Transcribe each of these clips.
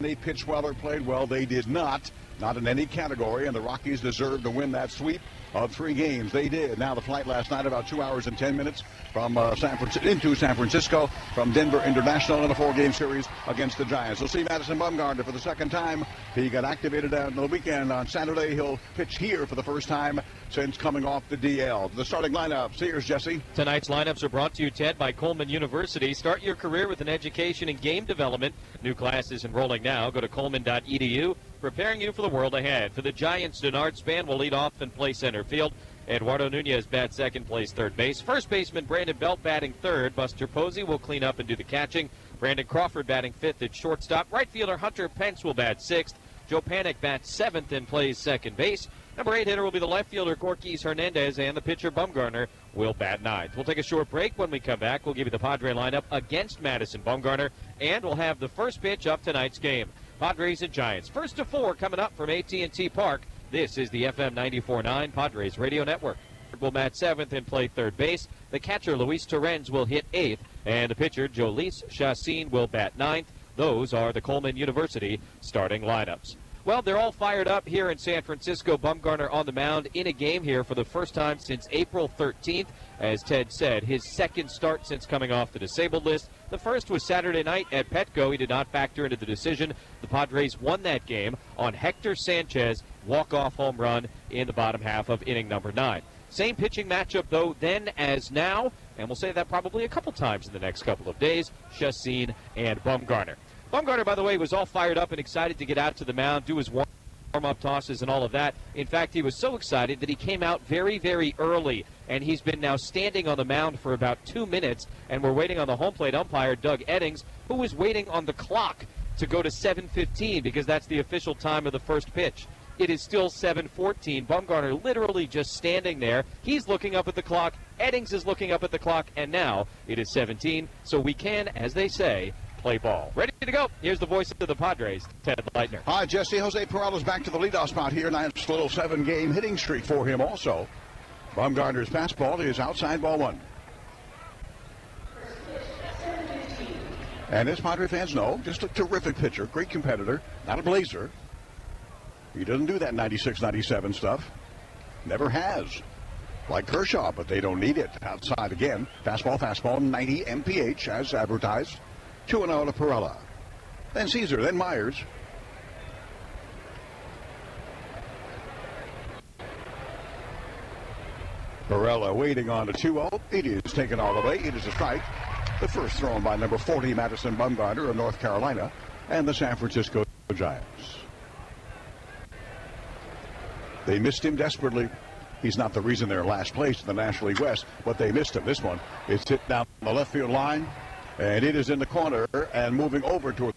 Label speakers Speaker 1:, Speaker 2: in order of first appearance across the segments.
Speaker 1: They pitched well or played well. They did not in any category, and the Rockies deserved to win that sweep of 3 games. They did. Now the flight last night, about 2 hours and 10 minutes from into San Francisco from Denver International in a 4-game series against the Giants. We'll see Madison Bumgarner for the second time. He got activated on the weekend on Saturday. He'll pitch here for the first time since coming off the DL. The starting lineup. Here's Jesse.
Speaker 2: Tonight's lineups are brought to you, Ted, by Coleman University. Start your career with an education in game development. New classes enrolling now. Go to coleman.edu. Preparing you for the world ahead. For the Giants, Denard Span will lead off and play center field. Eduardo Nunez bats second, plays third base. First baseman Brandon Belt batting third. Buster Posey will clean up and do the catching. Brandon Crawford batting fifth at shortstop. Right fielder Hunter Pence will bat sixth. Joe Panik bats seventh and plays second base. Number 8 hitter will be the left fielder Corquez Hernandez, and the pitcher Bumgarner will bat ninth. We'll take a short break. When we come back, we'll give you the Padre lineup against Madison Bumgarner, and we'll have the first pitch of tonight's game. Padres and Giants. First to 4 coming up from AT&T Park. This is the FM 94.9 Padres Radio Network. Will bat seventh and play third base. The catcher Luis Torrens will hit eighth, and the pitcher Jolice Chassin will bat ninth. Those are the Coleman University starting lineups. Well, they're all fired up here in San Francisco. Bumgarner on the mound in a game here for the first time since April 13th. As Ted said, his second start since coming off the disabled list. The first was Saturday night at Petco. He did not factor into the decision. The Padres won that game on Hector Sanchez walk-off home run in the bottom half of inning number 9. Same pitching matchup, though, then as now, and we'll say that probably a couple times in the next couple of days, Chassin and Bumgarner. Bumgarner, by the way, was all fired up and excited to get out to the mound, do his warm-up tosses and all of that. In fact, he was so excited that he came out very, very early, and he's been now standing on the mound for about 2 minutes, and we're waiting on the home plate umpire, Doug Eddings, who is waiting on the clock to go to 7:15 because that's the official time of the first pitch. It is still 7:14. Bumgarner literally just standing there. He's looking up at the clock. Eddings is looking up at the clock, and now it is 17, so we can, as they say, play ball. Ready to go. Here's the voice of the Padres, Ted Leitner.
Speaker 1: Hi, Jesse. Jose Peralta's back to the leadoff spot here. Nice little 7-game hitting streak for him also. Bumgarner's fastball is outside, ball 1. And as Padre fans know, just a terrific pitcher, great competitor, not a blazer. He doesn't do that 96, 97 stuff. Never has. Like Kershaw, but they don't need it. Outside again. Fastball, 90 mph as advertised. 2-0 to Perella. Then Caesar, then Myers. Perella waiting on a 2-0. It is taken all the way. It is a strike. The first thrown by number 40, Madison Bumgarner of North Carolina, and the San Francisco Giants. They missed him desperately. He's not the reason they're last place in the National League West, but they missed him. This one is hit down the left field line, and it is in the corner and moving over to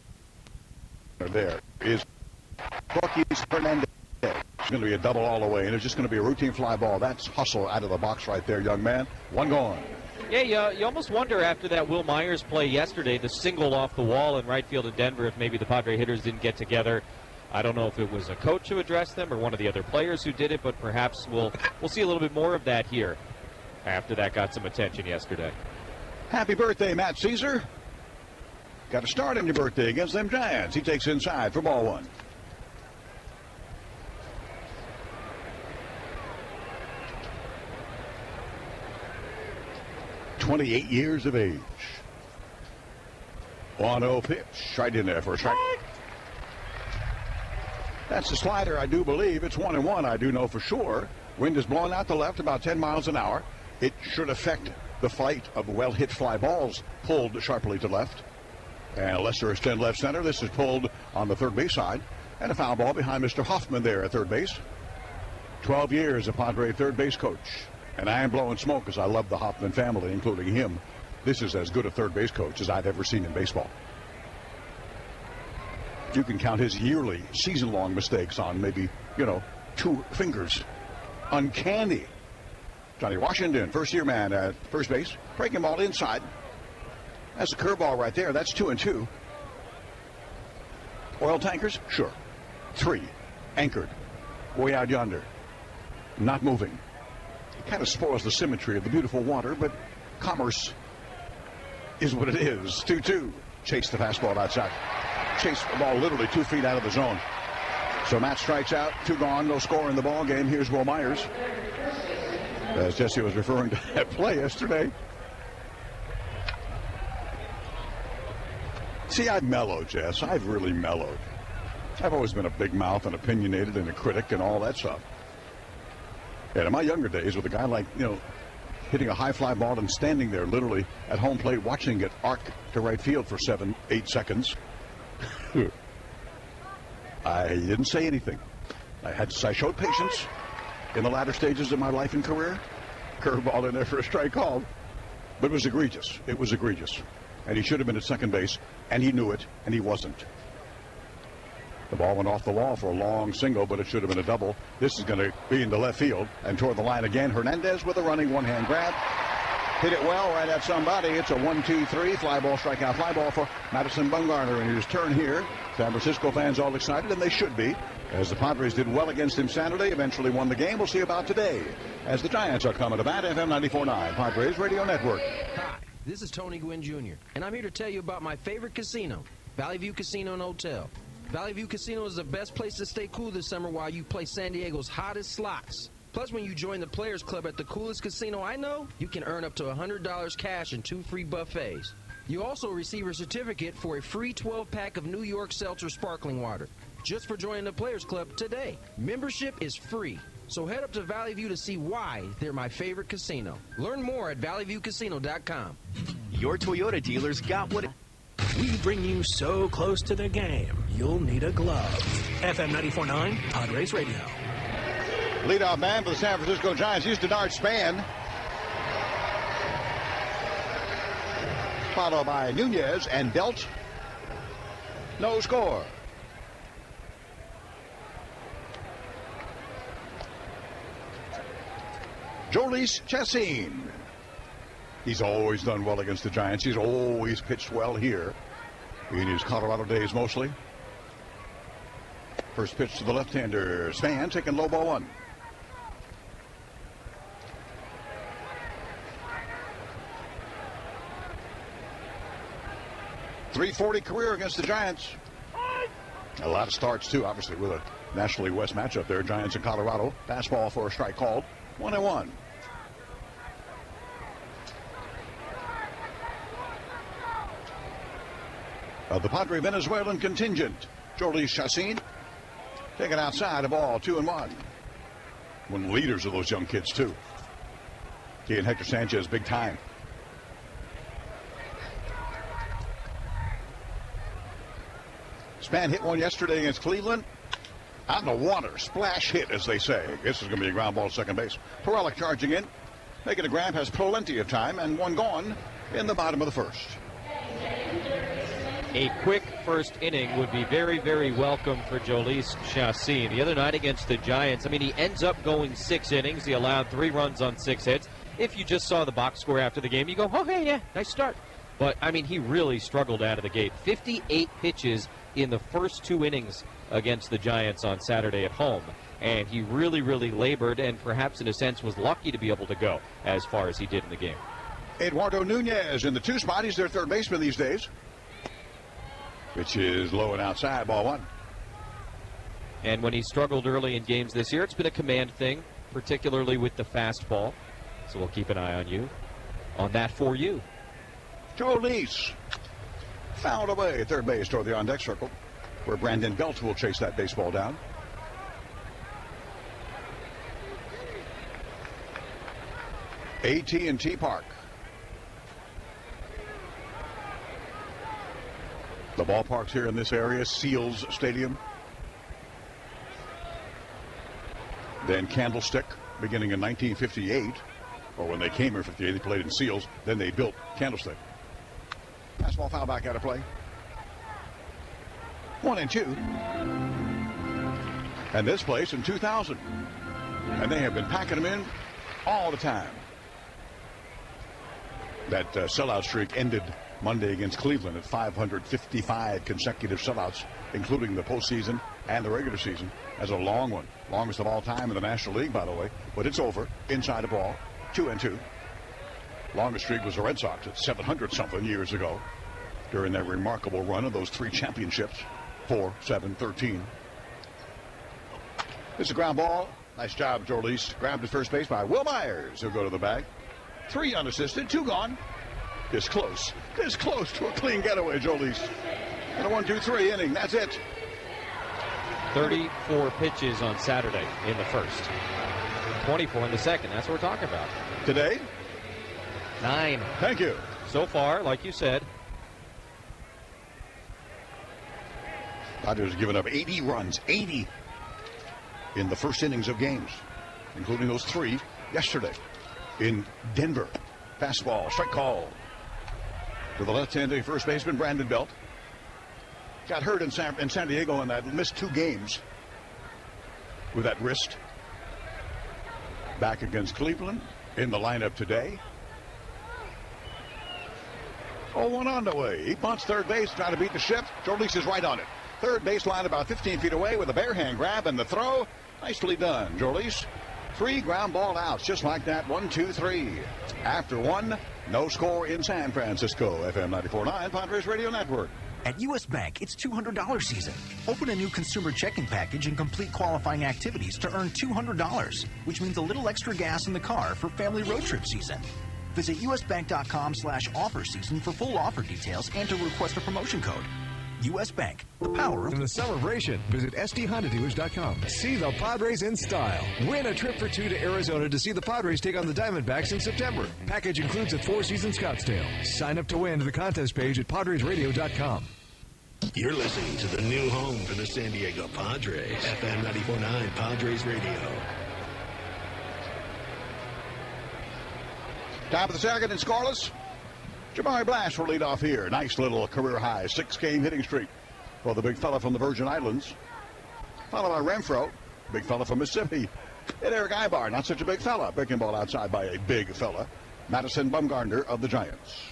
Speaker 1: there is Corquez Hernandez. It's going to be a double all the way, and it's just going to be a routine fly ball. That's hustle out of the box right there, young man. One gone.
Speaker 2: Yeah, you almost wonder after that Will Myers play yesterday, the single off the wall in right field in Denver, if maybe the Padre hitters didn't get together. I don't know if it was a coach who addressed them or one of the other players who did it, but perhaps we'll see a little bit more of that here after that got some attention yesterday.
Speaker 1: Happy birthday, Matt Caesar. Got a start on your birthday against them Giants. He takes inside for ball 1. "28 years of age." 1-0 pitch. Right in there for a strike. That's the slider, I do believe. It's 1-1, I do know for sure. Wind is blowing out to left about 10 miles an hour. It should affect the flight of well-hit fly balls pulled sharply to left. And Lester is 10 left center. This is pulled on the third base side. And a foul ball behind Mr. Hoffman there at third base. 12 years a Padre third base coach. And I am blowing smoke because I love the Hoffman family, including him. This is as good a third base coach as I've ever seen in baseball. You can count his yearly, season-long mistakes on maybe, 2 fingers. Uncanny. Johnny Washington, first-year man at first base. Breaking ball inside. That's a curveball right there. That's 2-2. Oil tankers? Sure. 3. Anchored. Way out yonder. Not moving. It kind of spoils the symmetry of the beautiful water, but commerce is what it is. 2-2. Chase the fastball outside. chased the ball literally 2 feet out of the zone. So Matt strikes out, 2 gone, no score in the ball game. Here's Will Myers. As Jesse was referring to that play yesterday. See, I've mellowed, Jess. I've really mellowed. I've always been a big mouth and opinionated and a critic and all that stuff. And in my younger days, with a guy like, hitting a high fly ball and standing there literally at home plate watching it arc to right field for 7-8 seconds, I didn't say anything. I showed patience in the latter stages of my life and career. Curveball in there for a strike called. But it was egregious. It was egregious. And he should have been at second base, and he knew it, and he wasn't. The ball went off the wall for a long single, but it should have been a double. This is going to be into left field and toward the line again. Hernandez with a running one-hand grab. Hit it well right at somebody. It's a 1-2-3 fly ball, strikeout fly ball for Madison Bumgarner in his turn here. San Francisco fans all excited, and they should be, as the Padres did well against him Saturday, eventually won the game. We'll see about today as the Giants are coming to bat. FM 94.9, Padres Radio Network.
Speaker 3: Hi, this is Tony Gwynn Jr., and I'm here to tell you about my favorite casino, Valley View Casino and Hotel. Valley View Casino is the best place to stay cool this summer while you play San Diego's hottest slots. Plus, when you join the Players Club at the coolest casino I know, you can earn up to $100 cash and 2 free buffets. You also receive a certificate for a free 12-pack of New York Seltzer sparkling water, just for joining the Players Club today. Membership is free, so head up to Valley View to see why they're my favorite casino. Learn more at valleyviewcasino.com.
Speaker 4: Your Toyota dealer's got what...
Speaker 5: We bring you so close to the game, you'll need a glove. FM 94.9, Padres Radio.
Speaker 1: Leadoff man for the San Francisco Giants, Houston Dart Span. Followed by Nunez and Belt. No score. Jhoulys Chacin. He's always done well against the Giants. He's always pitched well here in his Colorado days mostly. First pitch to the left-hander. Span taking low ball 1. .340 career against the Giants. A lot of starts, too, obviously, with a National League West matchup there. Giants and Colorado. Fastball for a strike called. 1-1. Of the Padre Venezuelan contingent, Jhoulys Chacin taken outside, a ball 2-1. One of the leaders of those young kids, too. He and Hector Sanchez, big time. Span hit one yesterday against Cleveland. Out in the water, splash hit, as they say. This is going to be a ground ball to second base. Perelic charging in, making a grab, has plenty of time, and one gone in the bottom of the first.
Speaker 2: A quick first inning would be very, very welcome for Jhoulys Chacin. The other night against the Giants, he ends up going 6 innings. He allowed 3 runs on 6 hits. If you just saw the box score after the game, you go, oh, hey, yeah, nice start. But, he really struggled out of the gate. 58 pitches in the first 2 innings against the Giants on Saturday at home. And he really, really labored and perhaps in a sense was lucky to be able to go as far as he did in the game.
Speaker 1: Eduardo Nunez in the 2 spot. He's their third baseman these days. Which is low and outside, ball 1.
Speaker 2: And when he struggled early in games this year, it's been a command thing, particularly with the fastball. So we'll keep an eye on that for you.
Speaker 1: Jhoulys fouled away at third base toward the on-deck circle, where Brandon Belt will chase that baseball down. AT&T Park. The ballparks here in this area, Seals Stadium. Then Candlestick, beginning in 1958, or when they came here in 58, they played in Seals. Then they built Candlestick. Fastball foul back out of play. 1-2. And this place in 2000. And they have been packing them in all the time. That sellout streak ended Monday against Cleveland at 555 consecutive sellouts, including the postseason and the regular season, as a long one. Longest of all time in the National League, by the way. But it's over. Inside the ball. 2-2. Longest streak was the Red Sox at 700-something years ago. during their remarkable run of those 3 championships, 4, 7, 13. It's a ground ball. Nice job, Jorlees. Grabbed at first base by Will Myers. He'll go to the bag. 3 unassisted, 2 gone. This close to a clean getaway, Jorlees. And a 1-2-3 inning. That's it.
Speaker 2: 34 pitches on Saturday in the first. 24 in the second. That's what we're talking about.
Speaker 1: Today?
Speaker 2: 9.
Speaker 1: Thank you.
Speaker 2: So far, like you said.
Speaker 1: Dodgers have given up 80 runs. 80 in the first innings of games, including those 3 yesterday in Denver. Fastball, strike call. To the left-handed first baseman, Brandon Belt. Got hurt in San Diego and that missed 2 games with that wrist. Back against Cleveland in the lineup today. 0-1 on the way. He bunts third base, trying to beat the shift. Jorlees is right on it. Third baseline about 15 feet away with a bare hand grab and the throw. Nicely done, Jorlees. 3 ground ball outs, just like that. 1, 2, 3. After 1, no score in San Francisco. FM 94.9, Padres Radio Network.
Speaker 6: At U.S. Bank, it's $200 season. Open a new consumer checking package and complete qualifying activities to earn $200, which means a little extra gas in the car for family road trip season. Visit usbank.com/offer season for full offer details and to request a promotion code. U.S. Bank, the power of...
Speaker 7: In the celebration, visit SDHondaDealers.com. See the Padres in style. Win a trip for 2 to Arizona to see the Padres take on the Diamondbacks in September. Package includes a 4-season Scottsdale. Sign up to win to the contest page at PadresRadio.com.
Speaker 5: You're listening to the new home for the San Diego Padres. FM 94.9 Padres Radio.
Speaker 1: Top of the second and scoreless. Jabari Blash will lead off here. Nice little career high 6-game hitting streak for the big fella from the Virgin Islands. Followed by Renfro, big fella from Mississippi. And Eric Ibar, not such a big fella. Breaking ball outside by a big fella. Madison Bumgarner of the Giants.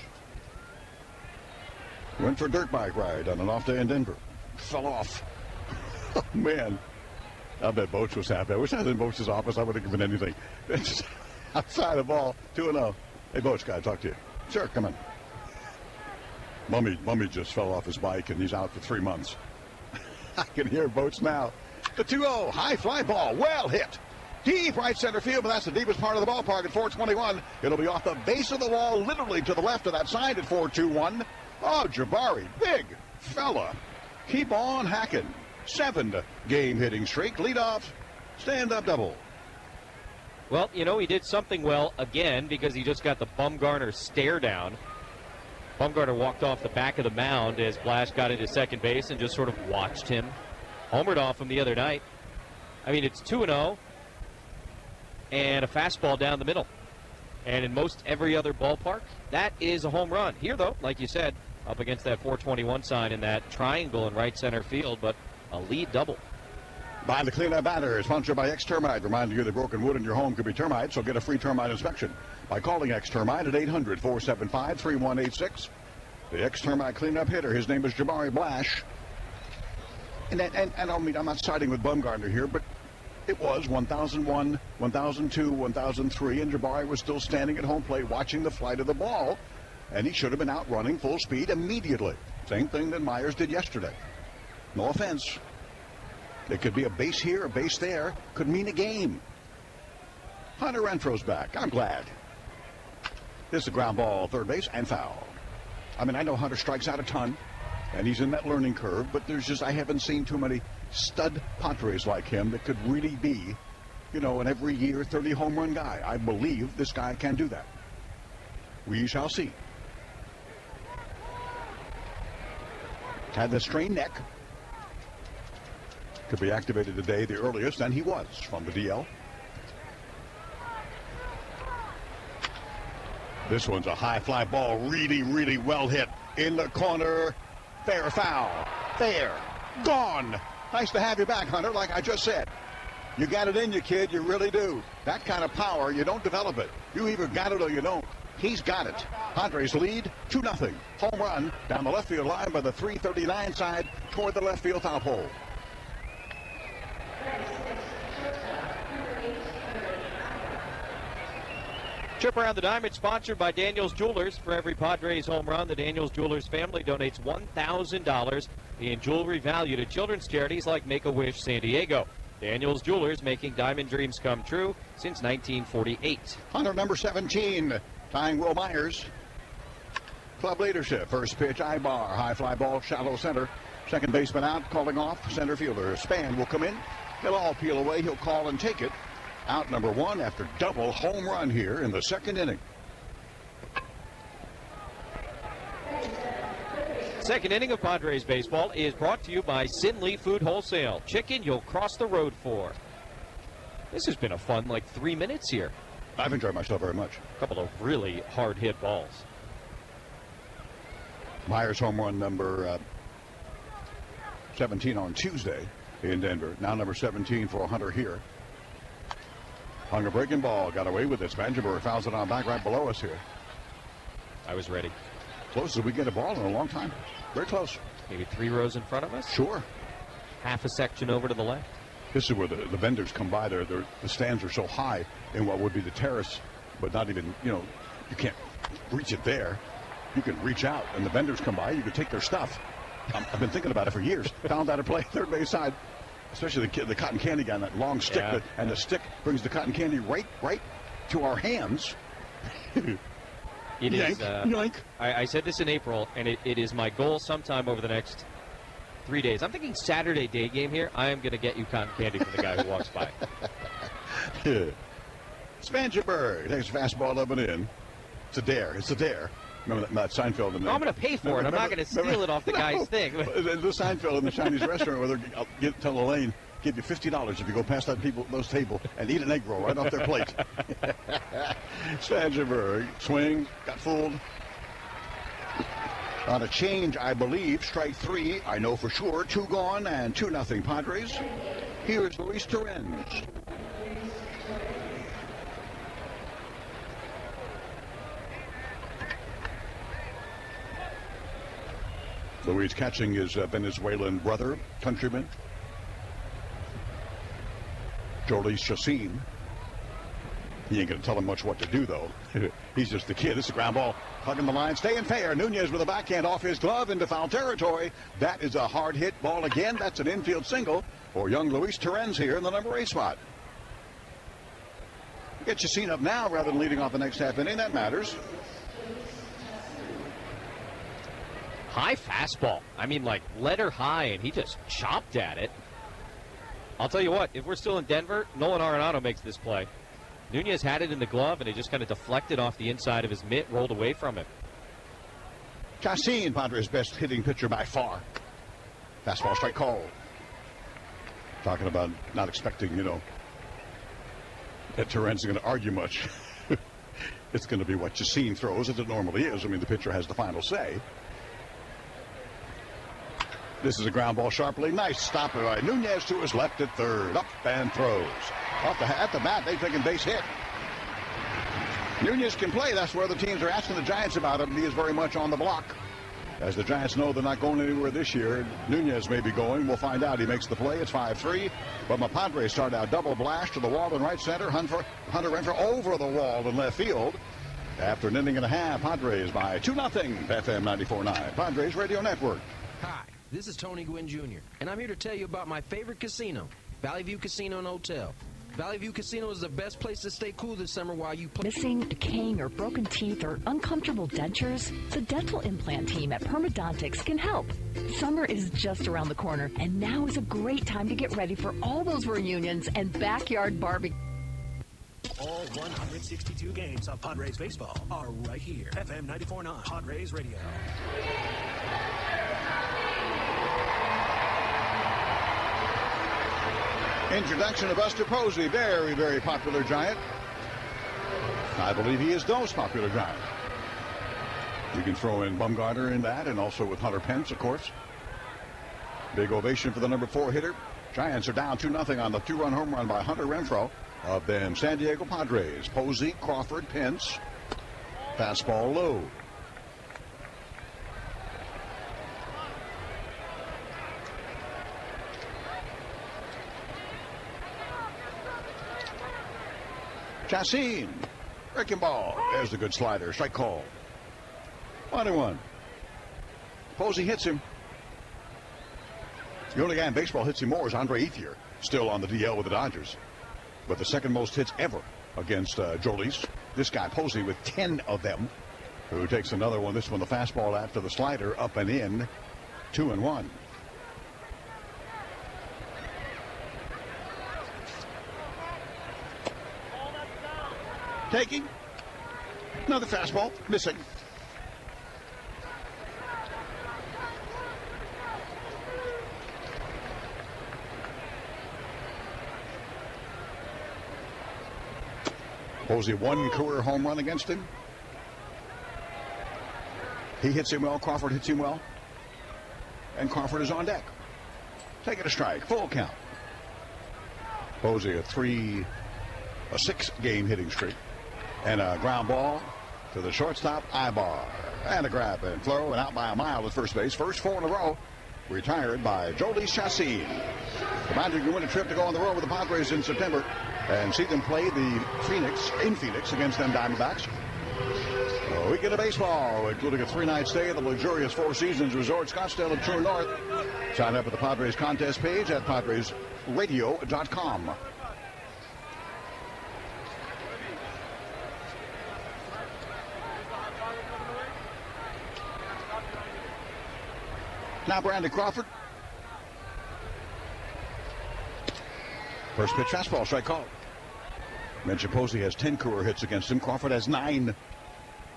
Speaker 1: Went for a dirt bike ride on an off day in Denver. Fell off. Oh, man. I bet Boach was happy. I wish I was in Boach's office. I would have given anything. Outside the ball, 2-0. Hey, Boach, got to talk to you. Sure, come on. Mummy just fell off his bike, and he's out for 3 months. I can hear Boats now. The 2-0, high fly ball, well hit. Deep right center field, but that's the deepest part of the ballpark at 421. It'll be off the base of the wall, literally to the left of that sign at 421. Oh, Jabari, big fella. Keep on hacking. 7-game hitting streak, leadoff, stand-up double.
Speaker 2: Well, you know, he did something well again because he just got the Bumgarner stare down. Bumgarner walked off the back of the mound as Blash got into second base and just sort of watched him. Homered off him the other night. I mean, it's 2-0 and a fastball down the middle. And in most every other ballpark, that is a home run. Here, though, like you said, up against that 421 sign in that triangle in right center field, but a lead double.
Speaker 1: By the cleanup batter, sponsored by X-Termite, reminding you that broken wood in your home could be termites, so get a free termite inspection by calling X-Termite at 800-475-3186. The X-Termite cleanup hitter, his name is Jabari Blash. And I mean, I'm not siding with Bumgarner here, but it was 1001, 1002, 1003, and Jabari was still standing at home plate watching the flight of the ball, and he should have been out running full speed immediately. Same thing that Myers did yesterday. No offense. It could be a base here, a base there. Could mean a game. Hunter Renfro's back. I'm glad. This is a ground ball, third base, and foul. I mean, I know Hunter strikes out a ton, and he's in that learning curve, but there's just, I haven't seen too many stud Padres like him that could really be, you know, an every year 30 home run guy. I believe this guy can do that. We shall see. Had the strained neck. Could be activated today the earliest, and he was from the DL. This one's a high fly ball, really, really well hit in the corner. Fair foul. Fair. Gone. Nice to have you back, Hunter, like I just said. You got it in you, kid. You really do. That kind of power, you don't develop it. You either got it or you don't. He's got it. Padres lead 2-0. Home run down the left field line by the 339 side toward the left field foul pole.
Speaker 2: Trip around the diamond sponsored by Daniels Jewelers. For every Padres home run, the Daniels Jewelers family donates $1,000 in jewelry value to children's charities like Make-A-Wish San Diego. Daniels Jewelers, making diamond dreams come true since 1948.
Speaker 1: Hunter number 17, tying Will Myers. Club leadership. First pitch, Ibar. High fly ball, shallow center. Second baseman out, calling off. Center fielder Span will come in. They'll all peel away. He'll call and take it. Out number one after double home run here in the second inning.
Speaker 2: Second inning of Padres baseball is brought to you by Sinley Food Wholesale. Chicken you'll cross the road for. This has been a fun 3 minutes here.
Speaker 1: I've enjoyed myself very much.
Speaker 2: A couple of really hard hit balls.
Speaker 1: Myers home run number 17 on Tuesday in Denver. Now number 17 for Hunter here. Hung a breaking ball, got away with it. Spangenberg fouls it on back right below us here.
Speaker 2: I was ready.
Speaker 1: Close as we get a ball in a long time. Very close.
Speaker 2: Maybe 3 rows in front of us?
Speaker 1: Sure.
Speaker 2: Half a section over to the left.
Speaker 1: This is where the vendors come by. The stands are so high in what would be the terrace, but not even, you can't reach it there. You can reach out, and the vendors come by. You can take their stuff. I've been thinking about it for years. Found out to play third base side, especially the cotton candy guy, that long stick,
Speaker 2: Yeah.
Speaker 1: and the stick brings the cotton candy right to our hands.
Speaker 2: It
Speaker 1: Yank,
Speaker 2: is.
Speaker 1: yank.
Speaker 2: I said this in April, and it is my goal sometime over the next 3 days. I'm thinking Saturday day game here. I am going to get you cotton candy from the guy who walks by.
Speaker 1: Spangenberg takes a fastball up and in. It's a dare. It's a dare. Remember that Seinfeld?
Speaker 2: No, I'm going to pay for it. I'm not going to steal it off the guy's thing.
Speaker 1: The Seinfeld in the Chinese restaurant where they'll tell Elaine, give you $50 if you go past those table and eat an egg roll right off their plate. Spangenberg, swing, got fooled. On a change, I believe, strike 3, I know for sure. 2 gone and 2-0 Padres. Here's Luis Torrens. Luis catching his Venezuelan brother, countryman, Jolie Chassin. He ain't going to tell him much what to do, though. He's just the kid. This is a ground ball. Hugging the line, staying fair. Nunez with a backhand off his glove into foul territory. That is a hard hit ball again. That's an infield single for young Luis Torrens here in the number 8 spot. Get Chassin up now rather than leading off the next half inning. That matters.
Speaker 2: High fastball. I mean, letter high, and he just chopped at it. I'll tell you what, if we're still in Denver, Nolan Arenado makes this play. Nunez had it in the glove, and it just kind of deflected off the inside of his mitt, rolled away from him.
Speaker 1: Chassin, Padres' best hitting pitcher by far. Fastball strike call. Talking about not expecting, that Torrens is going to argue much. It's going to be what Chassin throws, as it normally is. I mean, the pitcher has the final say. This is a ground ball sharply. Nice stop by Nunez to his left at third. Up and throws. At the bat, they taking base hit. Nunez can play. That's where the teams are asking the Giants about him. He is very much on the block. As the Giants know they're not going anywhere this year, Nunez may be going. We'll find out. He makes the play. It's 5-3. But my Padres start out double blast to the wall in right center. Hunter Renfroe over the wall in left field. After an inning and a half, Padres by 2-0. FM 94.9. Padres Radio Network.
Speaker 3: Hi, this is Tony Gwynn Jr., and I'm here to tell you about my favorite casino, Valley View Casino and Hotel. Valley View Casino is the best place to stay cool this summer while you play.
Speaker 8: Missing, decaying, or broken teeth or uncomfortable dentures? The dental implant team at Permadontics can help. Summer is just around the corner, and now is a great time to get ready for all those reunions and backyard barbecues.
Speaker 5: All 162 games of Padres baseball are right here. FM 94.9 Padres Radio.
Speaker 1: Introduction of Buster Posey, very, very popular Giant. I believe he is the most popular Giant. You can throw in Bumgarner in that, and also with Hunter Pence, of course. Big ovation for the number 4 hitter. Giants are down 2-0 on the 2-run home run by Hunter Renfroe of them San Diego Padres. Posey, Crawford, Pence. Fastball low. Chassin Breaking ball. There's the good slider. Strike call. 1-1. Posey hits him. The only guy in baseball hits him more is Andre Ethier, still on the DL with the Dodgers. But the second most hits ever against Jolice. This guy, Posey, with 10 of them, who takes another one. This one, the fastball after the slider, up and in. 2-1. Taking. Another fastball. Missing. Posey, one career home run against him. He hits him well. Crawford hits him well. And Crawford is on deck. Taking a strike. Full count. Posey, a 6-game hitting streak. And a ground ball to the shortstop, Ibar. And a grab and throw and out by a mile at first base. First 4 in a row. Retired by Jolice Chassin. The Magic can win a trip to go on the road with the Padres in September and see them play the Phoenix against them Diamondbacks. A weekend of baseball, including a 3-night stay at the luxurious Four Seasons Resort Scottsdale and True North. Sign up at the Padres contest page at padresradio.com. Now Brandon Crawford. First pitch fastball, strike call. Mention Posey has 10 career hits against him. Crawford has 9.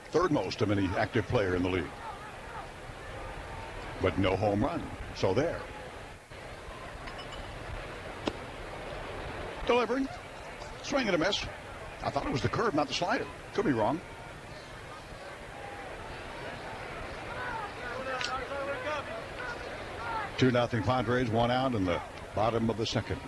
Speaker 1: Third most of any active player in the league. But no home run. So there. Delivering. Swing and a miss. I thought it was the curve, not the slider. Could be wrong. Two nothing Padres, 1 out in the bottom of the second.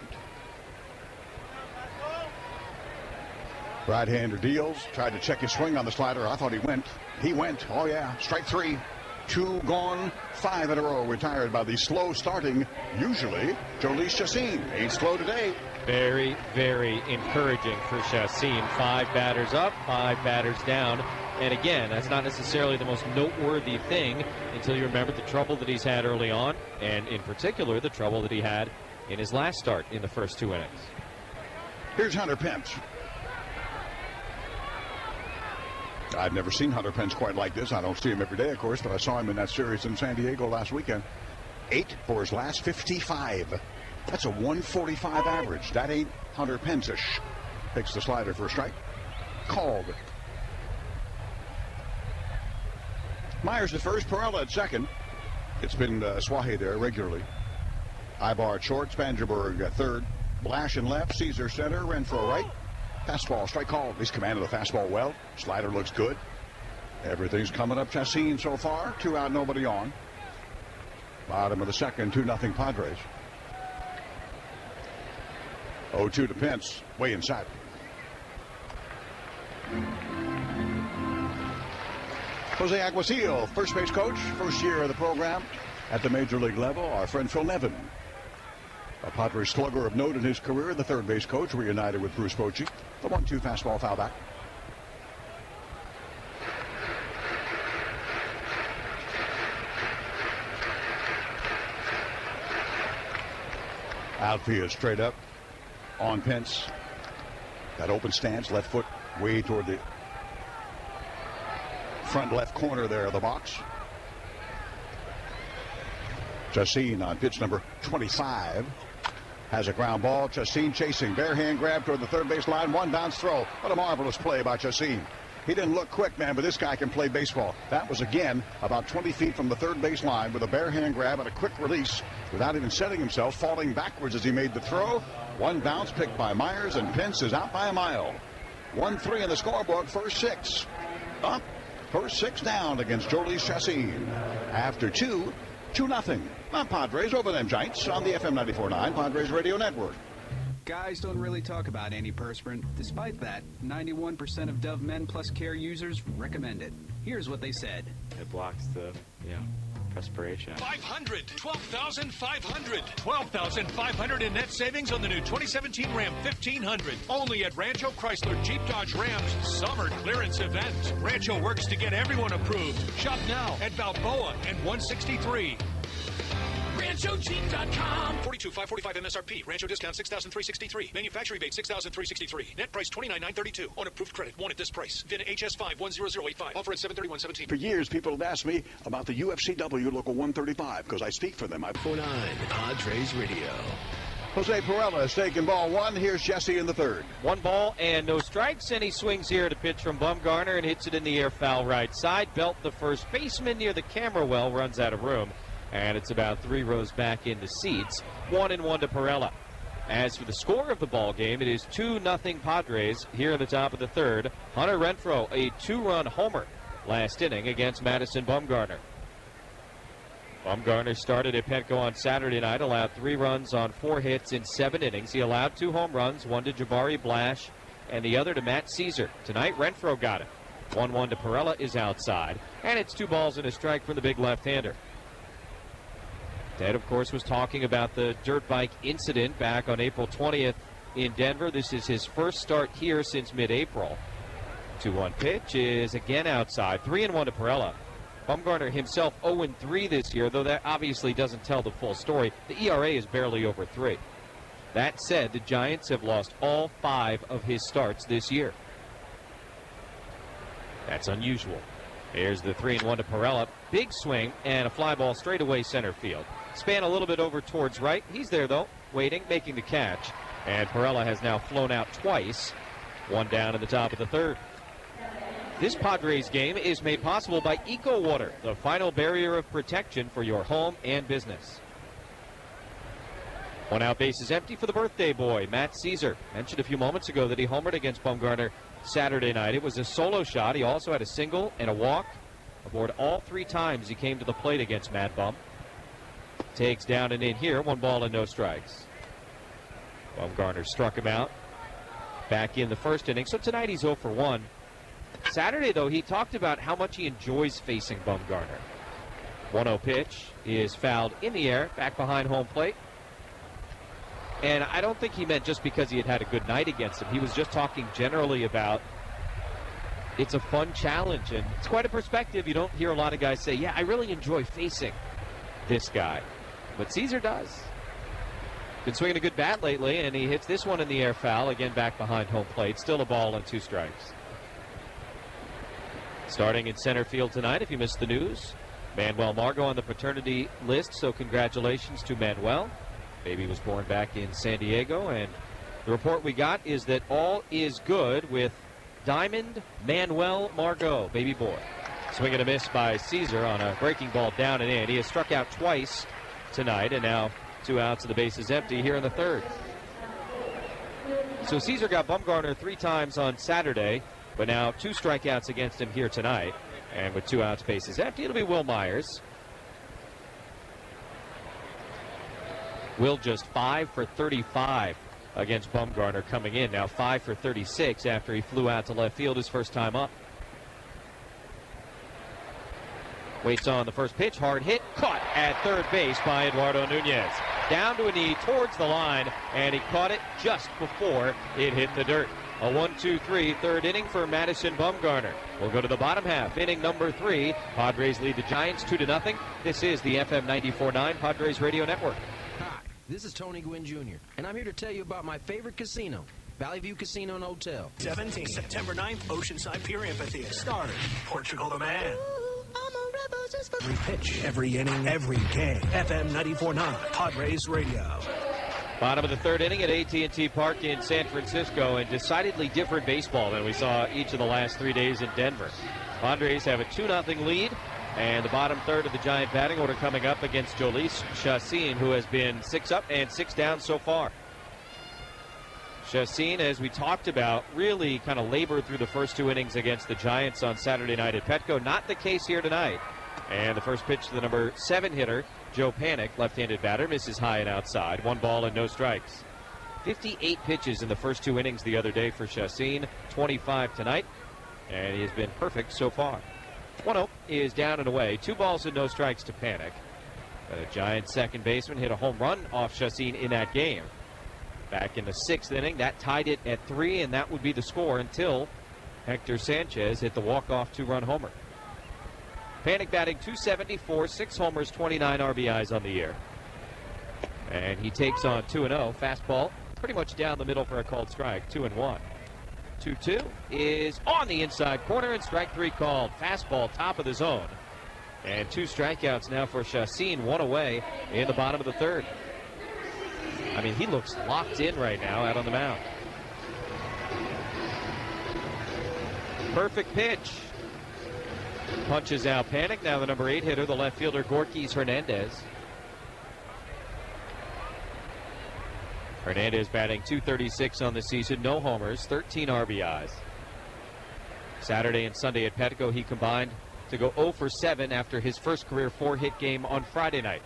Speaker 1: Right-hander deals. Tried to check his swing on the slider. I thought he went. He went. Oh, yeah. Strike 3. 2 gone. 5 in a row. Retired by the slow starting, usually, Jolice Chassin. Ain't slow today.
Speaker 2: Very, very encouraging for Chassin. 5 batters up, 5 batters down. And again, that's not necessarily the most noteworthy thing until you remember the trouble that he's had early on, and in particular, the trouble that he had in his last start in the first 2 innings.
Speaker 1: Here's Hunter Pence. I've never seen Hunter Pence quite like this. I don't see him every day, of course, but I saw him in that series in San Diego last weekend. 8 for his last 55. That's a 145 average. That ain't Hunter Pence-ish. Takes the slider for a strike. Called. Myers at first, Perella at second. It's been Swahe there regularly. Ibar at short, Spangenberg at third. Blash in left, Caesar center, Renfroe right. Fastball, strike call. He's commanded the fastball well. Slider looks good. Everything's coming up Chassin so far. 2 out, nobody on. Bottom of the second, 2-0 Padres. 0-2 to Pence, way inside. Jose Aguasil, first base coach, first year of the program at the major league level. Our friend Phil Nevin, a Padres slugger of note in his career, the third base coach, reunited with Bruce Bochy. The 1-2 fastball, foul back. Outfield straight up on Pence. That open stance, left foot way toward the front left corner there of the box. Chassin on pitch number 25 has a ground ball. Chassin chasing, bare hand grab toward the third base line, 1 bounce throw. What a marvelous play by Chassin. He didn't look quick, man, but this guy can play baseball. That was again about 20 feet from the third base line with a bare hand grab and a quick release without even setting himself, falling backwards as he made the throw. 1 bounce picked by Myers, and Pence is out by a mile. 1-3 in the scorebook, first 6 up. First 6 down against Jolice Chassin. After 2, 2-0. Not Padres over them Giants on the FM 94.9 Padres Radio Network.
Speaker 9: Guys don't really talk about antiperspirant. Despite that, 91% of Dove Men Plus Care users recommend it. Here's what they said.
Speaker 10: It blocks the
Speaker 2: Perspiration.
Speaker 10: 500, 12,500, 12,500 in net savings on the new 2017 Ram 1500. Only at Rancho Chrysler Jeep Dodge Ram's summer clearance event. Rancho works to get everyone approved. Shop now at Balboa and 163. RanchoJeep.com. 42,545 MSRP. Rancho discount 6,363. Manufacturing rate 6,363. Net price 29,932. On approved credit. One at this price. VIN HS5 10085. Offer at 7/31/17.
Speaker 1: For years, people have asked me about the UFCW Local 135 because I speak for them.
Speaker 5: 49 Padres Radio.
Speaker 1: Jose Perella is taking ball one. Here's Jesse in the third.
Speaker 2: 1 ball and no strikes, and he swings here to pitch from Bumgarner and hits it in the air foul right side. Belt the first baseman near the camera well, runs out of room. And it's about 3 rows back in the seats. 1-1 to Perella. As for the score of the ball game, it is 2-0 Padres here in the top of the third. Hunter Renfroe, a 2-run homer last inning against Madison Bumgarner. Bumgarner started at Petco on Saturday night, allowed 3 runs on 4 hits in 7 innings. He allowed 2 home runs, one to Jabari Blash and the other to Matt Caesar. Tonight, Renfroe got it. 1-1 to Perella is outside, and it's 2 balls and a strike from the big left-hander. Ted, of course, was talking about the dirt bike incident back on April 20th in Denver. This is his first start here since mid-April. 2-1 pitch is again outside. 3-1 to Perella. Bumgarner himself 0-3 this year, though that obviously doesn't tell the full story. The ERA is barely over 3. That said, the Giants have lost all 5 of his starts this year. That's unusual. Here's the 3-1 to Perella. Big swing and a fly ball straight away center field. Span a little bit over towards right. He's there, though, waiting, making the catch. And Perella has now flown out twice. 1 down in the top of the third. This Padres game is made possible by Eco Water, the final barrier of protection for your home and business. 1 out, base is empty for the birthday boy, Matt Caesar. Mentioned a few moments ago that he homered against Bumgarner Saturday night. It was a solo shot. He also had a single and a walk. Aboard all 3 times he came to the plate against Mad Bum. Takes down and in here, 1 ball and no strikes. Bumgarner struck him out back in the first inning. So tonight he's 0 for 1. Saturday, though, he talked about how much he enjoys facing Bumgarner. 1-0 pitch is fouled in the air, back behind home plate. And I don't think he meant just because he had had a good night against him. He was just talking generally about it's a fun challenge, and it's quite a perspective. You don't hear a lot of guys say, yeah, I really enjoy facing this guy. But Caesar does. Been swinging a good bat lately, and he hits this one in the air foul, again back behind home plate. Still a ball and 2 strikes. Starting in center field tonight, if you missed the news, Manuel Margot on the paternity list, so congratulations to Manuel. Baby was born back in San Diego, and the report we got is that all is good with Diamond Manuel Margot, baby boy. Swing and a miss by Caesar on a breaking ball down and in. He has struck out twice tonight, and now 2 outs and the base is empty here in the third. So Caesar got Bumgarner 3 times on Saturday, but now 2 strikeouts against him here tonight. And with 2 outs, base is empty, it'll be Will Myers. Will just 5 for 35 against Bumgarner coming in. Now 5 for 36 after he flew out to left field his first time up. Waits on the first pitch, hard hit, caught at third base by Eduardo Nunez. Down to a knee towards the line, and he caught it just before it hit the dirt. A 1-2-3 third inning for Madison Bumgarner. We'll go to the bottom half. Inning number 3. Padres lead the Giants 2-0. This is the FM 94.9 Padres Radio Network.
Speaker 3: Hi, this is Tony Gwynn Jr., and I'm here to tell you about my favorite casino, Valley View Casino and Hotel.
Speaker 5: 17, September 9th, Oceanside Pier Amphitheater. Starring Portugal the Man. Every pitch, every inning, every game. FM 94.9 Padres Radio.
Speaker 2: Bottom of the third inning at AT&T Park in San Francisco, and decidedly different baseball than we saw each of the last 3 days in Denver. Padres have a 2-0 lead, and the bottom third of the Giant batting order coming up against Jhoulys Chacín, who has been 6 up and 6 down so far. Chacín, as we talked about, really kind of labored through the first 2 innings against the Giants on Saturday night at Petco. Not the case here tonight. And the first pitch to the number 7 hitter, Joe Panik, left-handed batter, misses high and outside. 1 ball and no strikes. 58 pitches in the first 2 innings the other day for Chacín, 25 tonight, and he has been perfect so far. 1-0 is down and away. 2 balls and no strikes to Panic. But a Giant second baseman hit a home run off Chassin in that game. Back in the 6th inning, that tied it at 3, and that would be the score until Hector Sanchez hit the walk-off 2-run homer. Panic batting .274, 6 homers, 29 RBIs on the year. And he takes on 2-0. Fastball pretty much down the middle for a called strike, 2-1. 2-2 is on the inside corner, and strike 3 called. Fastball top of the zone. And 2 strikeouts now for Chassin, 1 away in the bottom of the 3rd. I mean, he looks locked in right now out on the mound. Perfect pitch. Punches out Panic. Now the number 8 hitter, the left fielder, Gorkys Hernandez. Hernandez batting .236 on the season. No homers, 13 RBIs. Saturday and Sunday at Petco, he combined to go 0 for 7 after his first career 4-hit game on Friday night.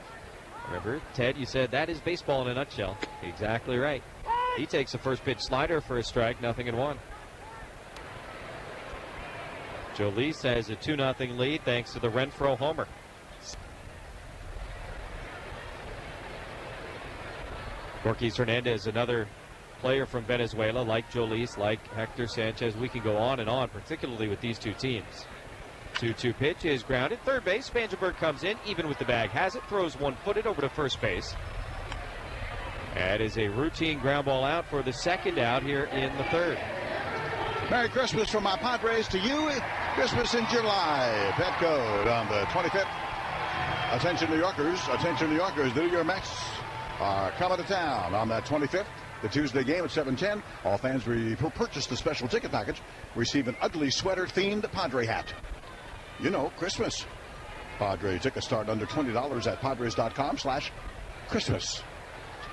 Speaker 2: Remember, Ted, you said that is baseball in a nutshell. Exactly right. He takes a first pitch slider for a strike, 0-1. Jolis has a 2-0 lead thanks to the Renfroe homer. Gorkys Hernandez, another player from Venezuela, like Jolis, like Hector Sanchez. We can go on and on, particularly with these 2 teams. 2-2 pitch is grounded. Third base, Spangenberg comes in, even with the bag. Has it, throws one-footed over to first base. That is a routine ground ball out for the second out here in the 3rd.
Speaker 1: Merry Christmas from my Padres to you. Christmas in July. Petco on the 25th. Attention, New Yorkers. The New York Mets are coming to town on that 25th. The Tuesday game at 7:10. All fans who purchase the special ticket package receive an ugly sweater-themed Padre hat. You know, Christmas. Padre tickets start under $20 at Padres.com/Christmas.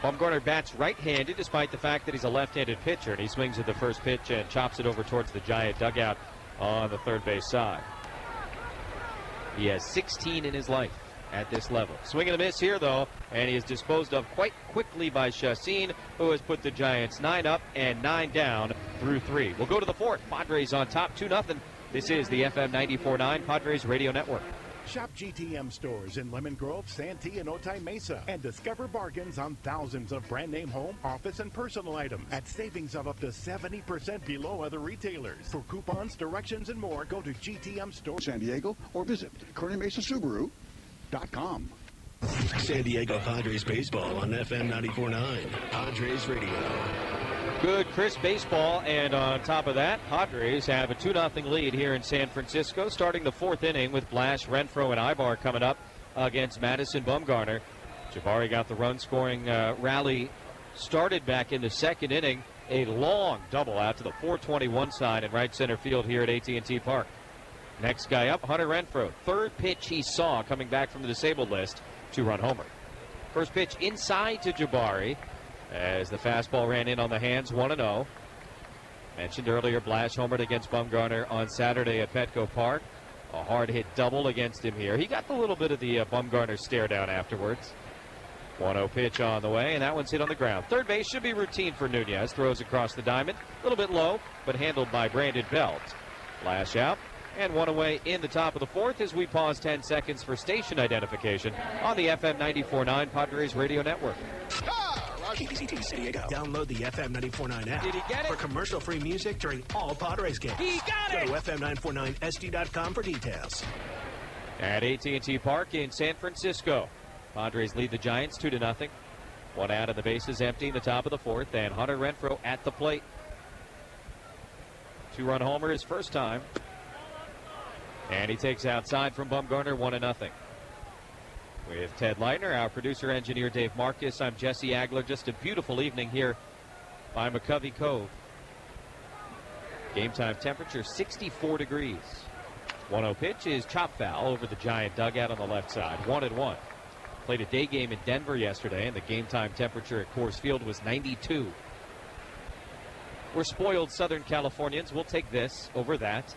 Speaker 2: Bumgarner bats right-handed despite the fact that he's a left-handed pitcher, and he swings at the first pitch and chops it over towards the Giant dugout on the third base side. He has 16 in his life at this level. Swing and a miss here, though, and he is disposed of quite quickly by Chassin, who has put the Giants 9 up and 9 down through 3. We'll go to the 4th. Padres on top, 2-0. This is the FM 94.9 Padres Radio Network.
Speaker 11: Shop GTM stores in Lemon Grove, Santee, and Otay Mesa, and discover bargains on thousands of brand name home, office, and personal items at savings of up to 70% below other retailers. For coupons, directions, and more, go to GTM Store
Speaker 1: San Diego or visit KearneyMesaSubaru.com.
Speaker 5: San Diego Padres baseball on FM 94.9 Padres Radio.
Speaker 2: Good, crisp baseball, and on top of that, Padres have a 2-0 lead here in San Francisco, starting the 4th inning with Blash, Renfroe, and Ibar coming up against Madison Bumgarner. Jabari got the run-scoring rally started back in the 2nd inning. A long double out to the 421 side in right center field here at AT&T Park. Next guy up, Hunter Renfroe. 3rd pitch he saw coming back from the disabled list, 2-run homer. First pitch inside to Jabari, as the fastball ran in on the hands, 1-0. Mentioned earlier, Blash homered against Bumgarner on Saturday at Petco Park. A hard-hit double against him here. He got a little bit of the Bumgarner stare down afterwards. 1-0 pitch on the way, and that one's hit on the ground. Third base should be routine for Nunez. Throws across the diamond. A little bit low, but handled by Brandon Belt. Blash out, and 1 away in the top of the 4th as we pause 10 seconds for station identification on the FM 94.9 Padres Radio Network.
Speaker 5: KCT San Diego. Download the FM 94.9 app.
Speaker 2: Did he get it?
Speaker 5: For commercial-free music during all Padres games.
Speaker 2: He got it!
Speaker 5: Go to FM949SD.com for details.
Speaker 2: At AT&T Park in San Francisco, Padres lead the Giants 2-0. 1 out, and the bases empty in the top of the 4th, and Hunter Renfroe at the plate. 2-run homer his first time. And he takes outside from Bumgarner, 1-0. With Ted Leitner, our producer engineer Dave Marcus, I'm Jesse Agler. Just a beautiful evening here by McCovey Cove. Game time temperature 64 degrees. 1-0 pitch is chop foul over the Giant dugout on the left side. 1-1. Played a day game in Denver yesterday, and the game time temperature at Coors Field was 92. We're spoiled Southern Californians. We'll take this over that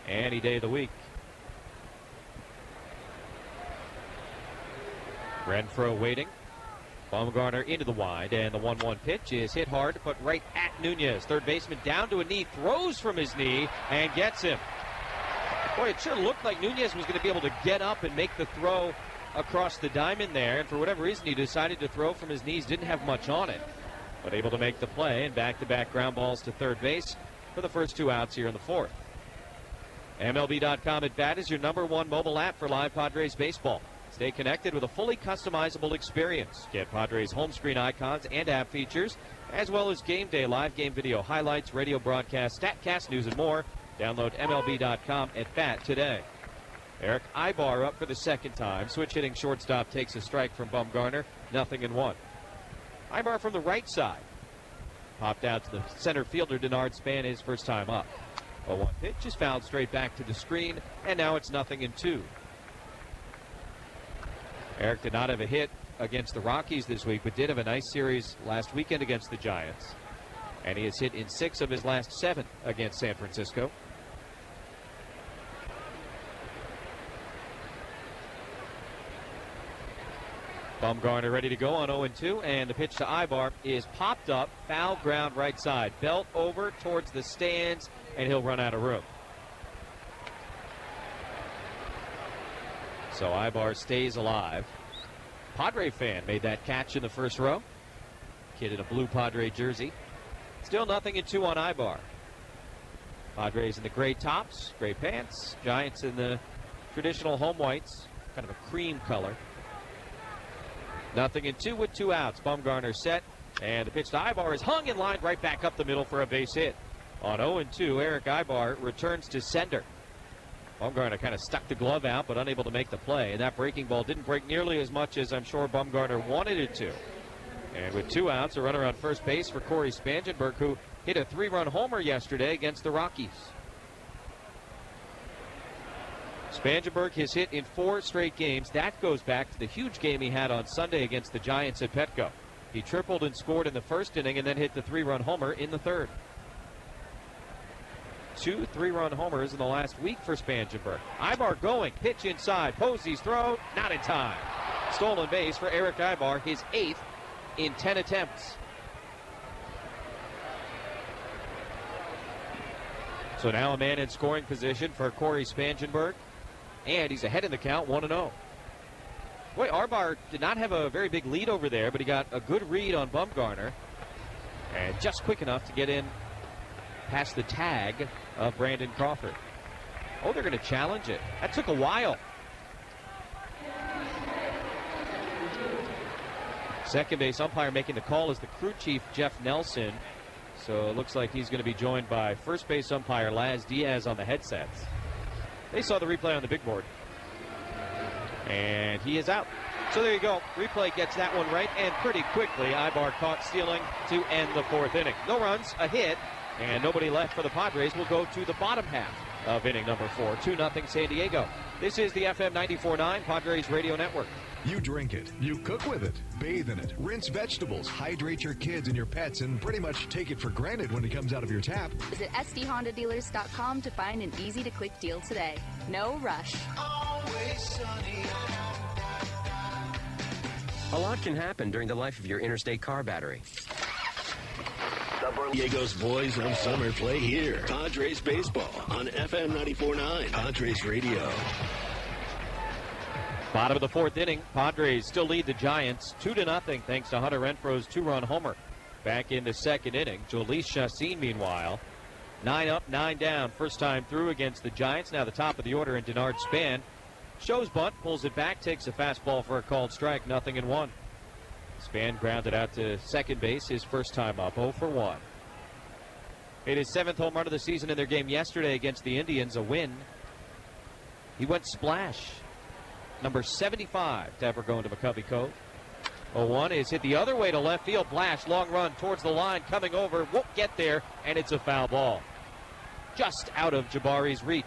Speaker 2: any day of the week. Renfroe waiting. Bumgarner into the wide, and the 1-1 pitch is hit hard, but right at Nunez. Third baseman down to a knee, throws from his knee, and gets him. Boy, it sure looked like Nunez was going to be able to get up and make the throw across the diamond there, and for whatever reason he decided to throw from his knees. Didn't have much on it, but able to make the play, and back-to-back ground balls to third base for the first 2 outs here in the fourth. MLB.com at Bat is your #1 mobile app for live Padres baseball. Stay connected with a fully customizable experience. Get Padres home screen icons and app features, as well as game day live game video highlights, radio broadcasts, StatCast news, and more. Download MLB.com at Bat today. Eric Ibar up for the second time. Switch hitting shortstop takes a strike from Bumgarner. 0-1. Ibar from the right side. Popped out to the center fielder, Denard Span, his first time up. 0-1 pitch is fouled straight back to the screen, and now it's 0-2. Eric did not have a hit against the Rockies this week, but did have a nice series last weekend against the Giants. And he has hit in 6 of his last 7 against San Francisco. Bumgarner ready to go on 0-2, and the pitch to Ibar is popped up, foul ground right side. Belt over towards the stands, and he'll run out of room. So Ibar stays alive. Padre fan made that catch in the first row. Kid in a blue Padre jersey. Still 0-2 on Ibar. Padres in the gray tops, gray pants. Giants in the traditional home whites, kind of a cream color. 0-2 with 2 outs. Bumgarner set, and the pitch to Ibar is hung and lined right back up the middle for a base hit. On 0-2, Eric Ibar returns to sender. Bumgarner kind of stuck the glove out, but unable to make the play. And that breaking ball didn't break nearly as much as I'm sure Bumgarner wanted it to. And with 2 outs, a runner on first base for Corey Spangenberg, who hit a 3-run homer yesterday against the Rockies. Spangenberg has hit in 4 straight games. That goes back to the huge game he had on Sunday against the Giants at Petco. He tripled and scored in the first inning and then hit the 3-run homer in the third. 2 3-run homers in the last week for Spangenberg. Ibar going, pitch inside, Posey's throw, not in time. Stolen base for Eric Ibar, his 8th in 10 attempts. So now a man in scoring position for Corey Spangenberg. And he's ahead in the count, 1-0. Boy, Ibar did not have a very big lead over there, but he got a good read on Bumgarner. And just quick enough to get in past the tag of Brandon Crawford. Oh, they're going to challenge it. That took a while. Second base umpire making the call is the crew chief, Jeff Nelson. So it looks like he's going to be joined by first base umpire Laz Diaz on the headsets. They saw the replay on the big board. And he is out. So there you go. Replay gets that one right, and pretty quickly Ibar caught stealing to end the 4th inning. No runs, a hit, and nobody left for the Padres. Will go to the bottom half of inning number 4. 2-0 San Diego. This is the FM 94.9 Padres Radio Network.
Speaker 7: You drink it, you cook with it, bathe in it, rinse vegetables, hydrate your kids and your pets, and pretty much take it for granted when it comes out of your tap.
Speaker 12: Visit SDHondaDealers.com to find an easy-to-click deal today. No rush.
Speaker 5: Always sunny.
Speaker 13: A lot can happen during the life of your interstate car battery.
Speaker 14: Diego's boys of summer play here. Padres baseball on FM 94.9 Padres Radio.
Speaker 2: Bottom of the 4th inning, Padres still lead the Giants 2-0 thanks to Hunter Renfroe's 2-run homer. Back in the 2nd inning, Jhoulys Chacín, meanwhile, 9 up, 9 down, first time through against the Giants. Now the top of the order in Denard Span. Shows bunt, pulls it back, takes a fastball for a called strike, 0-1. Span grounded out to second base, his first time up, 0-1. Hit his 7th home run of the season in their game yesterday against the Indians, a win. He went splash. Number 75 to ever go into McCovey Cove. 0-1 is hit the other way to left field. Blash, long run towards the line, coming over, won't get there, and it's a foul ball. Just out of Jabari's reach.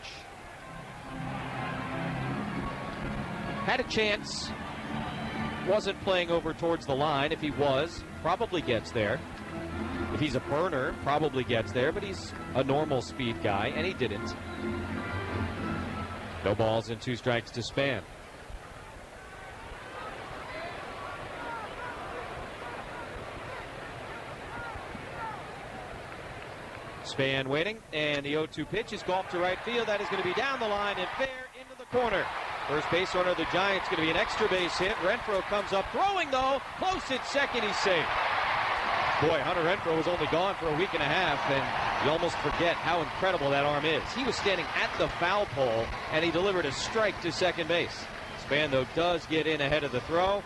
Speaker 2: Had a chance. Wasn't playing over towards the line. If he was, probably gets there. If he's a burner, probably gets there, but he's a normal speed guy, and he didn't. No balls and 2 strikes to Span. Span waiting, and the 0-2 pitch is golfed to right field. That is going to be down the line and fair into the corner. First base runner of the Giants going to be an extra base hit. Renfroe comes up throwing, though. Close at second. He's safe. Boy, Hunter Renfroe was only gone for a week and a half, and you almost forget how incredible that arm is. He was standing at the foul pole, and he delivered a strike to second base. Span, though, does get in ahead of the throw,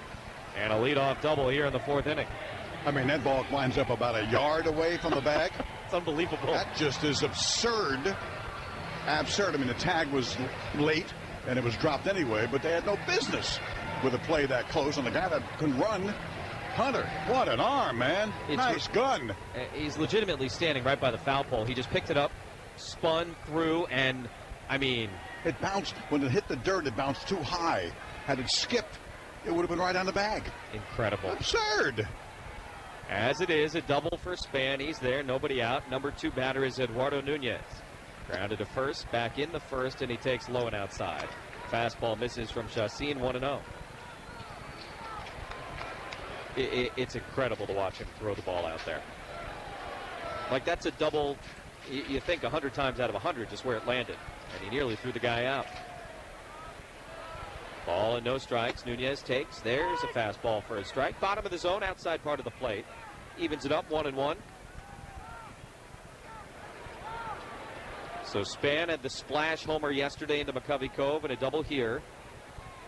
Speaker 2: and a leadoff double here in the fourth inning.
Speaker 1: I mean, that ball winds up about a yard away from the bag.
Speaker 2: It's unbelievable.
Speaker 1: That just is absurd. Absurd. I mean, the tag was late, and it was dropped anyway, but they had no business with a play that close on the guy that can run. Hunter, what an arm, man. Nice gun.
Speaker 2: He's legitimately standing right by the foul pole. He just picked it up, spun through, and, I mean...
Speaker 1: It bounced. When it hit the dirt, it bounced too high. Had it skipped, it would have been right on the bag.
Speaker 2: Incredible.
Speaker 1: Absurd.
Speaker 2: As it is, a double for Span. He's there, nobody out. Number 2 batter is Eduardo Nunez. Grounded to first, back in the first, and he takes low and outside. Fastball misses from Chacin, 1-0. It's incredible to watch him throw the ball out there. Like, that's a double, you think 100 times out of 100 just where it landed. And he nearly threw the guy out. Ball and no strikes. Nunez takes. There's a fastball for a strike. Bottom of the zone, outside part of the plate. Evens it up, 1-1. So Span had the splash homer yesterday into McCovey Cove and a double here.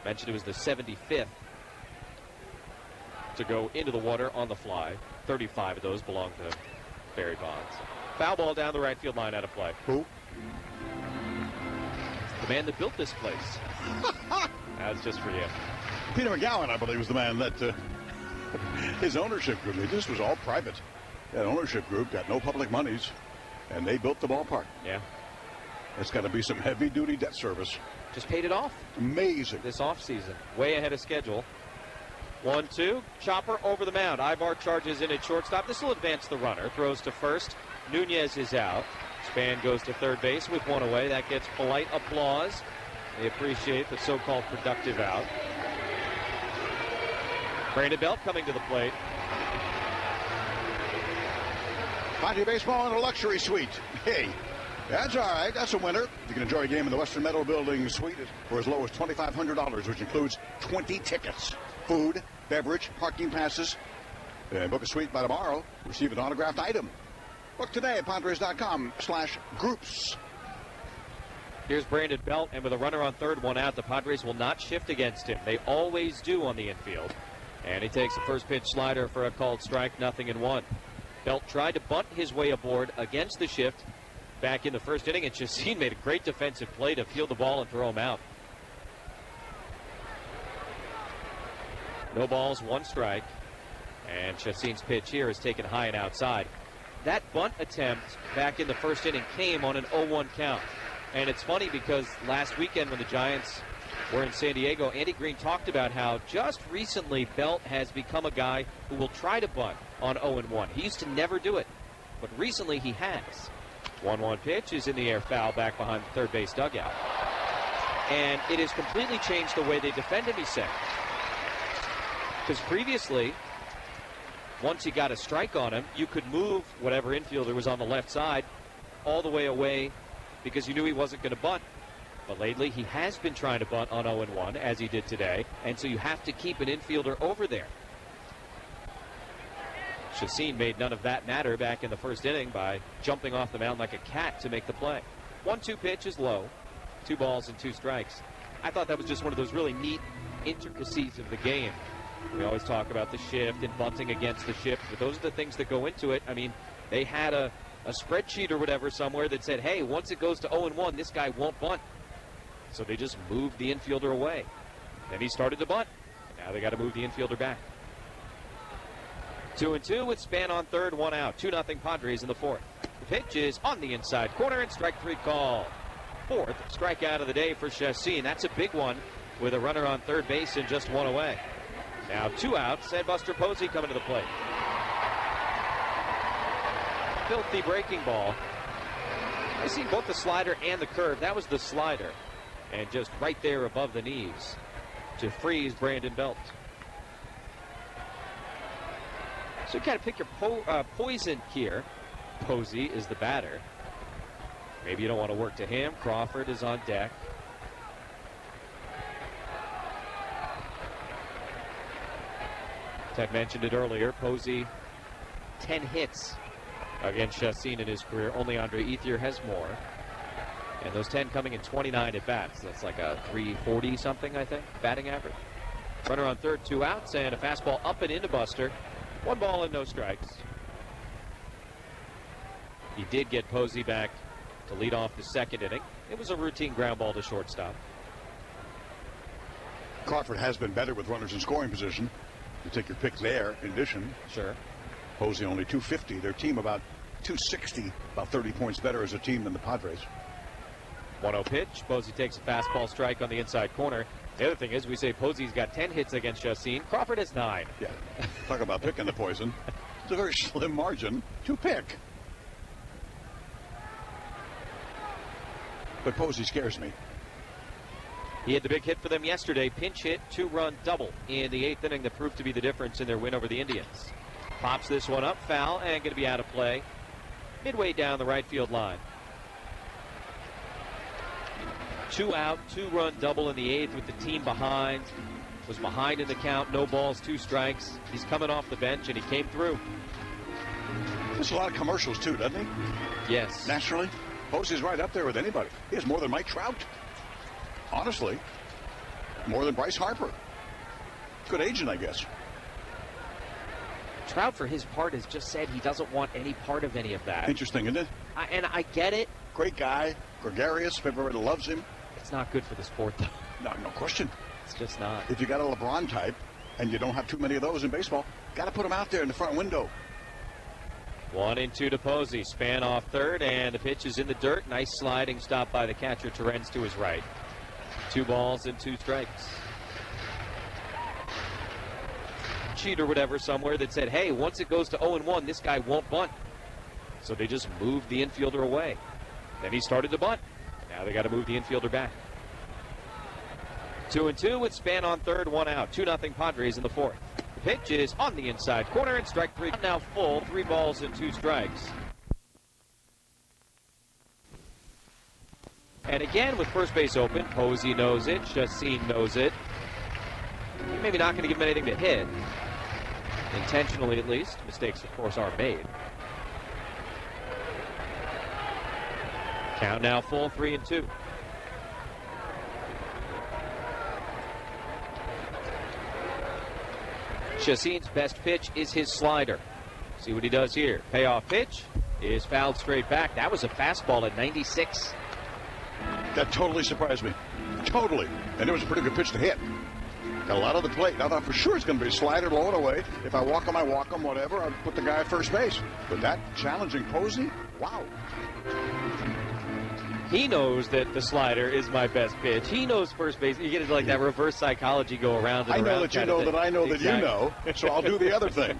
Speaker 2: Mentioned it was the 75th to go into the water on the fly. 35 of those belong to Barry Bonds. Foul ball down the right field line, out of play.
Speaker 1: Who?
Speaker 2: The man that built this place. That's just for you.
Speaker 1: Peter McGowan, I believe, was the man that his ownership group. This was all private. That ownership group got no public monies, and they built the ballpark.
Speaker 2: Yeah.
Speaker 1: It's got to be some heavy-duty debt service.
Speaker 2: Just paid it off.
Speaker 1: Amazing.
Speaker 2: This offseason. Way ahead of schedule. 1-2. Chopper over the mound. Ivar charges in at shortstop. This will advance the runner. Throws to first. Nunez is out. Span goes to third base with one away. That gets polite applause. They appreciate the so-called productive out. Brandon Belt coming to the plate.
Speaker 1: Padre baseball in a luxury suite. Hey, that's all right. That's a winner. You can enjoy a game in the Western Meadow Building suite for as low as $2,500, which includes 20 tickets, food, beverage, parking passes. Book a suite by tomorrow. Receive an autographed item. Book today at Padres.com/groups.
Speaker 2: Here's Brandon Belt, and with a runner on third, one out, the Padres will not shift against him. They always do on the infield. And he takes the first pitch slider for a called strike, 0-1. Belt tried to bunt his way aboard against the shift back in the first inning, and Chacin made a great defensive play to field the ball and throw him out. No balls, one strike. And Chacin's pitch here is taken high and outside. That bunt attempt back in the first inning came on an 0-1 count. And it's funny because last weekend when the Giants were in San Diego, Andy Green talked about how just recently Belt has become a guy who will try to bunt on 0-1. He used to never do it, but recently he has. 1-1 pitch is in the air, foul back behind the third base dugout. And it has completely changed the way they defend him, he said. Because previously, once he got a strike on him, you could move whatever infielder was on the left side all the way away because you knew he wasn't going to bunt. But lately, he has been trying to bunt on 0-1, as he did today, and so you have to keep an infielder over there. Chacin made none of that matter back in the first inning by jumping off the mound like a cat to make the play. 1-2 pitch is low. 2 balls and 2 strikes. I thought that was just one of those really neat intricacies of the game. We always talk about the shift and bunting against the shift, but those are the things that go into it. I mean, they had a spreadsheet or whatever somewhere that said, hey, once it goes to 0-1, this guy won't bunt. So they just moved the infielder away. Then he started to bunt. Now they got to move the infielder back. 2-2 with Span on third, 1 out. 2-0 Padres in the fourth. The pitch is on the inside corner and strike 3 call. Fourth strikeout of the day for Chacin. That's a big one with a runner on third base and just 1 away. Now 2 outs and Buster Posey coming to the plate. Filthy breaking ball. I see both the slider and the curve. That was the slider. And just right there above the knees to freeze Brandon Belt. So you got to pick your poison here. Posey is the batter. Maybe you don't want to work to him. Crawford is on deck. Ted mentioned it earlier. Posey, 10 hits against Chassin in his career. Only Andre Ethier has more. And those 10 coming in 29 at-bats. That's like a 340-something, I think, batting average. Runner on third, 2 outs, and a fastball up and into Buster. 1 ball and no strikes. He did get Posey back to lead off the second inning. It was a routine ground ball to shortstop.
Speaker 1: Crawford has been better with runners in scoring position. You take your pick there in addition.
Speaker 2: Sure.
Speaker 1: Posey only 250. Their team about 260, about 30 points better as a team than the Padres.
Speaker 2: 1-0 pitch. Posey takes a fastball strike on the inside corner. The other thing is we say Posey's got 10 hits against Chassin. Crawford has 9.
Speaker 1: Yeah. Talk about picking the poison. It's a very slim margin to pick. But Posey scares me.
Speaker 2: He had the big hit for them yesterday. Pinch hit, 2-run double in the 8th inning that proved to be the difference in their win over the Indians. Pops this one up, foul, and going to be out of play. Midway down the right field line. 2 out, 2-run double in the 8th with the team behind. Was behind in the count, no balls, 2 strikes. He's coming off the bench, and he came through.
Speaker 1: There's a lot of commercials, too, doesn't he?
Speaker 2: Yes.
Speaker 1: Nationally, Posey's right up there with anybody. He has more than Mike Trout. Honestly, more than Bryce Harper. Good agent, I guess.
Speaker 2: Trout, for his part, has just said he doesn't want any part of any of that.
Speaker 1: Interesting, isn't it?
Speaker 2: And I get it.
Speaker 1: Great guy, gregarious, everybody loves him.
Speaker 2: It's not good for the sport, though.
Speaker 1: No question.
Speaker 2: It's just not.
Speaker 1: If you got a LeBron type, and you don't have too many of those in baseball, got to put them out there in the front window.
Speaker 2: 1-2 to Posey. Span off third, and the pitch is in the dirt. Nice sliding stop by the catcher, Terrence, to his right. 2 balls and 2 strikes. Cheat or whatever somewhere that said, hey, once it goes to 0-1, this guy won't bunt. So they just moved the infielder away. Then he started to bunt. Now they got to move the infielder back. 2-2 with Span on third, 1 out. 2-0 Padres in the 4th. The pitch is on the inside corner, and strike 3. Now full, 3 balls and 2 strikes. And again, with first base open, Posey knows it, Chassin knows it. Maybe not going to give him anything to hit. Intentionally, at least. Mistakes, of course, are made. Count now full, 3-2. Chassin's best pitch is his slider. See what he does here. Payoff pitch is fouled straight back. That was a fastball at 96.
Speaker 1: That totally surprised me. Totally. And it was a pretty good pitch to hit. Got a lot of the plate. I thought for sure it's going to be a slider, low and away. If I walk him, I walk him, whatever. I'll put the guy at first base. But that challenging Posey, wow.
Speaker 2: He knows that the slider is my best pitch. He knows first base. You get like that reverse psychology go around and
Speaker 1: I know
Speaker 2: around
Speaker 1: that you know that I know that you know, so I'll do the other thing.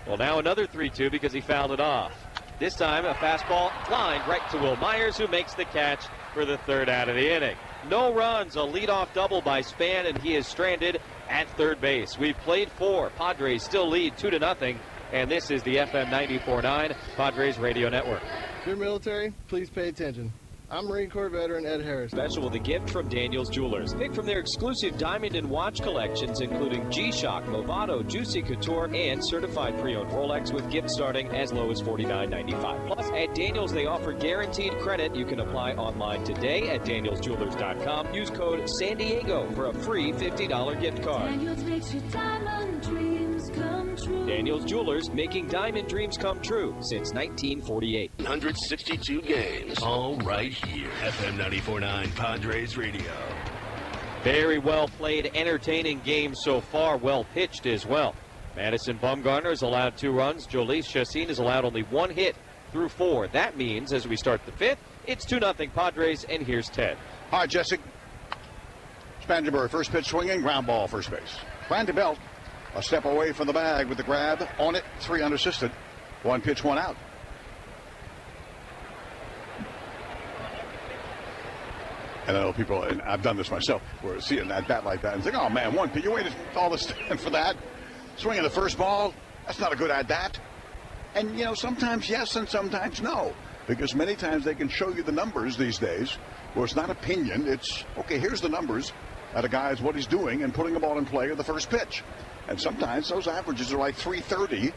Speaker 2: Well, now another 3-2 because he fouled it off. This time, a fastball lined right to Will Myers, who makes the catch for the 3rd out of the inning. No runs, a leadoff double by Span, and he is stranded at third base. We've played 4. Padres still lead 2-0, and this is the FM 94.9 Padres Radio Network.
Speaker 15: If you're military, please pay attention. I'm Marine Corps veteran Ed Harris.
Speaker 2: Special with a gift from Daniels Jewelers. Pick from their exclusive diamond and watch collections, including G-Shock, Movado, Juicy Couture, and certified pre-owned Rolex, with gifts starting as low as $49.95. Plus, at Daniels, they offer guaranteed credit. You can apply online today at danielsjewelers.com. Use code San Diego for a free $50 gift card.
Speaker 16: Daniels makes your diamond dreams come true.
Speaker 2: Daniels Jewelers, making diamond dreams come true since 1948.
Speaker 14: 162 games, all right here. FM 94.9 Padres Radio.
Speaker 2: Very well played, entertaining game so far, well pitched as well. Madison Bumgarner has allowed 2 runs. Jolice Chassin has allowed only 1 hit through 4. That means as we start the 5th, it's 2-0 Padres, and here's Ted.
Speaker 1: Hi, Jessic. Spangenberg, first pitch swinging, ground ball, first base. Brandy Belt, a step away from the bag with the grab. On it, 3 unassisted. 1 pitch, 1 out. And I know people, and I've done this myself, where seeing that bat like that and think, oh man, 1 pitch, you waited all this time for that. Swinging the first ball, that's not a good at bat. And, sometimes yes and sometimes no. Because many times they can show you the numbers these days. Well, it's not opinion. It's, okay, here's the numbers that a guy's what he's doing and putting the ball in play at the first pitch. And sometimes those averages are like 330,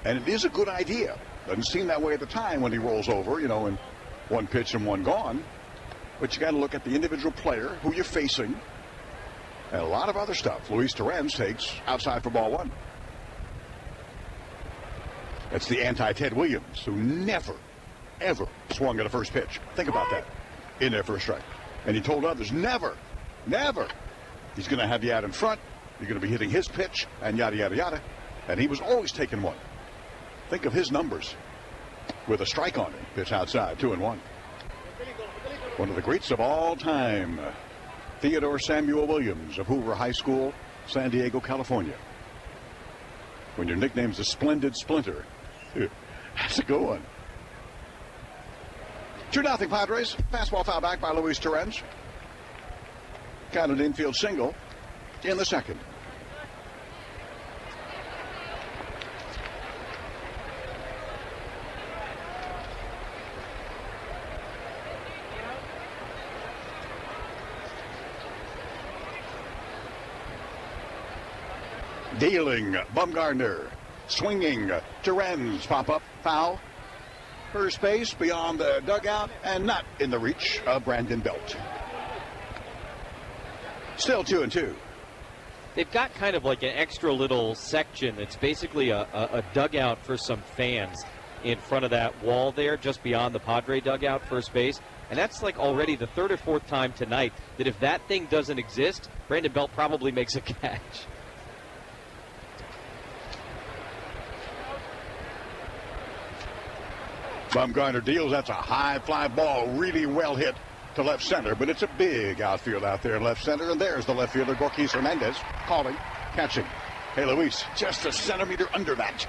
Speaker 1: and it is a good idea. Doesn't seem that way at the time when he rolls over, in one pitch and one gone. But you got to look at the individual player, who you're facing, and a lot of other stuff. Luis Torrens takes outside for ball one. That's the anti-Ted Williams, who never, ever swung at a first pitch. Think about that. In there for a strike. And he told others, never. He's going to have you out in front. You're going to be hitting his pitch, and yada, yada, yada. And he was always taking one. Think of his numbers with a strike on him. Pitch outside, 2-1. One of the greats of all time, Theodore Samuel Williams of Hoover High School, San Diego, California. When your nickname's the Splendid Splinter, that's a good one. 2-0 Padres. Fastball foul back by Luis Torrens. Counted infield single in the second. Dealing, Bumgarner. Swinging, Torrens. Pop up, foul. First base beyond the dugout and not in the reach of Brandon Belt. Still 2-2.
Speaker 2: They've got kind of like an extra little section that's basically a dugout for some fans in front of that wall there, just beyond the Padre dugout, first base. And that's like already the third or fourth time tonight that if that thing doesn't exist, Brandon Belt probably makes a catch.
Speaker 1: Bumgarner deals. That's a high fly ball, really well hit to left center, but it's a big outfield out there in left center, and there's the left fielder, Gorkis Hernandez, calling, catching. Hey, Luis, just a centimeter under that,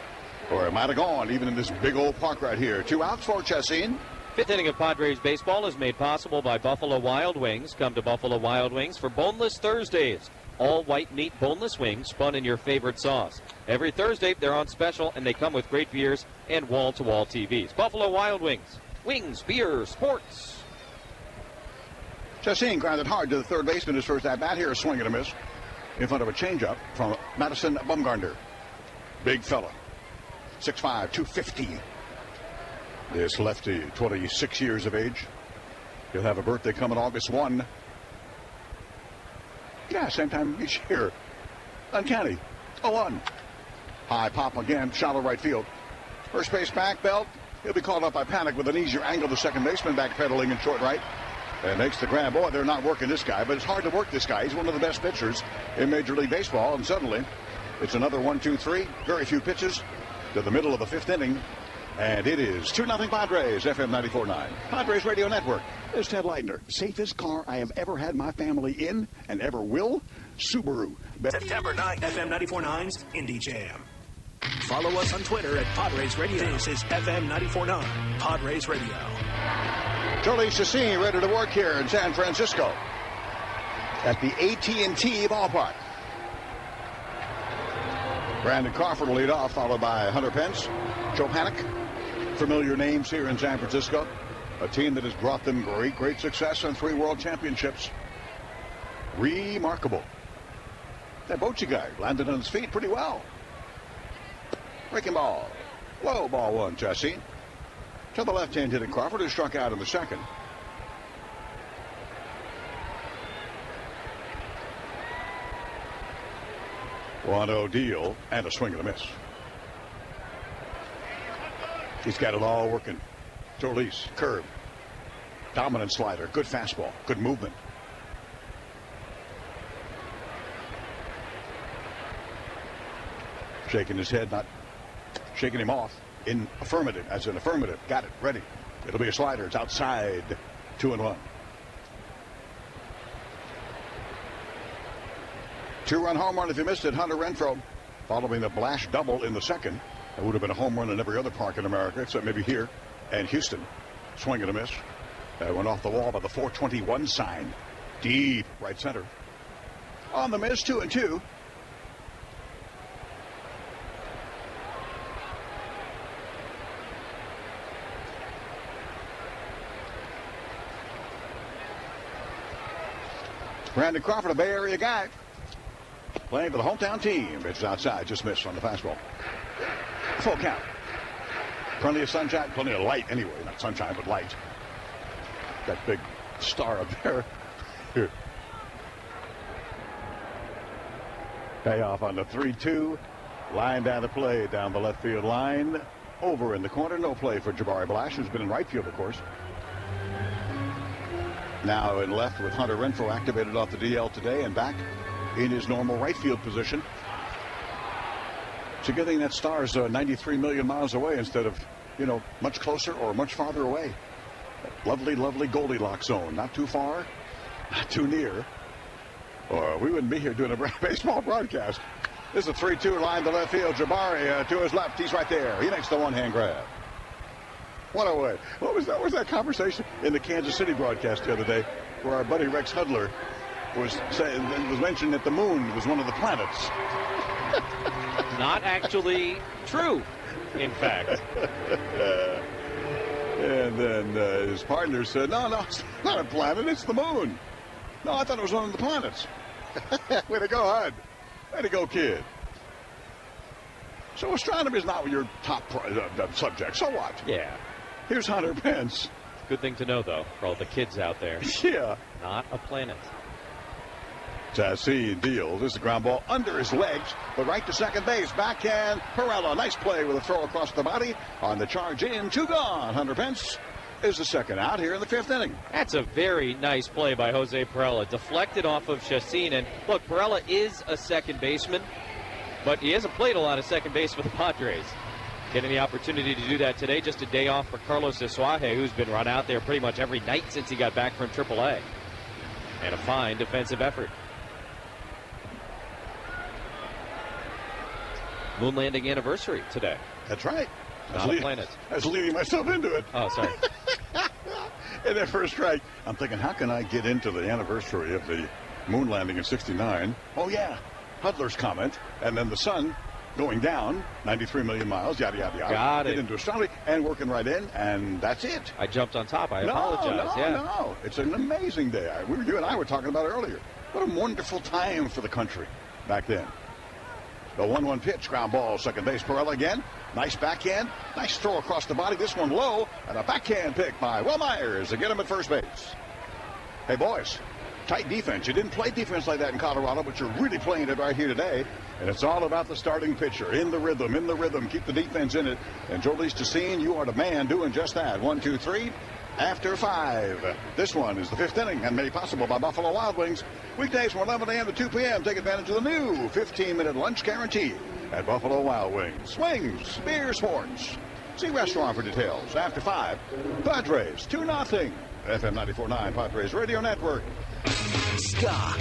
Speaker 1: or it might have gone even in this big old park right here. 2 outs for Chassin.
Speaker 2: Fifth inning of Padres baseball is made possible by Buffalo Wild Wings. Come to Buffalo Wild Wings for Boneless Thursdays. All white meat boneless wings spun in your favorite sauce. Every Thursday, they're on special, and they come with great beers and wall-to-wall TVs. Buffalo Wild Wings. Wings, beer, sports.
Speaker 1: Chassin grounded hard to the third baseman his first at-bat. Here, a swing and a miss in front of a changeup from Madison Bumgarner. Big fella. 6'5", 250. This lefty, 26 years of age. He'll have a birthday coming August 1. Yeah, same time each year. Uncanny. 0-1. High pop again. Shallow right field. First base back. Belt. He'll be called up by Panic with an easier angle. The second baseman backpedaling in short right. And makes the grab. Boy, they're not working this guy, but it's hard to work this guy. He's one of the best pitchers in Major League Baseball. And suddenly, it's another 1-2-3. Very few pitches to the middle of the fifth inning. And it is 2-0 Padres, FM 94.9. Padres Radio Network. There's Ted Leitner. Safest car I have ever had my family in and ever will, Subaru.
Speaker 5: September 9th, FM 94.9's Indie Jam. Follow us on Twitter at Padres Radio. This is FM 94.9, Padres Radio.
Speaker 1: Charlie Chassin ready to work here in San Francisco at the AT&T ballpark. Brandon Crawford will lead off, followed by Hunter Pence, Joe Panic. Familiar names here in San Francisco. A team that has brought them great success and 3 world championships. Remarkable. That Bochy guy landed on his feet pretty well. Breaking ball. Low ball one, Chassin. To the left-hand hitting Crawford, who struck out in the second. One-0 deal and a swing and a miss. He's got it all working. Solis, curve. Dominant slider. Good fastball. Good movement. Shaking his head, not shaking him off. In affirmative, as an affirmative. Got it. Ready. It'll be a slider. It's outside. 2-1. 2-run home run if you missed it. Hunter Renfroe following the Blash double in the second. It would have been a home run in every other park in America, except maybe here and Houston. Swing and a miss. That went off the wall by the 421 sign. Deep right center. On the miss, 2-2. Brandon Crawford, a Bay Area guy, playing for the hometown team. It's outside, just missed on the fastball. Full count. Plenty of sunshine, plenty of light anyway. Not sunshine, but light. That big star up there. Here. Payoff on the 3-2. Line down the play, down the left field line. Over in the corner, no play for Jabari Blash, who's been in right field, of course. Now in left with Hunter Renfroe activated off the DL today and back in his normal right field position. It's a good thing that star's 93 million miles away instead of, much closer or much farther away. Lovely, lovely Goldilocks zone. Not too far, not too near. Or we wouldn't be here doing a baseball broadcast. This is a 3-2 line to left field. Jabari to his left. He's right there. He makes the one-hand grab. What a way. What was that conversation in the Kansas City broadcast the other day where our buddy Rex Hudler was mentioning that the moon was one of the planets.
Speaker 2: Not actually true, in fact.
Speaker 1: And then his partner said, no, it's not a planet, it's the moon. No, I thought it was one of the planets. Way to go, Hud. Way to go, kid. So astronomy is not your top subject. So what?
Speaker 2: Yeah.
Speaker 1: Here's Hunter Pence.
Speaker 2: Good thing to know, though, for all the kids out there.
Speaker 1: Yeah.
Speaker 2: Not a planet.
Speaker 1: Tassi deals. This is a ground ball under his legs, but right to second base. Backhand. Perella. Nice play with a throw across the body. On the charge in. 2 gone. Hunter Pence is the second out here in the 5th inning.
Speaker 2: That's a very nice play by Jose Perella. Deflected off of Chacin. And look, Perella is a second baseman, but he hasn't played a lot of second base for the Padres. Getting the opportunity to do that today. Just a day off for Carlos Isuaje, who's been run out there pretty much every night since he got back from AAA. And a fine defensive effort. Moon landing anniversary today.
Speaker 1: That's right.
Speaker 2: Not a planet.
Speaker 1: I was leading myself into it.
Speaker 2: Oh, sorry.
Speaker 1: And that first strike, I'm thinking, how can I get into the anniversary of the moon landing in '69? Oh, yeah. Hudler's comment. And then the sun going down 93 million miles, yada, yada, yada.
Speaker 2: Got it.
Speaker 1: Get into astronomy and working right in, and that's it.
Speaker 2: I jumped on top. I apologize.
Speaker 1: No. It's an amazing day. You and I were talking about it earlier. What a wonderful time for the country back then. The 1-1 pitch, ground ball, second base, Perella again. Nice backhand, nice throw across the body. This one low, and a backhand pick by Will Myers to get him at first base. Hey, boys, tight defense. You didn't play defense like that in Colorado, but you're really playing it right here today. And it's all about the starting pitcher. In the rhythm. Keep the defense in it. And Jolise Chacin, you are the man doing just that. 1, 2, 3. After 5. This one is the 5th inning and made possible by Buffalo Wild Wings. Weekdays from 11 a.m. to 2 p.m. Take advantage of the new 15-minute lunch guarantee at Buffalo Wild Wings. Wings, beer, sports. See restaurant for details. After 5, Padres 2-0. FM 94.9 Padres Radio Network.
Speaker 17: Stop.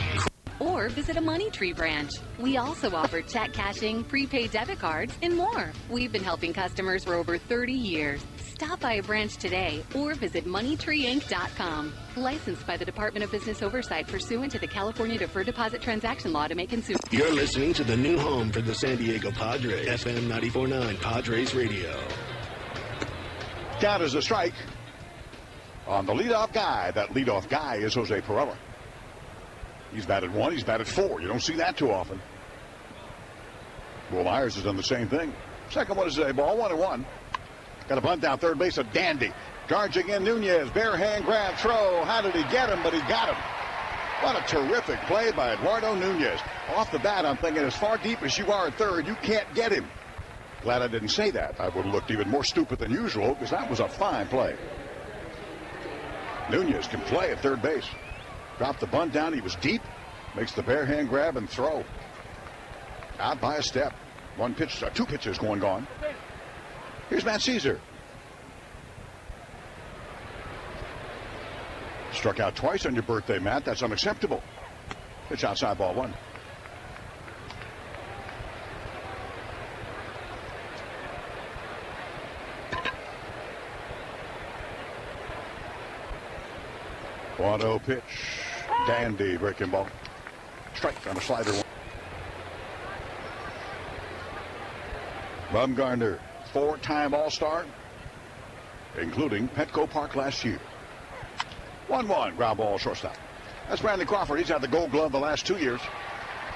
Speaker 12: Or visit a Money Tree branch. We also offer check cashing, prepaid debit cards, and more. We've been helping customers for over 30 years. Stop by a branch today or visit MoneyTreeInc.com. Licensed by the Department of Business Oversight pursuant to the California Deferred Deposit Transaction Law to make consumer.
Speaker 14: You're listening to the new home for the San Diego Padres. FM 94.9 Padres Radio.
Speaker 1: Count as a strike on the leadoff guy. That leadoff guy is Jose Perella. He's batted 1, he's batted 4. You don't see that too often. Will Myers has done the same thing. Second one is a ball, 1-1. Got a bunt down third base, a dandy. Charging in Nunez, bare hand grab, throw. How did he get him? But he got him. What a terrific play by Eduardo Nunez. Off the bat, I'm thinking as far deep as you are at third, you can't get him. Glad I didn't say that. I would have looked even more stupid than usual because that was a fine play. Nunez can play at third base. Dropped the bunt down. He was deep. Makes the bare hand grab and throw. Out by a step. 2 pitches going gone. Here's Matt Caesar. Struck out twice on your birthday, Matt. That's unacceptable. Pitch outside, ball 1. One-0 pitch. Dandy breaking ball. Strike on a slider. Bumgarner, 4-time All-Star, including Petco Park last year. 1-1, ground ball, shortstop. That's Brandon Crawford. He's had the Gold Glove the last 2 years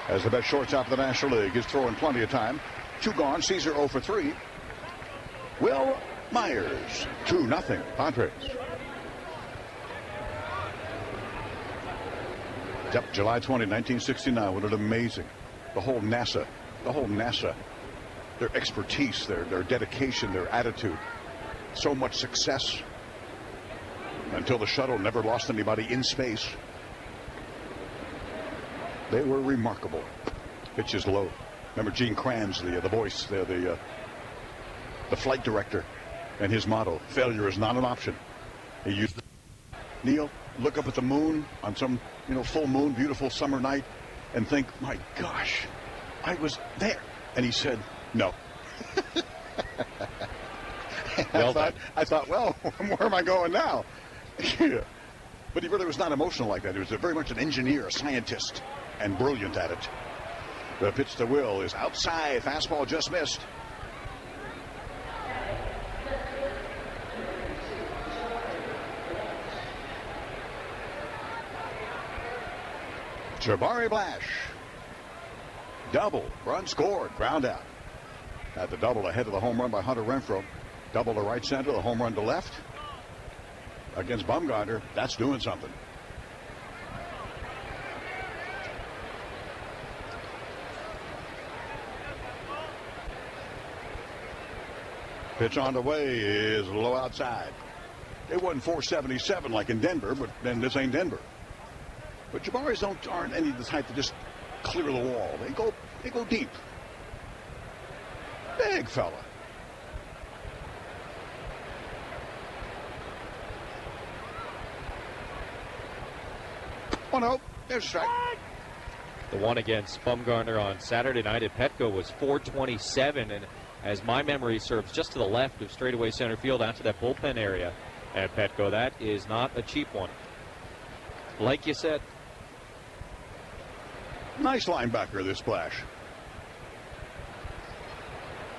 Speaker 1: as the best shortstop in the National League. He's throwing plenty of time. 2 gone. Caesar 0 for 3. Will Myers, 2-0 Padres. Yep, July 20, 1969. What an amazing. The whole NASA, their expertise, their dedication, their attitude. So much success. Until the shuttle never lost anybody in space. They were remarkable. Pitch is low. Remember Gene Kranz, the voice, the flight director, and his motto, failure is not an option. He used the Neil, look up at the moon on some, full moon, beautiful summer night, and think, my gosh, I was there. And he said, no. I thought, well, where am I going now? But he really was not emotional like that. He was very much an engineer, a scientist, and brilliant at it. The pitch to Will is outside. Fastball just missed. Jabari Blash. Double. Run scored. Ground out. At the double ahead of the home run by Hunter Renfroe. Double to right center. The home run to left. Against Bumgarner. That's doing something. Pitch on the way is low outside. It wasn't 477 like in Denver, but then this ain't Denver. But Jabaris aren't any of the type to just clear the wall. They go deep. Big fella. Oh no, there's a strike.
Speaker 2: The one against Bumgarner on Saturday night at Petco was 427, and as my memory serves, just to the left of straightaway center field out to that bullpen area at Petco. That is not a cheap one. Like you said.
Speaker 1: Nice linebacker, this Splash.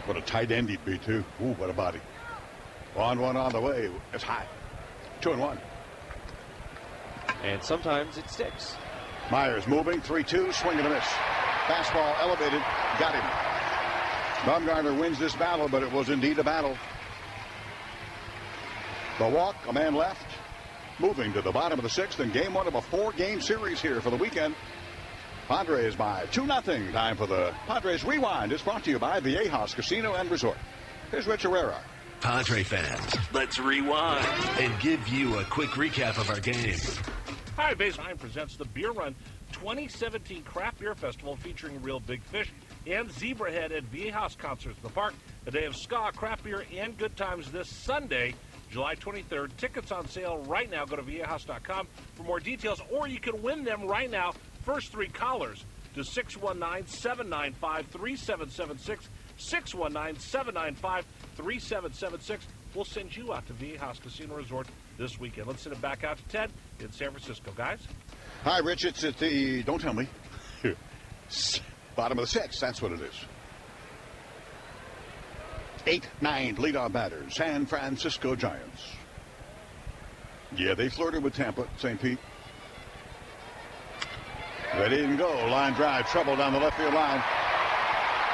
Speaker 1: What a tight end he'd be, too. Ooh, what a body. 1-1 on the way. It's high. 2-1.
Speaker 2: And sometimes it sticks.
Speaker 1: Myers moving. 3-2. Swing and a miss. Fastball elevated. Got him. Bumgarner wins this battle, but it was indeed a battle. The walk, a man left. Moving to the bottom of the 6th in game 1 of a 4-game series here for the weekend. Padres by 2-0. Time for the Padres Rewind. It's brought to you by Viejas Casino and Resort. Here's Rich Herrera.
Speaker 14: Padre fans, let's rewind and give you a quick recap of our game.
Speaker 18: Hi, Baseline presents the Beer Run 2017 Craft Beer Festival featuring Real Big Fish and Zebrahead at Viejas Concerts in the Park. A day of ska, craft beer, and good times this Sunday, July 23rd. Tickets on sale right now. Go to viejas.com for more details, or you can win them right now. First 3 callers to 619-795-3776. 619-795-3776. We'll send you out to Viejas Casino Resort this weekend. Let's send it back out to Ted in San Francisco, guys.
Speaker 1: Hi, Rich. It's at the, don't tell me, bottom of the 6th. That's what it is. 8-9 leadoff batters, San Francisco Giants. Yeah, they flirted with Tampa, St. Pete. They didn't go. Line drive, trouble down the left field line.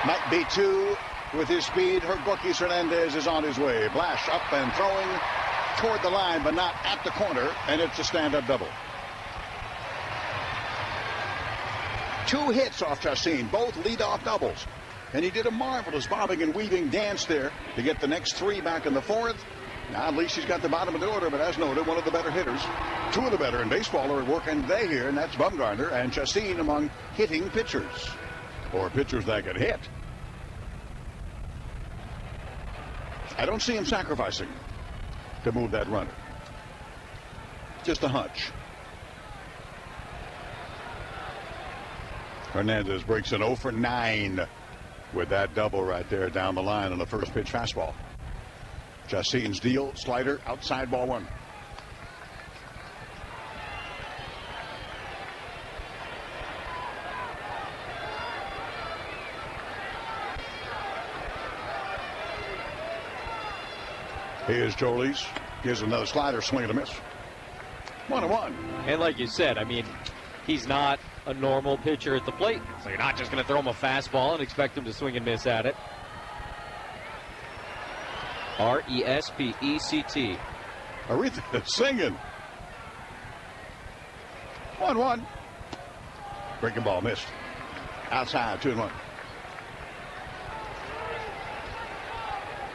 Speaker 1: Might be 2 with his speed. Gorky Hernandez is on his way. Blash up and throwing toward the line, but not at the corner, and it's a stand-up double. 2 hits off Chassin, both lead-off doubles. And he did a marvelous bobbing and weaving dance there to get the next 3 back in the 4th. Now, at least he's got the bottom of the order, but as noted, one of the better hitters. 2 of the better in baseball are at work today here, and that's Bumgarner and Chassin among hitting pitchers. Or pitchers that can hit. I don't see him sacrificing to move that runner. Just a hunch. Hernandez breaks an 0 for 9 with that double right there down the line on the first pitch fastball. Chassin's deal, slider, outside, ball 1. Here's Jolies. Gives another slider, swing and a miss. 1-1.
Speaker 2: And like you said, I mean, he's not a normal pitcher at the plate. So you're not just going to throw him a fastball and expect him to swing and miss at it. R-E-S-P-E-C-T.
Speaker 1: Aretha singing. 1-1. Breaking ball missed. Outside, 2-1.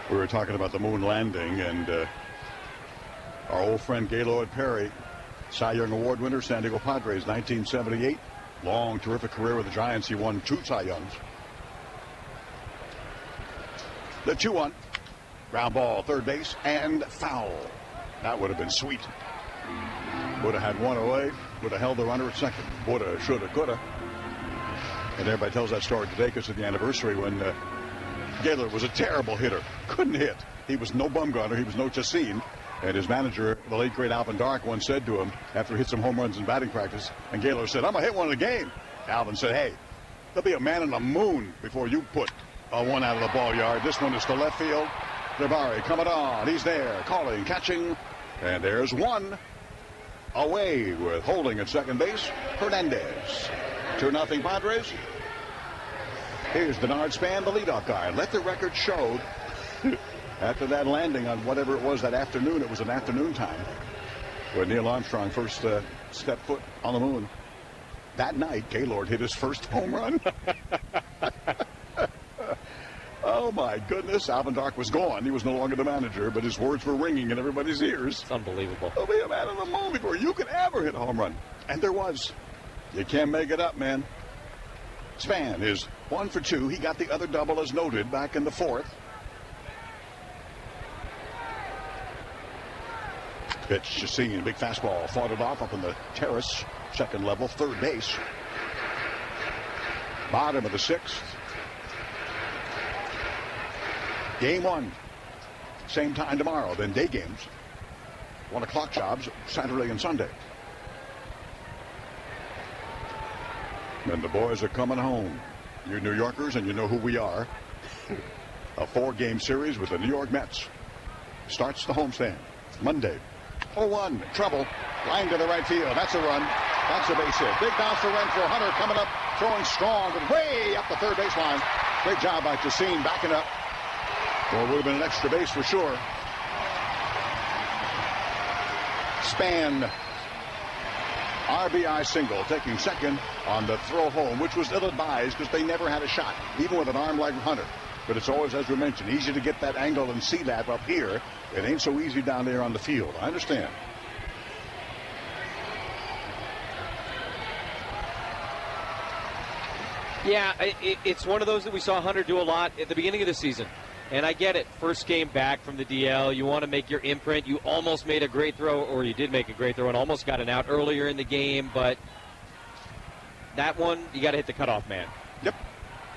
Speaker 1: We were talking about the moon landing, and our old friend Gaylord Perry, Cy Young Award winner, San Diego Padres, 1978. Long, terrific career with the Giants. He won 2 Cy Youngs. The 2-1. Ground ball, third base, and foul. That would have been sweet. Would have had one away. Would have held the runner at second. Woulda, shoulda, coulda. And everybody tells that story today because of the anniversary when Gaylord was a terrible hitter. Couldn't hit. He was no Bumgarner. He was no Chacin. And his manager, the late great Alvin Dark, once said to him after he hit some home runs in batting practice, and Gaylord said, "I'm going to hit one in the game." Alvin said, "Hey, there'll be a man on the moon before you put one out of the ball yard. This one is to left field." Zabari coming on. He's there, calling, catching. And there's one away with holding at second base, Hernandez. 2-0 Padres. Here's Denard Span, the leadoff guy. Let the record show after that landing on whatever it was that afternoon. It was an afternoon time when Neil Armstrong first stepped foot on the moon. That night, Gaylord hit his first home run. Oh, my goodness. Alvin Dark was gone. He was no longer the manager, but his words were ringing in everybody's ears.
Speaker 2: It's unbelievable.
Speaker 1: There'll be a man on the moon before you can ever hit a home run. And there was. You can't make it up, man. Span is 1 for 2. He got the other double as noted back in the 4th. Pitch, Chacin, big fastball. Fought it off up in the terrace. Second level, third base. Bottom of the 6th. Game 1. Same time tomorrow, then day games. 1 o'clock jobs, Saturday and Sunday. And the boys are coming home. You New Yorkers, and you know who we are. A 4-game series with the New York Mets. Starts the homestand. Monday. 0-1. Trouble. Line to the right field. That's a run. That's a base hit. Big bounce for Renfroe. Hunter coming up, throwing strong, but way up the third baseline. Great job by Chacin backing up. Well, it would have been an extra base for sure. Span. RBI single, taking second on the throw home, which was ill-advised because they never had a shot, even with an arm like Hunter. But it's always, as we mentioned, easy to get that angle and see that up here. It ain't so easy down there on the field. I understand.
Speaker 2: Yeah, it's one of those that we saw Hunter do a lot at the beginning of the season. And I get it. First game back from the DL. You want to make your imprint. You almost made a great throw, or you did make a great throw and almost got an out earlier in the game. But that one, you got to hit the cutoff man.
Speaker 1: Yep.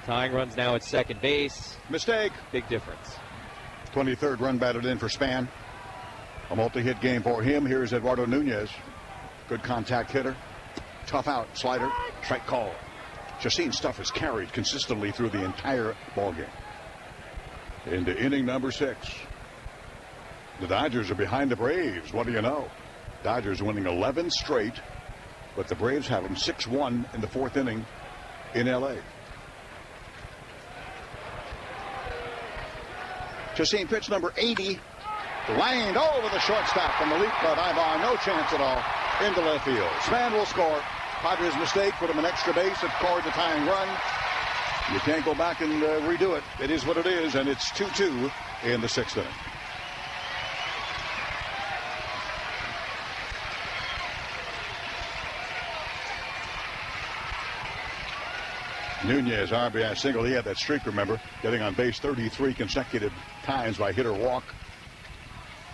Speaker 2: Tying runs now at second base.
Speaker 1: Mistake.
Speaker 2: Big difference.
Speaker 1: 23rd run batted in for Span. A multi-hit game for him. Here's Eduardo Nunez. Good contact hitter. Tough out. Slider. Strike call. Chacin stuff is carried consistently through the entire ballgame. Into inning number 6. The Dodgers are behind the Braves. What do you know? Dodgers winning 11 straight, but the Braves have them 6-1 in the 4th inning in L.A. Chacin pitch number 80. Lined over the shortstop from the leap club. Ivar, no chance at all. Into left field. Span will score. Padres mistake, put him an extra base, it scored the tying run. You can't go back and redo it. It is what it is, and it's 2-2 in the 6th inning. Nunez, RBI single. He had that streak, remember, getting on base 33 consecutive times by hit or walk.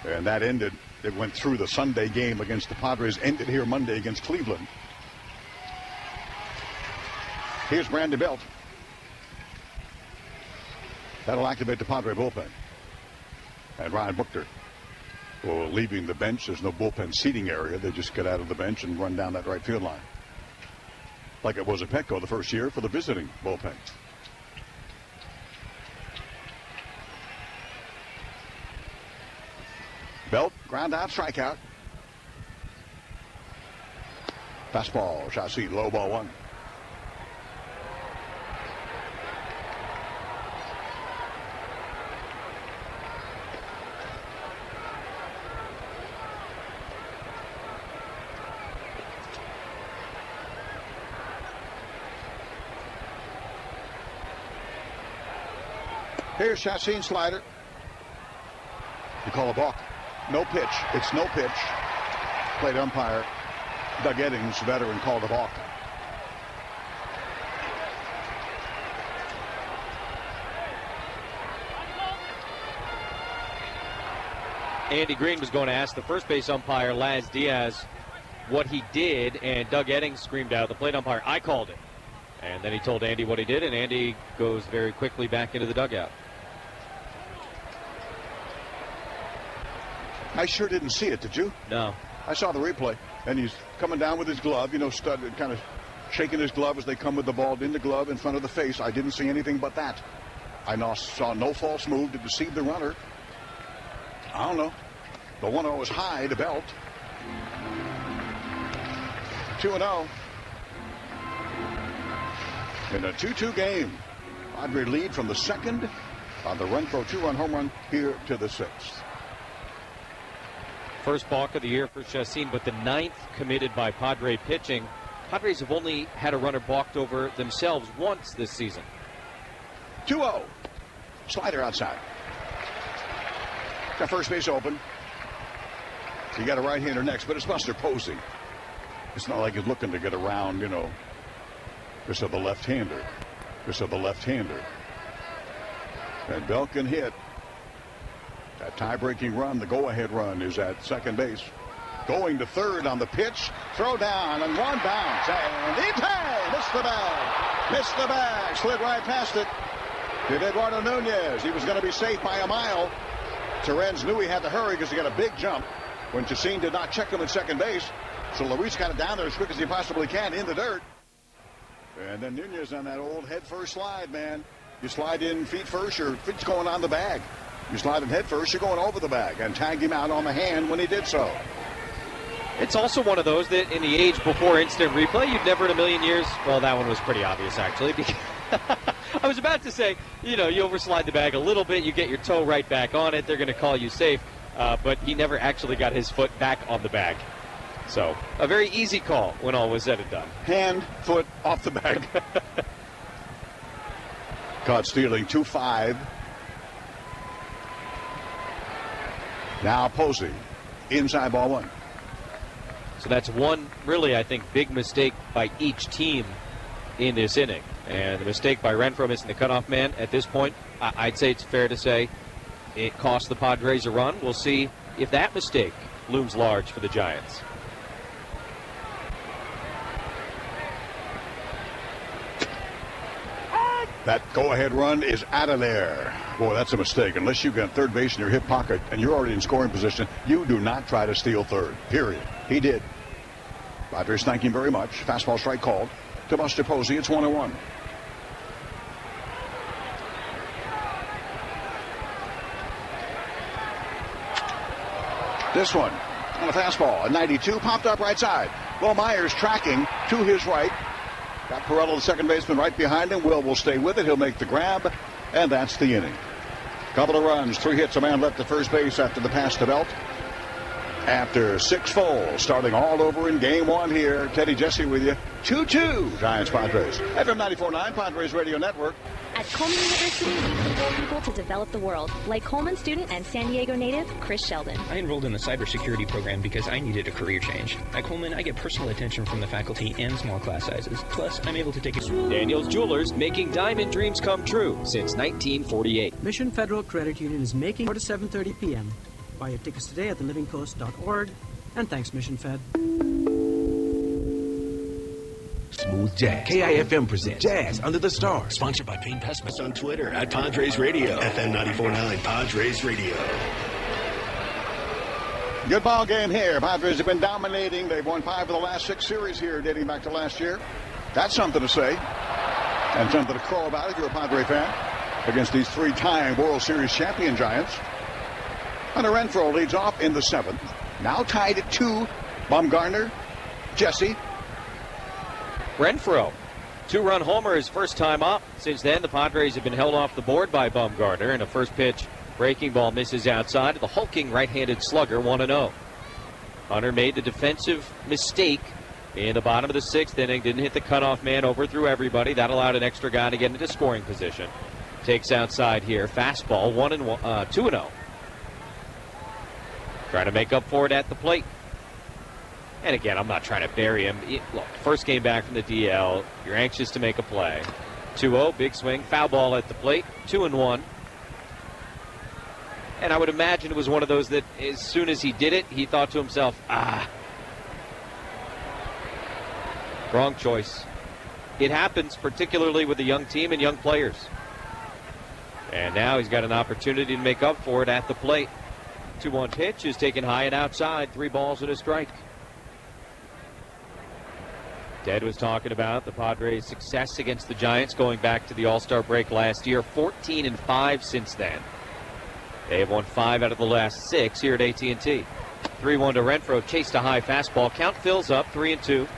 Speaker 1: And that ended, it went through the Sunday game against the Padres, ended here Monday against Cleveland. Here's Brandon Belt. That'll activate the Padre bullpen. And Ryan Buchter, well, leaving the bench. There's no bullpen seating area. They just get out of the bench and run down that right field line. Like it was at Petco the first year for the visiting bullpen. Belt, ground out, strikeout. Fastball, chassis, low ball one. Here's chassis and slider. You call a balk. No pitch. It's no pitch. Plate umpire Doug Eddings, veteran, called a balk.
Speaker 2: Andy Green was going to ask the first base umpire, Laz Diaz, what he did, and Doug Eddings screamed out, the plate umpire, I called it. And then he told Andy what he did, and Andy goes very quickly back into the dugout.
Speaker 1: I sure didn't see it, did you?
Speaker 2: No.
Speaker 1: I saw the replay, and he's coming down with his glove, you know, kind of shaking his glove as they come with the ball in the glove in front of the face. I didn't see anything but that. I saw no false move to deceive the runner. I don't know. The 1-0 is high to Belt. 2-0. In a 2-2 game. Padre lead from the second on the Renfroe 2-run home run here to the sixth.
Speaker 2: First balk of the year for Chassin, but the 9th committed by Padre pitching. Padres have only had a runner balked over themselves once this season.
Speaker 1: 2-0. Slider outside. Got first base open. You got a right-hander next, but it's Buster Posey. It's not like he's looking to get around, you know, just of the left-hander. And Bell can hit. That tie-breaking run, the go-ahead run, is at second base. Going to third on the pitch. Throw down and one bounce. And Ite missed the bag. Slid right past it. Did Eduardo Nunez. He was going to be safe by a mile. Terens knew he had to hurry because he got a big jump when Chassin did not check him at second base. So Luis got it down there as quick as he possibly can in the dirt. And then Nunez on that old head-first slide, man. You slide in feet first, your feet's going on the bag. You slide in head first, you're going over the bag, and tagged him out on the hand when he did so.
Speaker 2: It's also one of those that in the age before instant replay, you'd never in a million years, well, that one was pretty obvious, actually. Because I was about to say, you know, you overslide the bag a little bit, you get your toe right back on it, they're going to call you safe, but he never actually got his foot back on the bag. So, a very easy call when all was said and done.
Speaker 1: Hand, foot, off the bag. Caught stealing 2-5. Now Posey, inside ball one.
Speaker 2: So that's one, really, I think, big mistake by each team in this inning. And the mistake by Renfroe missing the cutoff man at this point, I'd say it's fair to say it cost the Padres a run. We'll see if that mistake looms large for the Giants.
Speaker 1: That go-ahead run is out of there. Boy, that's a mistake. Unless you've got third base in your hip pocket and you're already in scoring position, you do not try to steal third, period. He did. Padres thank him very much. Fastball strike called to Buster Posey. It's 1-1. This one on a fastball, a 92, popped up right side. Will Myers tracking to his right. Got Pirello, the second baseman, right behind him. Will stay with it. He'll make the grab, and that's the inning. Couple of runs, 3 hits, a man left at first base after the pass to Belt. After 6 full, starting all over in game one here. Teddy Jesse with you. 2-2, Giants Padres. FM 94.9, Padres Radio Network.
Speaker 19: At Coleman University, we prepare people to develop the world, like Coleman student and San Diego native Chris Sheldon.
Speaker 20: I enrolled in the cybersecurity program because I needed a career change. At Coleman, I get personal attention from the faculty and small class sizes. Plus, I'm able to take a...
Speaker 2: Daniels Jewelers, making diamond dreams come true since 1948.
Speaker 21: Mission Federal Credit Union is making 4 to 7:30 p.m. Buy your tickets today at thelivingcoast.org. And thanks, Mission Fed.
Speaker 14: Smooth Jazz. KIFM presents Jazz Under the Stars. Sponsored by Payne Pestman. On Twitter at Padres Radio. FM 94.9 Padres Radio.
Speaker 1: Good ball game here. Padres have been dominating. They've won 5 of the last 6 series here dating back to last year. That's something to say. And something to crow about if you're a Padre fan. Against these 3-time World Series champion Giants. Hunter Renfroe leads off in the 7th. Now tied at 2. Bumgarner, Jesse,
Speaker 2: Renfroe, 2-run homer his first time up. Since then, the Padres have been held off the board by Bumgarner, and a first pitch breaking ball misses outside. The hulking right-handed slugger, 1-0. Hunter made the defensive mistake in the bottom of the 6th inning. Didn't hit the cutoff man, overthrew everybody. That allowed an extra guy to get into scoring position. Takes outside here. Fastball, 2-0. Trying to make up for it at the plate. And again, I'm not trying to bury him. Look, first game back from the DL. You're anxious to make a play. 2-0, big swing, foul ball at the plate, 2-1. And I would imagine it was one of those that as soon as he did it, he thought to himself, wrong choice. It happens, particularly with a young team and young players. And now he's got an opportunity to make up for it at the plate. 2-1 pitch is taken high and outside, 3 balls and a strike. Ted was talking about the Padres' success against the Giants going back to the All-Star break last year. 14-5 since then. They have won 5 out of the last 6 here at AT&T. 3-1 to Renfroe, chased a high fastball. Count fills up, 3-2.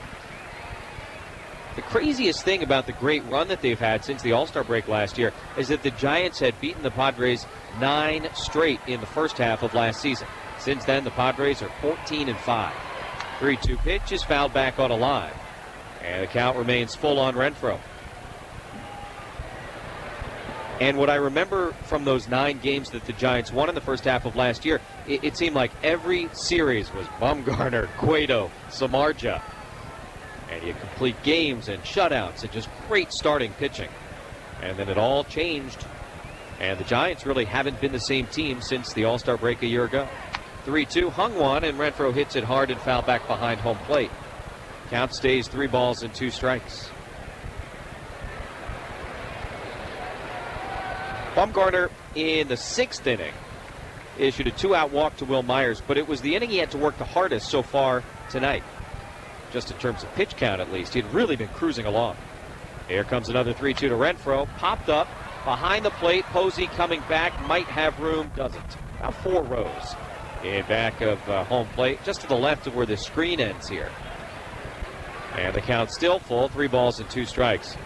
Speaker 2: The craziest thing about the great run that they've had since the All-Star break last year is that the Giants had beaten the Padres 9 straight in the first half of last season. Since then, the Padres are 14-5. 3-2 pitch is fouled back on a line. And the count remains full on Renfroe. And what I remember from those 9 games that the Giants won in the first half of last year, it seemed like every series was Bumgarner, Cueto, Samardzija. And you complete games and shutouts and just great starting pitching. And then it all changed. And the Giants really haven't been the same team since the All-Star break a year ago. 3-2, hung one, and Renfroe hits it hard and foul back behind home plate. Count stays 3 balls and 2 strikes. Bumgarner in the 6th inning issued a 2-out walk to Will Myers, but it was the inning he had to work the hardest so far tonight. Just in terms of pitch count, at least. He'd really been cruising along. Here comes another 3-2 to Renfroe. Popped up behind the plate. Posey coming back. Might have room. Doesn't. About 4 rows in back of home plate. Just to the left of where the screen ends here. And the count still full, 3 balls and 2 strikes.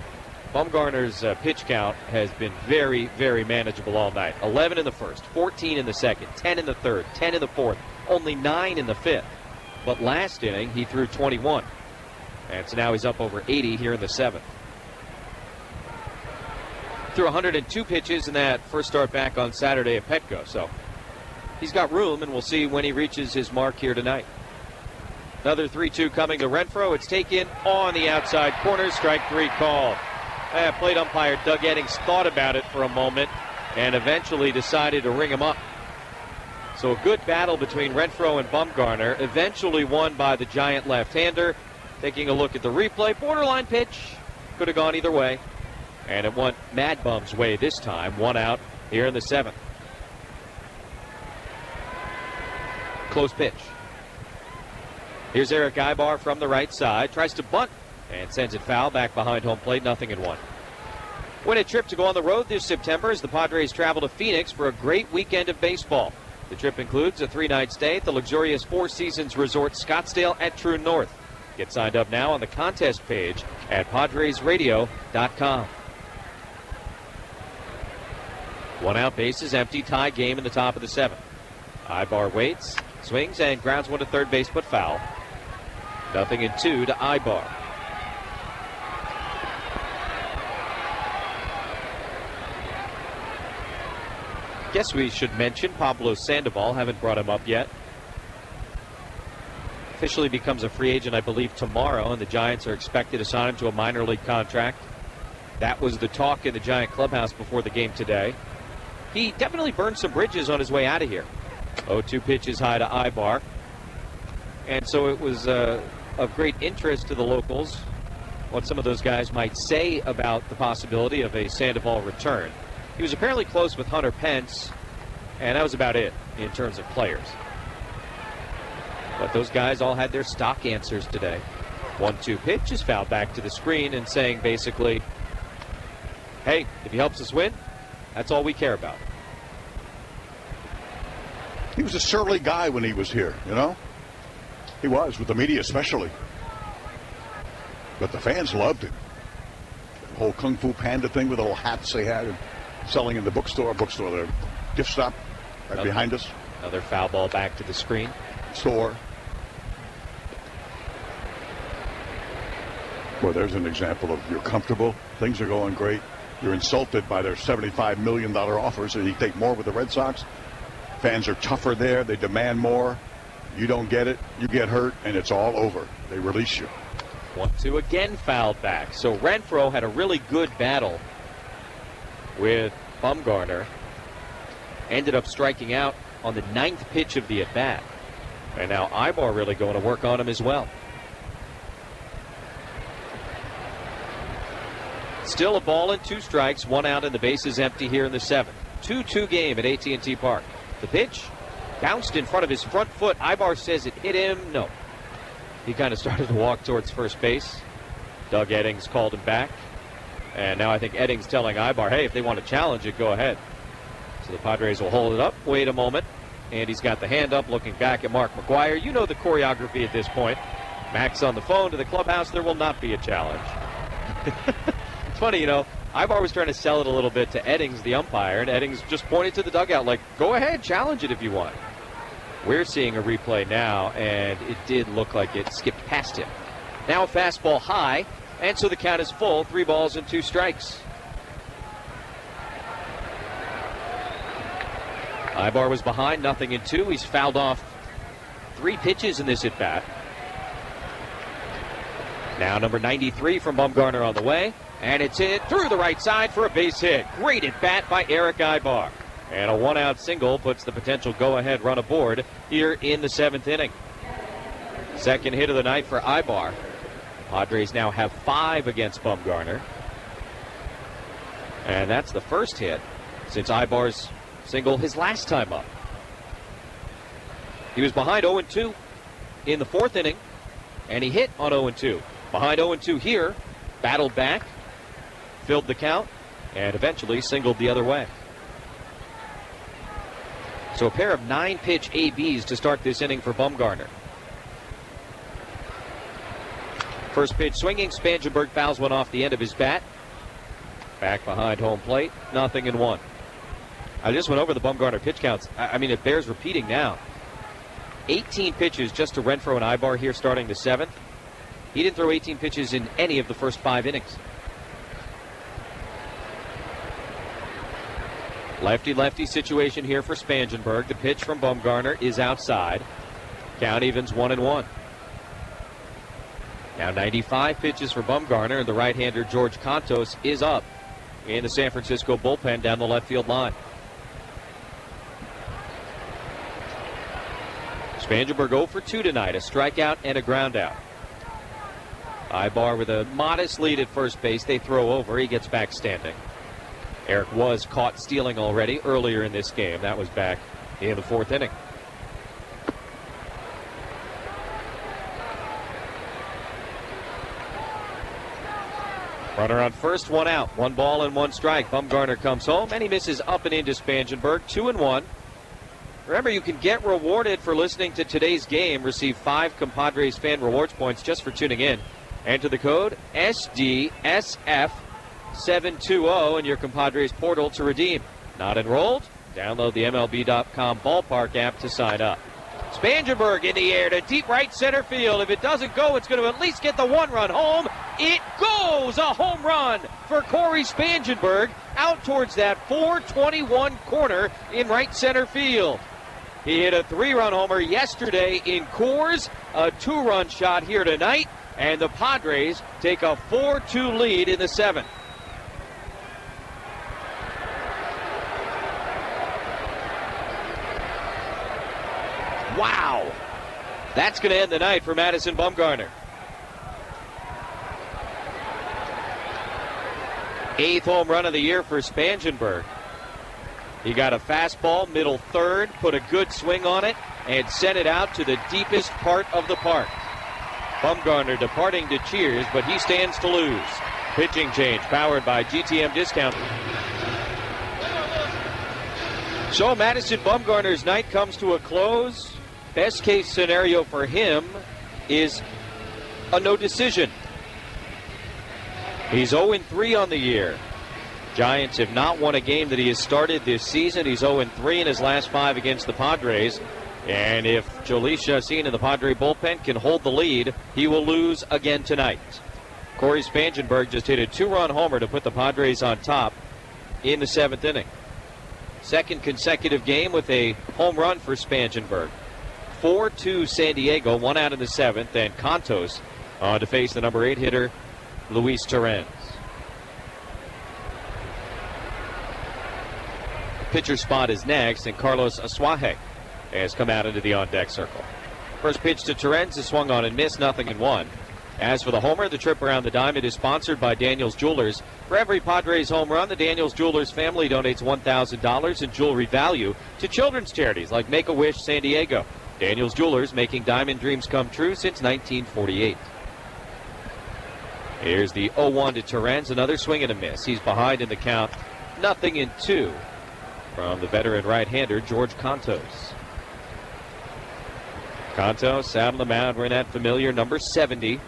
Speaker 2: Bumgarner's pitch count has been very, very manageable all night. 11 in the first, 14 in the second, 10 in the third, 10 in the fourth, only 9 in the 5th. But last inning, he threw 21. And so now he's up over 80 here in the 7th. Threw 102 pitches in that first start back on Saturday at Petco. So he's got room, and we'll see when he reaches his mark here tonight. Another 3-2 coming to Renfroe. It's taken on the outside corner. Strike 3 called. Plate umpire Doug Eddings thought about it for a moment and eventually decided to ring him up. So a good battle between Renfroe and Bumgarner, eventually won by the Giant left-hander. Taking a look at the replay, borderline pitch. Could have gone either way. And it went Mad Bum's way this time. 1 out here in the 7th. Close pitch. Here's Eric Ibar from the right side. Tries to bunt and sends it foul back behind home plate. 0-1. Win a trip to go on the road this September as the Padres travel to Phoenix for a great weekend of baseball. The trip includes a 3-night stay at the luxurious Four Seasons Resort Scottsdale at True North. Get signed up now on the contest page at PadresRadio.com. 1 out, bases empty, tie game in the top of the 7th. Ibar waits, swings, and grounds one to third base, but foul. 0-2 to Ibar. Guess we should mention Pablo Sandoval. Haven't brought him up yet. Officially becomes a free agent, I believe, tomorrow, and the Giants are expected to sign him to a minor league contract. That was the talk in the Giant clubhouse before the game today. He definitely burned some bridges on his way out of here. 0-2 pitches high to Ibar. And so it was of great interest to the locals what some of those guys might say about the possibility of a Sandoval return. He was apparently close with Hunter Pence, and that was about it in terms of players. But those guys all had their stock answers today. 1-2 pitch is fouled back to the screen and saying basically, hey, if he helps us win, that's all we care about.
Speaker 1: He was a surly guy when he was here, you know? He was, with the media especially. But the fans loved it. The whole Kung Fu Panda thing with the little hats they had and selling in the bookstore, the gift shop right behind us.
Speaker 2: Another foul ball back to the screen.
Speaker 1: Store. Well, there's an example of you're comfortable, things are going great, you're insulted by their $75 million offers, and you take more with the Red Sox. Fans are tougher there, they demand more. You don't get it, you get hurt, and it's all over. They release you.
Speaker 2: 1-2 again fouled back. So Renfroe had a really good battle with Bumgarner. Ended up striking out on the 9th pitch of the at-bat. And now Ibar really going to work on him as well. Still a ball and 2 strikes, 1 out and the base is empty here in the 7th. 2-2 game at AT&T Park. The pitch bounced in front of his front foot. Ibar says it hit him. No. He kind of started to walk towards first base. Doug Eddings called him back. And now I think Eddings telling Ibar, hey, if they want to challenge it, go ahead. So the Padres will hold it up, wait a moment. And he's got the hand up looking back at Mark McGwire. You know the choreography at this point. Max on the phone to the clubhouse. There will not be a challenge. It's funny, you know, Ibar was trying to sell it a little bit to Eddings, the umpire, and Eddings just pointed to the dugout like, go ahead, challenge it if you want. We're seeing a replay now, and it did look like it skipped past him. Now a fastball high, and so the count is full, 3 balls and 2 strikes. Ibar was behind, 0-2. He's fouled off 3 pitches in this at-bat. Now number 93 from Bumgarner on the way. And it's hit through the right side for a base hit. Great at-bat by Eric Ibar. And a 1-out single puts the potential go-ahead run aboard here in the 7th inning. Second hit of the night for Ibar. Padres now have 5 against Bumgarner. And that's the first hit since Ibar's single his last time up. He was behind 0-2 in the 4th inning, and he hit on 0-2. Behind 0-2 here, battled back, filled the count, and eventually singled the other way. So a pair of 9-pitch ABs to start this inning for Bumgarner. First pitch swinging, Spangenberg fouls one off the end of his bat. Back behind home plate, 0-1. I just went over the Bumgarner pitch counts. I mean, it bears repeating now. 18 pitches just to Renfroe and Ibar here starting the 7th. He didn't throw 18 pitches in any of the first 5 innings. Lefty-lefty situation here for Spangenberg. The pitch from Bumgarner is outside. Count evens 1-1. Now 95 pitches for Bumgarner, and the right-hander George Contos is up in the San Francisco bullpen down the left field line. Spangenberg 0 for 2 tonight, a strikeout and a ground out. Ibar with a modest lead at first base. They throw over. He gets back standing. Eric was caught stealing already earlier in this game. That was back in the 4th inning. Runner on first, 1 out. 1 ball and 1 strike. Bumgarner comes home, and he misses up and into Spangenberg. 2-1. Remember, you can get rewarded for listening to today's game. Receive 5 Compadres fan rewards points just for tuning in. Enter the code SDSF720 in your Compadres portal to redeem. Not enrolled? Download the MLB.com ballpark app to sign up. Spangenberg in the air to deep right center field. If it doesn't go, it's going to at least get the 1-run home. It goes! A home run for Corey Spangenberg out towards that 421 corner in right center field. He hit a 3-run homer yesterday in Coors, a 2-run shot here tonight, and the Padres take a 4-2 lead in the 7th. Wow! That's going to end the night for Madison Bumgarner. 8th home run of the year for Spangenberg. He got a fastball, middle third, put a good swing on it, and sent it out to the deepest part of the park. Bumgarner departing to cheers, but he stands to lose. Pitching change powered by GTM Discount. So Madison Bumgarner's night comes to a close. Best case scenario for him is a no decision. He's 0-3 on the year. Giants have not won a game that he has started this season. He's 0-3 in his last 5 against the Padres. And if Jhoulys Chacín and the Padre bullpen can hold the lead, he will lose again tonight. Corey Spangenberg just hit a 2-run homer to put the Padres on top in the 7th inning. Second consecutive game with a home run for Spangenberg. 4-2 San Diego, 1 out in the 7th, and Cantos to face the number 8 hitter, Luis Torrens. Pitcher spot is next, and Carlos Asuaje has come out into the on-deck circle. First pitch to Torrens is swung on and missed, 0-1. As for the homer, the trip around the diamond is sponsored by Daniels Jewelers. For every Padres home run, the Daniels Jewelers family donates $1,000 in jewelry value to children's charities like Make-A-Wish San Diego. Daniels Jewelers, making diamond dreams come true since 1948. Here's the 0-1 to Torrens, another swing and a miss. He's behind in the count, 0-2 from the veteran right-hander George Cantos. Cantos out on the mound wearing that familiar number 70.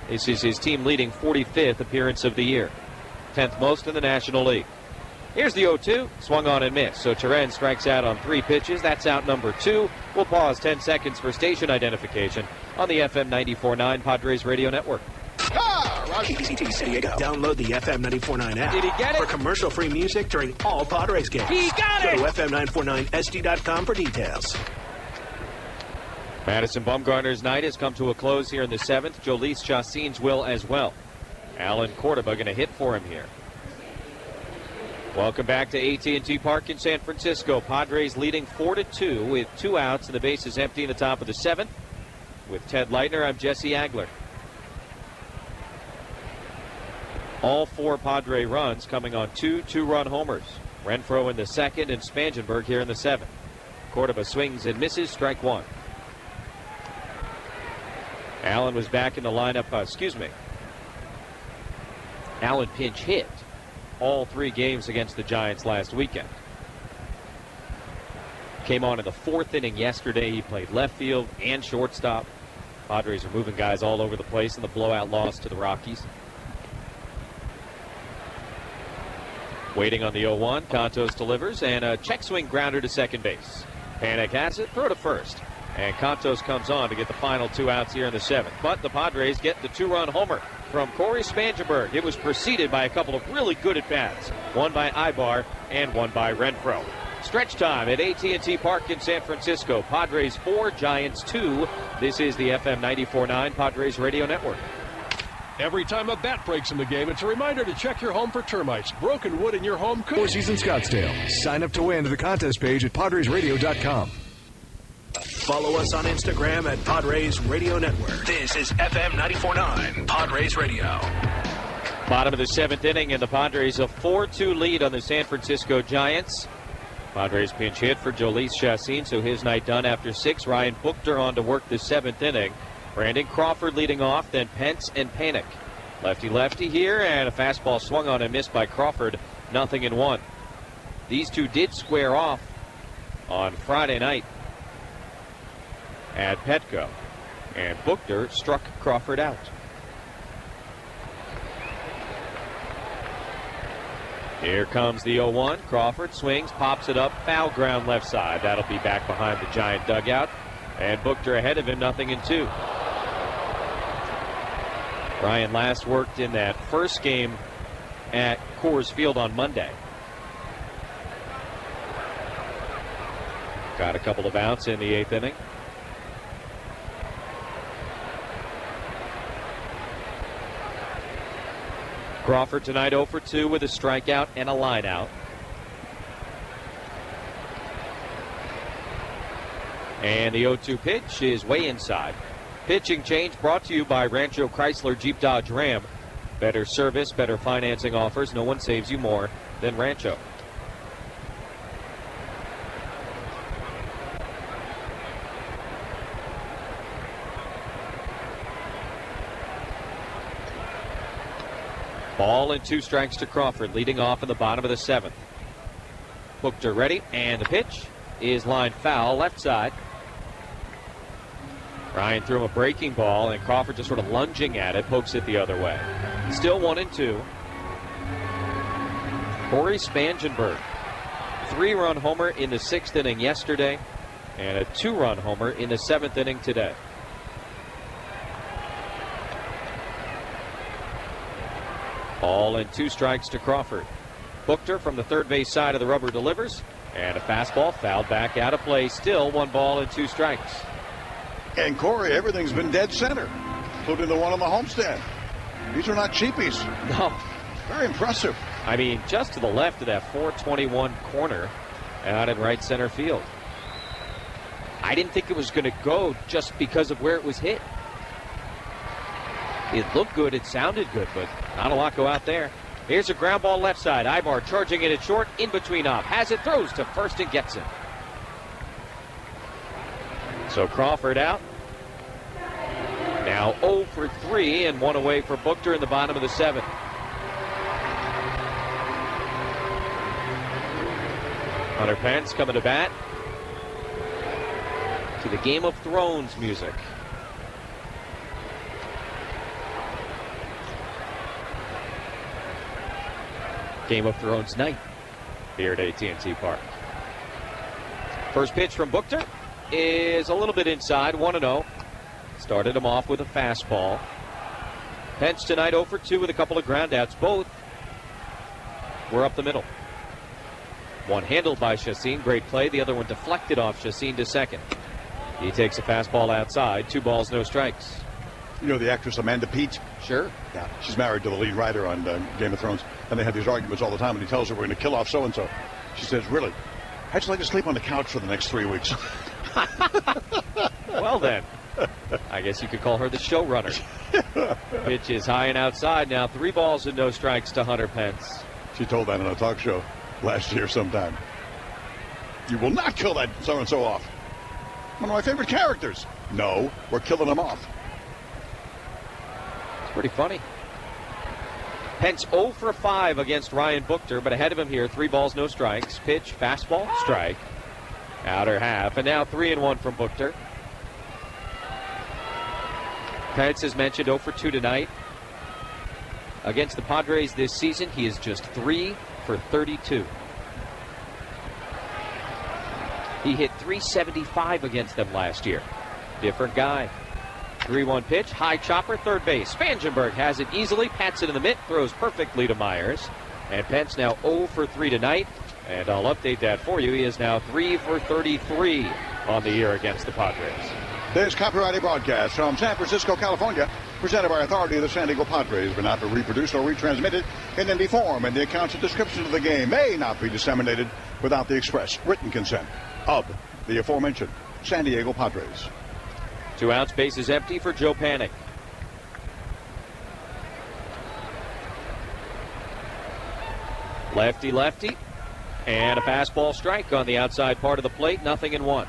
Speaker 2: This is his team leading 45th appearance of the year, 10th most in the National League. Here's the 0-2, swung on and missed. So Torrens strikes out on 3 pitches. That's out number 2. We'll pause 10 seconds for station identification on the FM 94.9 Padres Radio Network.
Speaker 5: KCT San Diego. Download the FM 94.9 app.
Speaker 2: Did he get it?
Speaker 5: For commercial-free music during all Padres games.
Speaker 2: He got it!
Speaker 5: Go to FM949SD.com for details.
Speaker 2: Madison Bumgarner's night has come to a close here in the 7th. Jhoulys Chacín's will as well. Alan Cordoba going to hit for him here. Welcome back to AT&T Park in San Francisco. Padres leading 4-2 with 2 outs and the bases empty in the top of the 7th. With Ted Leitner, I'm Jesse Agler. All 4 Padre runs coming on 2 2-run homers. Renfroe in the 2nd and Spangenberg here in the 7th. Cordoba swings and misses, strike 1. Allen was back in the lineup, Allen pinch hit all 3 games against the Giants last weekend. Came on in the 4th inning yesterday. He played left field and shortstop. Padres are moving guys all over the place in the blowout loss to the Rockies. Waiting on the 0-1, Cantos delivers, and a check swing grounder to second base. Panik has it, throw to first. And Cantos comes on to get the final 2 outs here in the 7th. But the Padres get the 2-run homer from Corey Spangenberg. It was preceded by a couple of really good at-bats, one by Ibar and one by Renfroe. Stretch time at AT&T Park in San Francisco. Padres 4, Giants 2. This is the FM 94.9 Padres Radio Network.
Speaker 4: Every time a bat breaks in the game, it's a reminder to check your home for termites. Broken wood in your home could...
Speaker 7: 4 Seasons Scottsdale. Sign up to win to the contest page at PadresRadio.com.
Speaker 5: Follow us on Instagram at Padres Radio Network. This is FM 94.9 Padres Radio.
Speaker 2: Bottom of the 7th inning, and the Padres a 4-2 lead on the San Francisco Giants. Padres pinch hit for Jhoulys Chacín, so his night done after 6. Ryan Buchter on to work the 7th inning. Brandon Crawford leading off, then Pence and Panik. Lefty-lefty here, and a fastball swung on and missed by Crawford, 0-1. These two did square off on Friday night at Petco, and Buchter struck Crawford out. Here comes the 0-1. Crawford swings, pops it up, foul ground left side. That'll be back behind the Giant dugout, and Buchter ahead of him, 0-2. Brian last worked in that first game at Coors Field on Monday. Got a couple of outs in the 8th inning. Crawford tonight 0 for 2 with a strikeout and a line out. And the 0-2 pitch is way inside. Pitching change brought to you by Rancho Chrysler Jeep Dodge Ram. Better service, better financing offers. No one saves you more than Rancho. Ball and 2 strikes to Crawford, leading off in the bottom of the 7th. Buchter ready, and the pitch is lined foul, left side. Ryan threw him a breaking ball, and Crawford just sort of lunging at it, pokes it the other way. Still 1-2. Corey Spangenberg, 3-run homer in the 6th inning yesterday, and a 2-run homer in the 7th inning today. Ball and 2 strikes to Crawford. Buchter from the third base side of the rubber delivers, and a fastball fouled back out of play. Still 1 ball and 2 strikes.
Speaker 1: And Corey, everything's been dead center, including the one on the homestand. These are not cheapies.
Speaker 2: No.
Speaker 1: Very impressive.
Speaker 2: I mean, just to the left of that 421 corner out in right center field. I didn't think it was going to go just because of where it was hit. It looked good, it sounded good, but not a lot go out there. Here's a ground ball left side. Ibar charging it at short, in between up. Has it, throws to first and gets it. So Crawford out. Now 0 for 3 and 1 away for Buchter in the bottom of the 7th. Hunter Pence coming to bat to the Game of Thrones music. Game of Thrones night here at AT&T Park. First pitch from Buchter is a little bit inside, 1-0. Started him off with a fastball. Pence tonight 0 for 2 with a couple of groundouts. Both were up the middle. One handled by Chassin, great play. The other one deflected off Chassin to second. He takes a fastball outside, 2 balls, no strikes.
Speaker 1: You know the actress Amanda Peet?
Speaker 2: Sure.
Speaker 1: Yeah, she's married to the lead writer on Game of Thrones, and they have these arguments all the time, and he tells her, we're going to kill off so-and-so. She says, really? How'd you like to sleep on the couch for the next 3 weeks?
Speaker 2: Well then, I guess you could call her the showrunner. Pitch is high and outside now, 3 balls and no strikes to Hunter Pence.
Speaker 1: She told that on a talk show last year sometime. You will not kill that so-and-so off. One of my favorite characters. No, we're killing him off.
Speaker 2: It's pretty funny. Pence 0 for 5 against Ryan Buchter, but ahead of him here, 3 balls, no strikes. Pitch, fastball, strike. Outer half, and now 3-1 from Buchter. Pence, as mentioned, 0 for 2 tonight. Against the Padres this season, he is just 3 for 32. He hit .375 against them last year. Different guy. 3-1 pitch, high chopper, third base. Spangenberg has it easily, pats it in the mitt, throws perfectly to Myers. And Pence now 0 for 3 tonight. And I'll update that for you. He is now 3 for 33 on the year against the Padres.
Speaker 1: This copyrighted broadcast from San Francisco, California, presented by authority of the San Diego Padres, but not to reproduce or retransmitted in any form, and the accounts and descriptions of the game may not be disseminated without the express written consent of the aforementioned San Diego Padres.
Speaker 2: 2 outs, base is empty for Joe Panik. Lefty, lefty, and a fastball strike on the outside part of the plate, 0-1.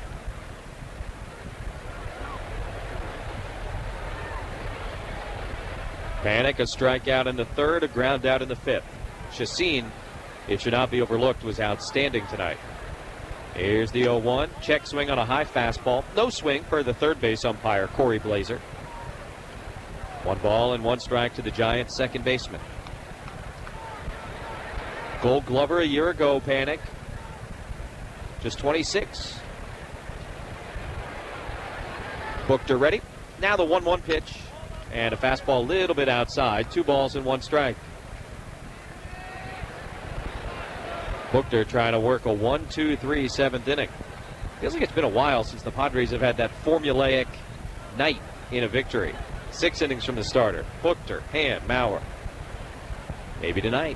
Speaker 2: Panik, a strikeout in the 3rd, a ground out in the 5th. Chassin, it should not be overlooked, was outstanding tonight. Here's the 0-1. Check swing on a high fastball. No swing for the third base umpire, Corey Blazer. 1 ball and 1 strike to the Giants' second baseman. Gold Glover a year ago, Panik. Just 26. Buchter ready. Now the 1-1 pitch. And a fastball a little bit outside. 2 balls and 1 strike. Buchter trying to work a 1-2-3 7th inning. Feels like it's been a while since the Padres have had that formulaic night in a victory. 6 innings from the starter. Buchter, Hand, Maurer. Maybe tonight.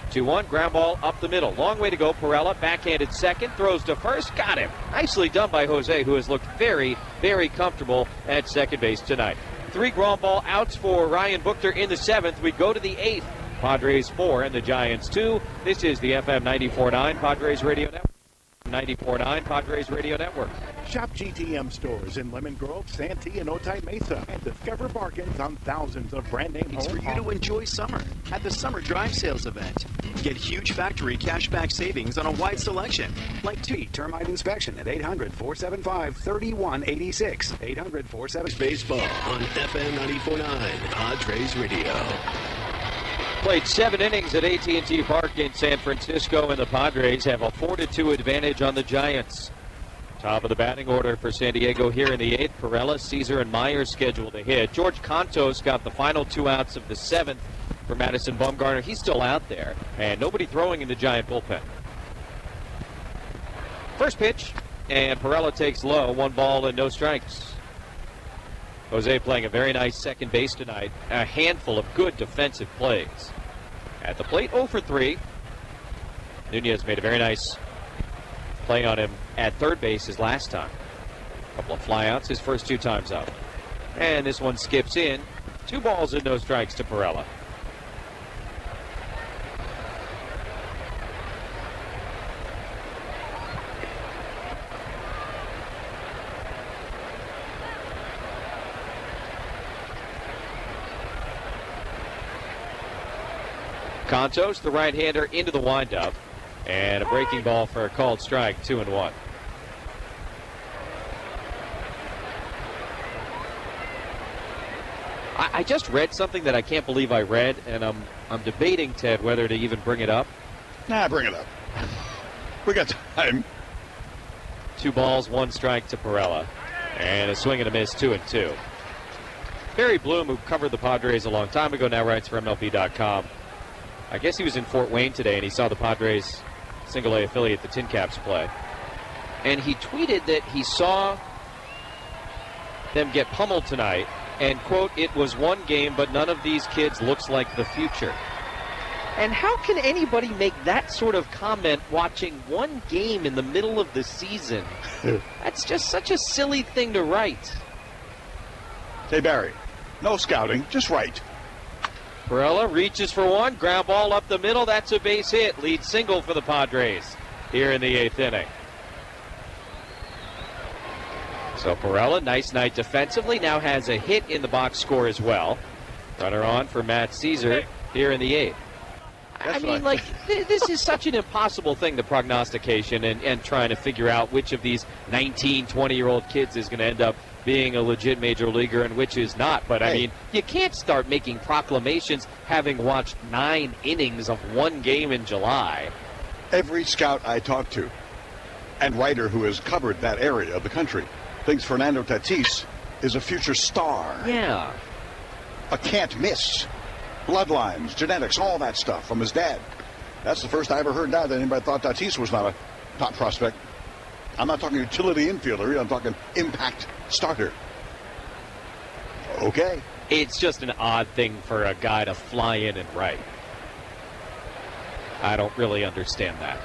Speaker 2: 2-1, ground ball up the middle. Long way to go. Perella, backhanded second, throws to first. Got him. Nicely done by Jose, who has looked very, very comfortable at second base tonight. 3 ground ball outs for Ryan Buchter in the 7th. We go to the 8th. Padres 4 and the Giants 2. This is the FM 94.9 Padres Radio Network. 94.9 Padres Radio Network.
Speaker 11: Shop GTM stores in Lemon Grove, Santee, and Otay Mesa, and discover bargains on thousands of brand name
Speaker 6: It's
Speaker 11: homes.
Speaker 6: for you to enjoy summer at the Summer Drive Sales event. Get huge factory cashback savings on a wide selection, like
Speaker 5: Termite inspection at 800-475-3186. 800-475.
Speaker 14: Baseball on FM 94.9 Padres Radio.
Speaker 2: Played 7 innings at AT&T Park in San Francisco, and the Padres have a 4-2 advantage on the Giants. Top of the batting order for San Diego here in the 8th. Perella, Caesar, and Myers scheduled to hit. George Contos got the final 2 outs of the 7th for Madison Bumgarner. He's still out there, and nobody throwing in the Giant bullpen. First pitch, and Perella takes low. 1 ball and no strikes. Jose playing a very nice second base tonight. A handful of good defensive plays. At the plate, 0 for 3. Nunez made a very nice play on him at third base his last time. A couple of flyouts his first 2 times up. And this one skips in. 2 balls and no strikes to Perella. Contos, the right-hander, into the windup. And a breaking ball for a called strike, 2-1. I just read something that I can't believe I read, and I'm debating, Ted, whether to even bring it up.
Speaker 1: Nah, bring it up. We got time.
Speaker 2: 2 balls, 1 strike to Perella. And a swing and a miss, 2-2. Barry Bloom, who covered the Padres a long time ago, now writes for MLB.com. I guess he was in Fort Wayne today, and he saw the Padres single-A affiliate, the Tin Caps, play. And he tweeted that he saw them get pummeled tonight, and, quote, "It was one game, but none of these kids looks like the future." And how can anybody make that sort of comment watching one game in the middle of the season? That's just such a silly thing to write.
Speaker 1: Hey, Barry, no scouting, just right.
Speaker 2: Perella reaches for one, ground ball up the middle. That's a base hit. Lead single for the Padres here in the 8th inning. So Perella, nice night defensively, now has a hit in the box score as well. Runner on for Matt Caesar here in the 8th. I mean, like, this is such an impossible thing, the prognostication and trying to figure out which of these 19, 20-year-old kids is going to end up being a legit major leaguer and which is not. But, I mean, you can't start making proclamations having watched 9 innings of one game in July.
Speaker 1: Every scout I talk to and writer who has covered that area of the country thinks Fernando Tatis is a future star.
Speaker 2: Yeah.
Speaker 1: A can't miss. Bloodlines, genetics, all that stuff from his dad. That's the first I ever heard that anybody thought Tatis was not a top prospect. I'm not talking utility infielder. I'm talking impact starter. Okay.
Speaker 2: It's just an odd thing for a guy to fly in and write. I don't really understand that.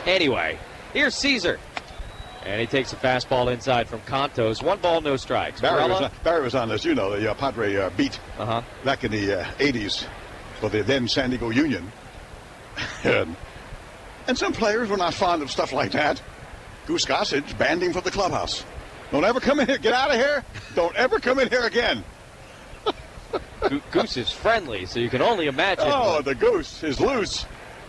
Speaker 2: Anyway, here's Caesar. And he takes a fastball inside from Contos. 1 ball, no strikes.
Speaker 1: Barry was on this, you know, the Padre beat back in the 80s for the then San Diego Union. And some players were not fond of stuff like that. Goose Gossage banned him from the clubhouse. Don't ever come in here. Get out of here. Don't ever come in here again.
Speaker 2: Goose is friendly, so you can only imagine.
Speaker 1: Oh, the Goose is loose.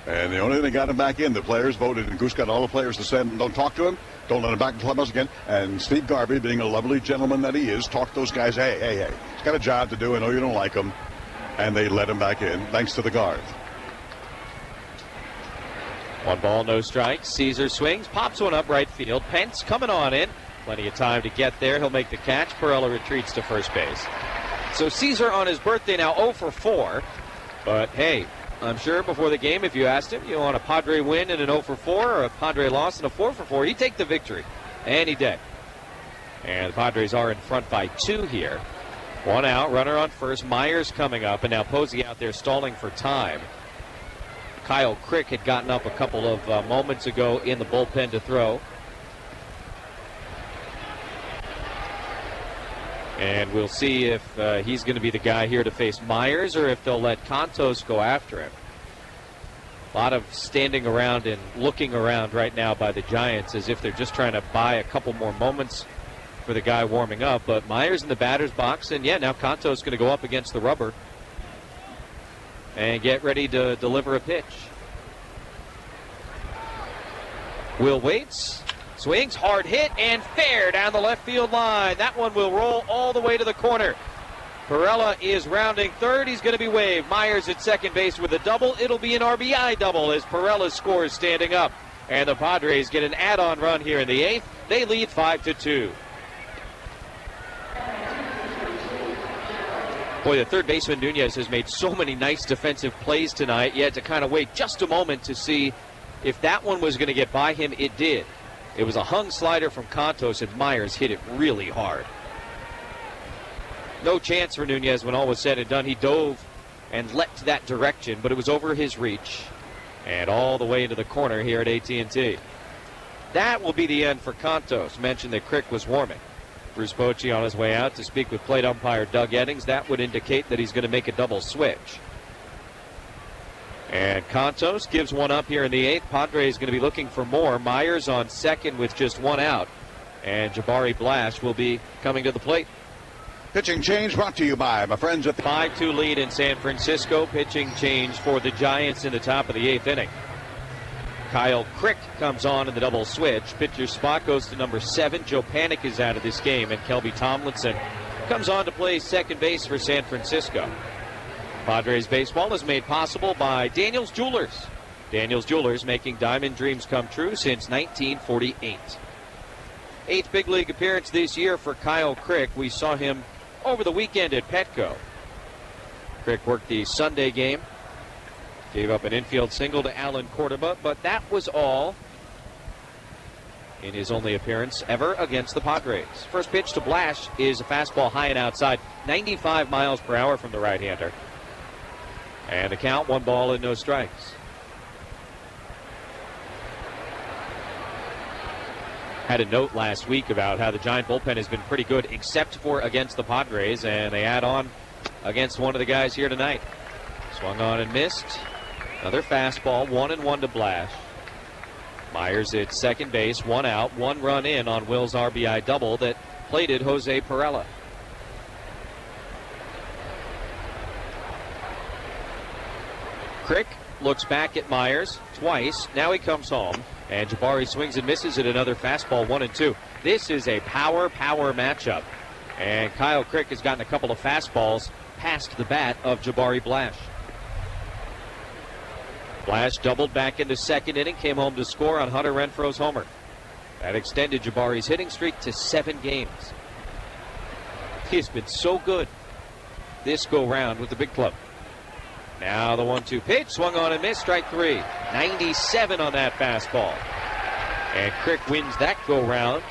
Speaker 1: And the only thing that got him back in, the players voted, and Goose got all the players to send, don't talk to him, don't let him back in the clubhouse again. And Steve Garvey, being a lovely gentleman that he is, talked those guys, hey, he's got a job to do, I know you don't like him. And they let him back in, thanks to the Garv.
Speaker 2: 1 ball, no strikes. Caesar swings, pops one up right field. Pence coming on in. Plenty of time to get there. He'll make the catch. Perella retreats to first base. So Caesar on his birthday now 0 for 4. But, hey, I'm sure before the game, if you asked him, you want a Padre win and an 0 for 4 or a Padre loss and a 4 for 4, he'd take the victory. And he did. And the Padres are in front by 2 here. 1 out, runner on first. Myers coming up, and now Posey out there stalling for time. Kyle Crick had gotten up a couple of moments ago in the bullpen to throw. And we'll see if he's going to be the guy here to face Myers or if they'll let Contos go after him. A lot of standing around and looking around right now by the Giants as if they're just trying to buy a couple more moments for the guy warming up. But Myers in the batter's box, and yeah, now Contos going to go up against the rubber and get ready to deliver a pitch. Will waits, swings, hard hit, and fair down the left field line. That one will roll all the way to the corner. Perella is rounding third. He's going to be waved. Myers at second base with a double. It'll be an RBI double as Perella scores standing up. And the Padres get an add-on run here in the 8th. They lead 5-2. Boy, the third baseman Nunez has made so many nice defensive plays tonight. You had to kind of wait just a moment to see if that one was going to get by him. It did. It was a hung slider from Contos, and Myers hit it really hard. No chance for Nunez when all was said and done. He dove and leapt that direction, but it was over his reach and all the way into the corner here at AT&T. That will be the end for Contos. Mentioned that Crick was warming. Bruce Bochy on his way out to speak with plate umpire Doug Eddings. That would indicate that he's going to make a double switch. And Contos gives one up here in the 8th. Padres going to be looking for more. Myers on second with just one out. And Jabari Blash will be coming to the plate.
Speaker 1: Pitching change brought to you by my friends at the
Speaker 2: 5-2 lead in San Francisco. Pitching change for the Giants in the top of the 8th inning. Kyle Crick comes on in the double switch. Pitcher spot goes to number 7. Joe Panik is out of this game, and Kelby Tomlinson comes on to play second base for San Francisco. Padres baseball is made possible by Daniels Jewelers. Daniels Jewelers making diamond dreams come true since 1948. 8th big league appearance this year for Kyle Crick. We saw him over the weekend at Petco. Crick worked the Sunday game. Gave up an infield single to Alan Cordoba, but that was all in his only appearance ever against the Padres. First pitch to Blash is a fastball high and outside, 95 miles per hour from the right-hander. And the count, 1 ball and no strikes. Had a note last week about how the Giant bullpen has been pretty good except for against the Padres, and they add on against one of the guys here tonight. Swung on and missed. Another fastball, 1-1 to Blash. Myers at second base, 1 out, 1 run in on Will's RBI double that plated Jose Perella. Crick looks back at Myers twice. Now he comes home, and Jabari swings and misses at another fastball, 1-2. This is a power matchup, and Kyle Crick has gotten a couple of fastballs past the bat of Jabari Blash. Blash doubled back into second inning, came home to score on Hunter Renfroe's homer. That extended Jabari's hitting streak to 7 games. He's been so good this go-round with the big club. Now the 1-2 pitch, swung on and missed, strike 3. 97 on that fastball. And Crick wins that go-round.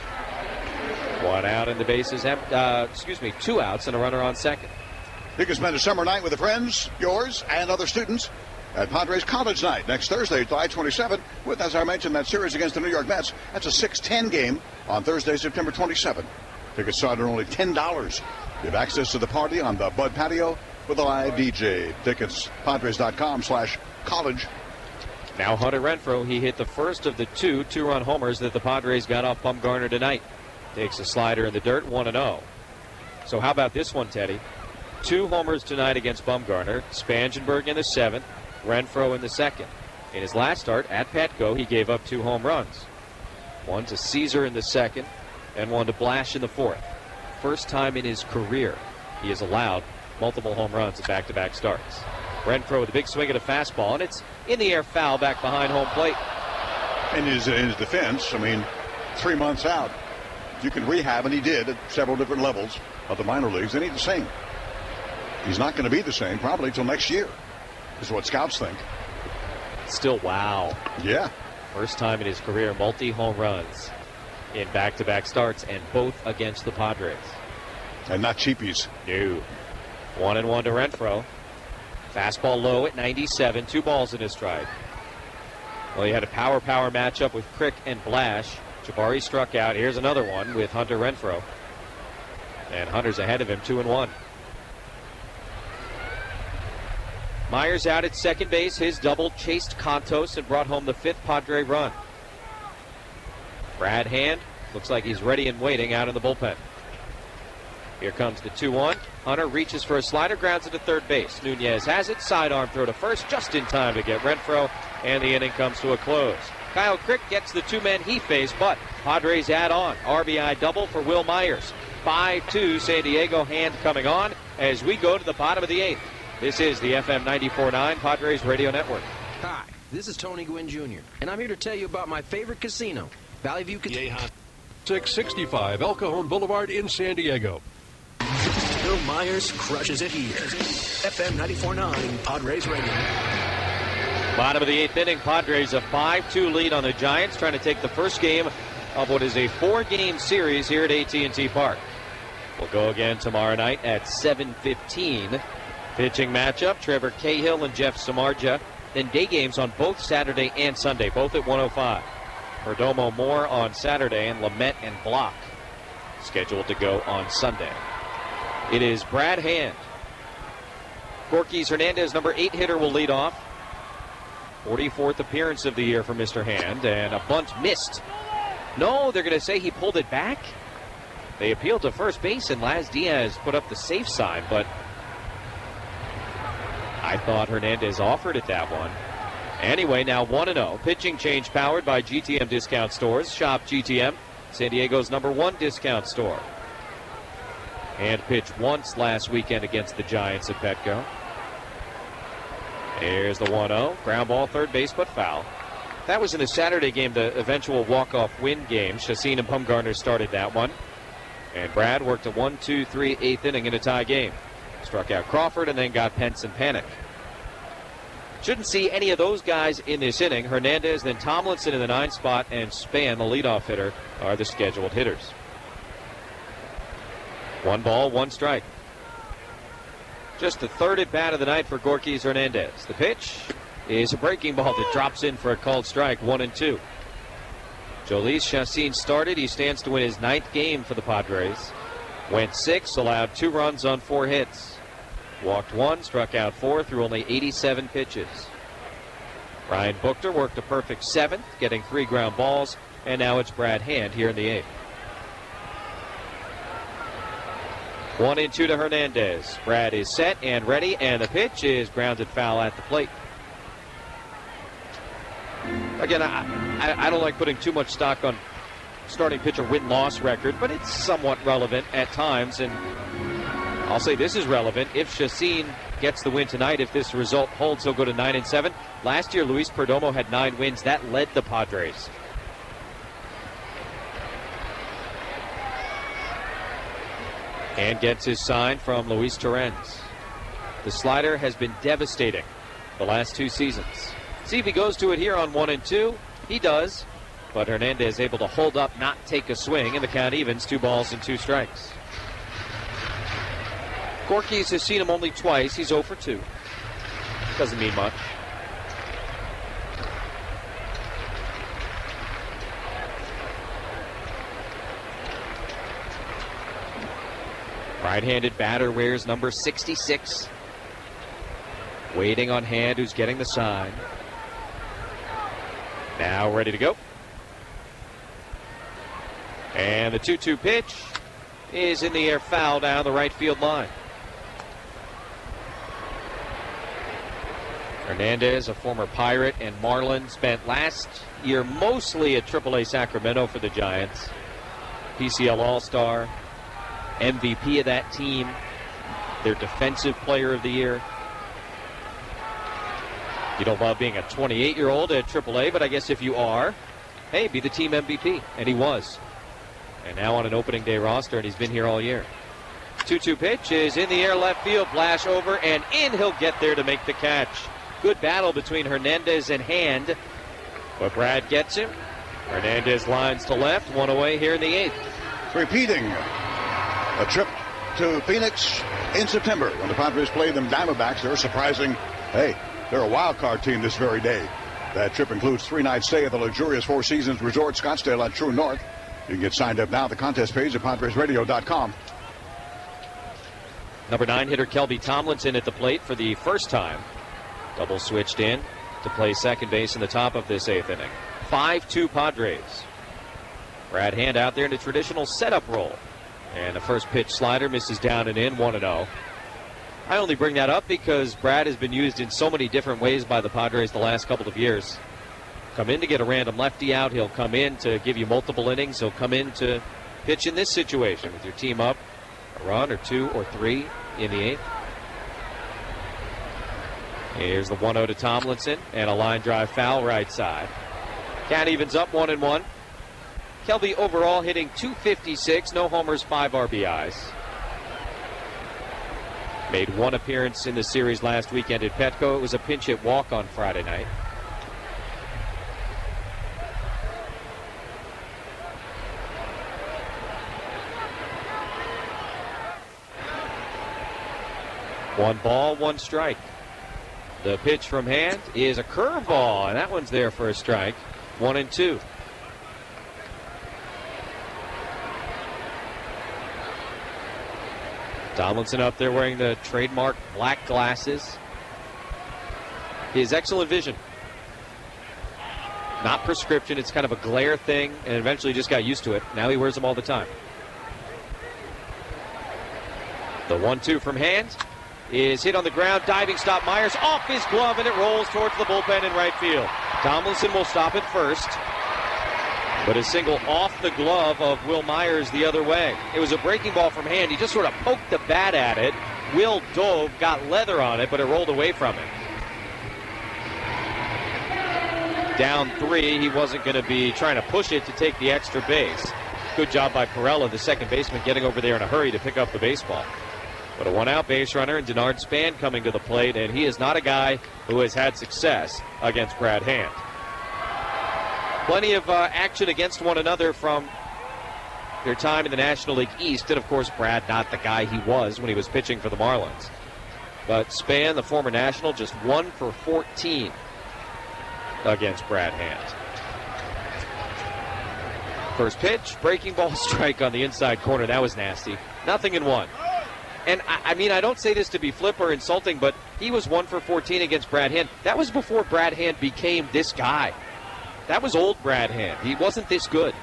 Speaker 2: 1 out and the bases, 2 outs and a runner on second.
Speaker 1: You can spend a summer night with the friends, yours, and other students at Padres College Night next Thursday, July 27th, with, as I mentioned, that series against the New York Mets. That's a 6:10 game on Thursday, September 27th. Tickets start at only $10. You have access to the party on the Bud Patio with a live DJ. Tickets, Padres.com/college.
Speaker 2: Now Hunter Renfroe, he hit the first of the 2 two-run homers that the Padres got off Bumgarner tonight. Takes a slider in the dirt, 1-0. So how about this one, Teddy? 2 homers tonight against Bumgarner. Spangenberg in the 7th. Renfroe in the 2nd. In his last start at Petco, he gave up 2 home runs. 1 to Caesar in the 2nd, and 1 to Blash in the 4th. First time in his career he has allowed multiple home runs in back-to-back starts. Renfroe with a big swing at a fastball, and it's in the air foul back behind home plate.
Speaker 1: In his defense, 3 months out, you can rehab, and he did at several different levels of the minor leagues. They ain't the same. He's not going to be the same probably until next year, is what scouts think.
Speaker 2: Still, wow.
Speaker 1: Yeah.
Speaker 2: First time in his career, multi-home runs in back-to-back starts, and both against the Padres.
Speaker 1: And not cheapies.
Speaker 2: No. 1-1 to Renfroe. Fastball low at 97, 2 balls in his stride. Well, he had a power matchup with Crick and Blash. Jabari struck out. Here's another one with Hunter Renfroe. And Hunter's ahead of him, 2-1. Myers out at second base. His double chased Contos and brought home the 5th Padre run. Brad Hand looks like he's ready and waiting out in the bullpen. Here comes the 2-1. Hunter reaches for a slider, grounds it to third base. Nunez has it. Sidearm throw to first just in time to get Renfroe, and the inning comes to a close. Kyle Crick gets the 2 men he faced, but Padres add on. RBI double for Will Myers. 5-2 San Diego. Hand coming on as we go to the bottom of the 8th. This is the FM 94.9 Padres Radio Network.
Speaker 3: Hi, this is Tony Gwynn Jr., and I'm here to tell you about my favorite casino, Valley View Casino.
Speaker 4: 665 El Cajon Boulevard in San Diego.
Speaker 5: Bill Myers crushes it here. FM 94.9 Padres Radio.
Speaker 2: Bottom of the 8th inning, Padres a 5-2 lead on the Giants, trying to take the first game of what is a 4-game series here at AT&T Park. We'll go again tomorrow night at 7:15. Pitching matchup, Trevor Cahill and Jeff Samardzija. Then day games on both Saturday and Sunday, both at 1:05. Perdomo Moore on Saturday and Lamet and Block scheduled to go on Sunday. It is Brad Hand. Gorkys Hernandez, number 8 hitter, will lead off. 44th appearance of the year for Mr. Hand, and a bunt missed. No, they're going to say he pulled it back. They appealed to first base, and Laz Diaz put up the safe side, but I thought Hernandez offered it that one. Anyway, now 1-0. Pitching change powered by GTM Discount Stores. Shop GTM, San Diego's #1 discount store. And pitched once last weekend against the Giants at Petco. Here's the 1-0. Ground ball, third base, but foul. That was in the Saturday game, the eventual walk-off win game. Chacin and Bumgarner started that one. And Brad worked a 1-2-3 8th inning in a tie game. Struck out Crawford and then got Pence and Panic. Shouldn't see any of those guys in this inning. Hernandez, then Tomlinson in the 9 spot, and Span, the leadoff hitter, are the scheduled hitters. 1 ball, 1 strike. Just the third at bat of the night for Gorkys Hernandez. The pitch is a breaking ball that drops in for a called strike, 1-2. Jolice Chacin started. He stands to win his 9th game for the Padres. Went 6, allowed 2 runs on 4 hits. Walked 1, struck out 4 through only 87 pitches. Ryan Buchter worked a perfect 7th, getting 3 ground balls, and now it's Brad Hand here in the 8th. 1-2 to Hernandez. Brad is set and ready, and the pitch is grounded foul at the plate. Again, I don't like putting too much stock on starting pitcher win-loss record, but it's somewhat relevant at times, and I'll say this is relevant. If Chacin gets the win tonight, if this result holds, he'll go to 9-7. Last year, Luis Perdomo had 9 wins. That led the Padres. And gets his sign from Luis Torrens. The slider has been devastating the last 2 seasons. See if he goes to it here on 1-2. He does, but Hernandez able to hold up, not take a swing, and the count evens, 2 balls and 2 strikes. Gorkys has seen him only twice. He's 0 for 2. Doesn't mean much. Right-handed batter wears number 66. Waiting on Hand, who's getting the sign. Now ready to go. And the 2-2 pitch is in the air, foul down the right field line. Hernandez, a former Pirate and Marlin, spent last year mostly at AAA Sacramento for the Giants. PCL All-Star, MVP of that team, their defensive player of the year. You don't love being a 28-year-old at AAA, but I guess if you are, hey, be the team MVP. And he was. And now on an opening day roster, and he's been here all year. 2-2 pitch is in the air, left field, flash over and in. He'll get there to make the catch. Good battle between Hernandez and Hand, but Brad gets him. Hernandez lines to left, 1 away here in the 8th.
Speaker 1: Repeating a trip to Phoenix in September when the Padres played them Diamondbacks. They're surprising. Hey, they're a wild card team this very day. That trip includes 3-night stay at the luxurious Four Seasons Resort Scottsdale on True North. You can get signed up now at the contest page at PadresRadio.com.
Speaker 2: Number 9 hitter Kelby Tomlinson at the plate for the first time. Double switched in to play second base in the top of this 8th inning. 5-2 Padres. Brad Hand out there in a traditional setup role. And the first pitch slider misses down and in, 1-0. I only bring that up because Brad has been used in so many different ways by the Padres the last couple of years. Come in to get a random lefty out. He'll come in to give you multiple innings. He'll come in to pitch in this situation with your team up a run or 2 or 3 in the 8th. Here's the 1-0 to Tomlinson and a line drive foul right side. Count evens up 1-1. Kelby overall hitting .256, no homers, 5 RBIs. Made 1 appearance in the series last weekend at Petco. It was a pinch hit walk on Friday night. One ball, 1 strike. The pitch from Hand is a curveball, and that one's there for a strike. 1-2. Tomlinson up there wearing the trademark black glasses. His excellent vision. Not prescription, it's kind of a glare thing, and eventually just got used to it. Now he wears them all the time. The 1-2 from Hand is hit on the ground. Diving stop. Myers off his glove, and it rolls towards the bullpen in right field. Tomlinson will stop at first, but a single off the glove of Will Myers the other way. It was a breaking ball from Hand. He just sort of poked the bat at it. Will dove, got leather on it, but it rolled away from him. Down 3, he wasn't going to be trying to push it to take the extra base. Good job by Perella, the second baseman, getting over there in a hurry to pick up the baseball. But a 1-out base runner, and Denard Span coming to the plate, and he is not a guy who has had success against Brad Hand. Plenty of action against one another from their time in the National League East, and of course Brad not the guy he was when he was pitching for the Marlins. But Span, the former National, just 1 for 14 against Brad Hand. First pitch, breaking ball, strike on the inside corner. That was nasty. 0-1. And I mean, I don't say this to be flip or insulting, but he was 1 for 14 against Brad Hand. That was before Brad Hand became this guy. That was old Brad Hand. He wasn't this good.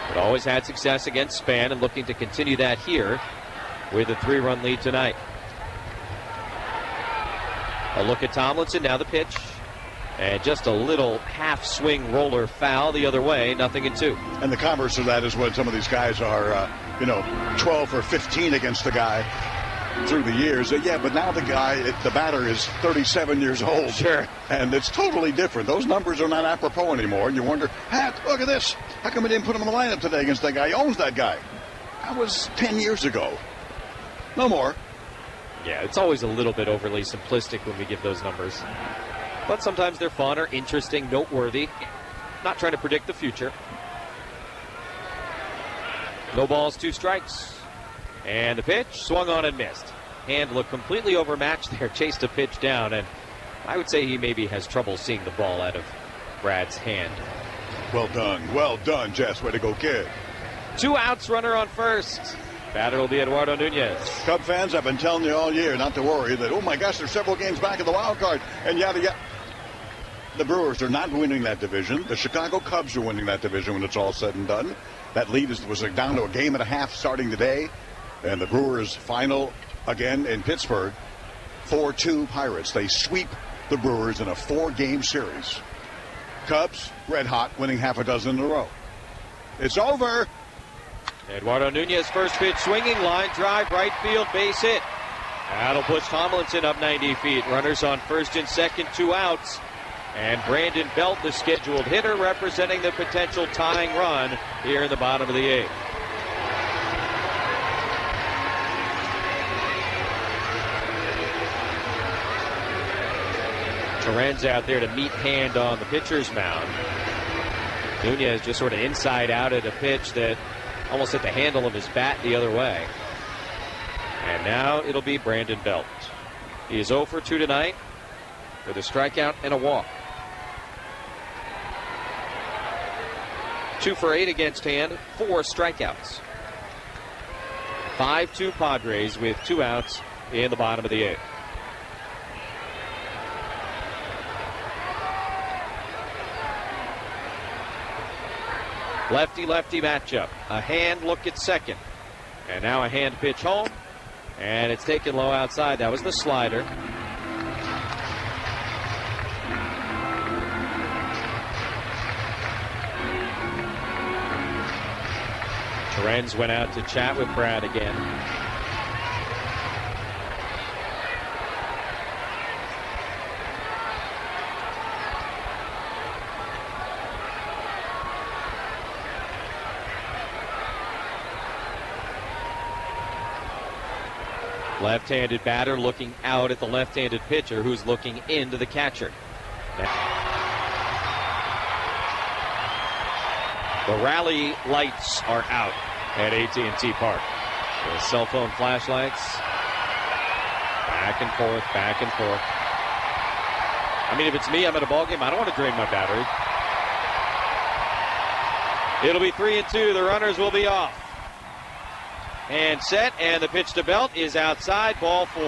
Speaker 2: But always had success against Span, and looking to continue that here with a 3-run lead tonight. A look at Tomlinson, now the pitch. And just a little half-swing roller foul the other way, 0-2.
Speaker 1: And the converse of that is when some of these guys are, 12 or 15 against the guy through the years. Yeah, but now the batter is 37 years old.
Speaker 2: Sure.
Speaker 1: And it's totally different. Those numbers are not apropos anymore. And you wonder, look at this. How come we didn't put him in the lineup today against that guy? He owns that guy. That was 10 years ago. No more.
Speaker 2: Yeah, it's always a little bit overly simplistic when we give those numbers. But sometimes they're fun or interesting, noteworthy. Not trying to predict the future. No balls, 2 strikes. And the pitch, swung on and missed. Hand looked completely overmatched there, chased a pitch down, and I would say he maybe has trouble seeing the ball out of Brad's hand.
Speaker 1: Well done, Jess. Way to go, kid.
Speaker 2: 2 outs, runner on first. Batter will be Eduardo Nunez.
Speaker 1: Cub fans, I've been telling you all year not to worry that, oh my gosh, there's several games back in the wild card, and yada yada. The Brewers are not winning that division. The Chicago Cubs are winning that division when it's all said and done. That lead was down to a game and a half starting today. And the Brewers final again in Pittsburgh. 4-2 Pirates. They sweep the Brewers in a 4-game series. Cubs, red hot, winning half a dozen in a row. It's over.
Speaker 2: Eduardo Nunez, first pitch swinging, line drive, right field, base hit. That'll push Tomlinson up 90 feet. Runners on first and second, 2 outs. And Brandon Belt, the scheduled hitter, representing the potential tying run here in the bottom of the 8th. Torrens out there to meet Hand on the pitcher's mound. Nunez just sort of inside out at a pitch that almost hit the handle of his bat the other way. And now it'll be Brandon Belt. He is 0 for 2 tonight with a strikeout and a walk. 2 for 8 against Hand, 4 strikeouts. 5-2 Padres with 2 outs in the bottom of the 8th. Lefty-lefty matchup. A Hand look at second. And now a Hand pitch home. And it's taken low outside. That was the slider. Lorenz went out to chat with Brad again. Left-handed batter looking out at the left-handed pitcher who's looking into the catcher. The rally lights are out at AT&T Park. The cell phone flashlights. Back and forth, back and forth. I mean, if it's me, I'm at a ball game. I don't want to drain my battery. It'll be 3-2. The runners will be off. And set, and the pitch to Belt is outside, ball 4.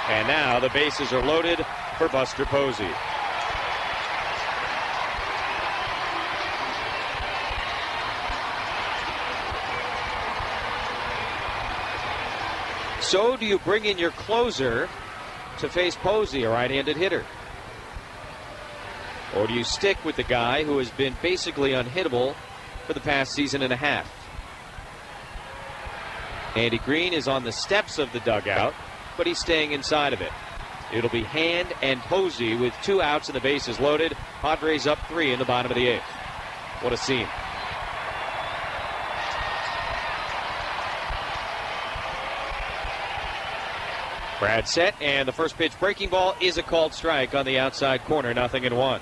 Speaker 2: And now the bases are loaded for Buster Posey. So do you bring in your closer to face Posey, a right-handed hitter? Or do you stick with the guy who has been basically unhittable for the past season and a half? Andy Green is on the steps of the dugout, but he's staying inside of it. It'll be Hand and Posey with 2 outs and the bases loaded. Padres up 3 in the bottom of the 8th. What a scene. Brad set, and the first pitch breaking ball is a called strike on the outside corner, 0-1.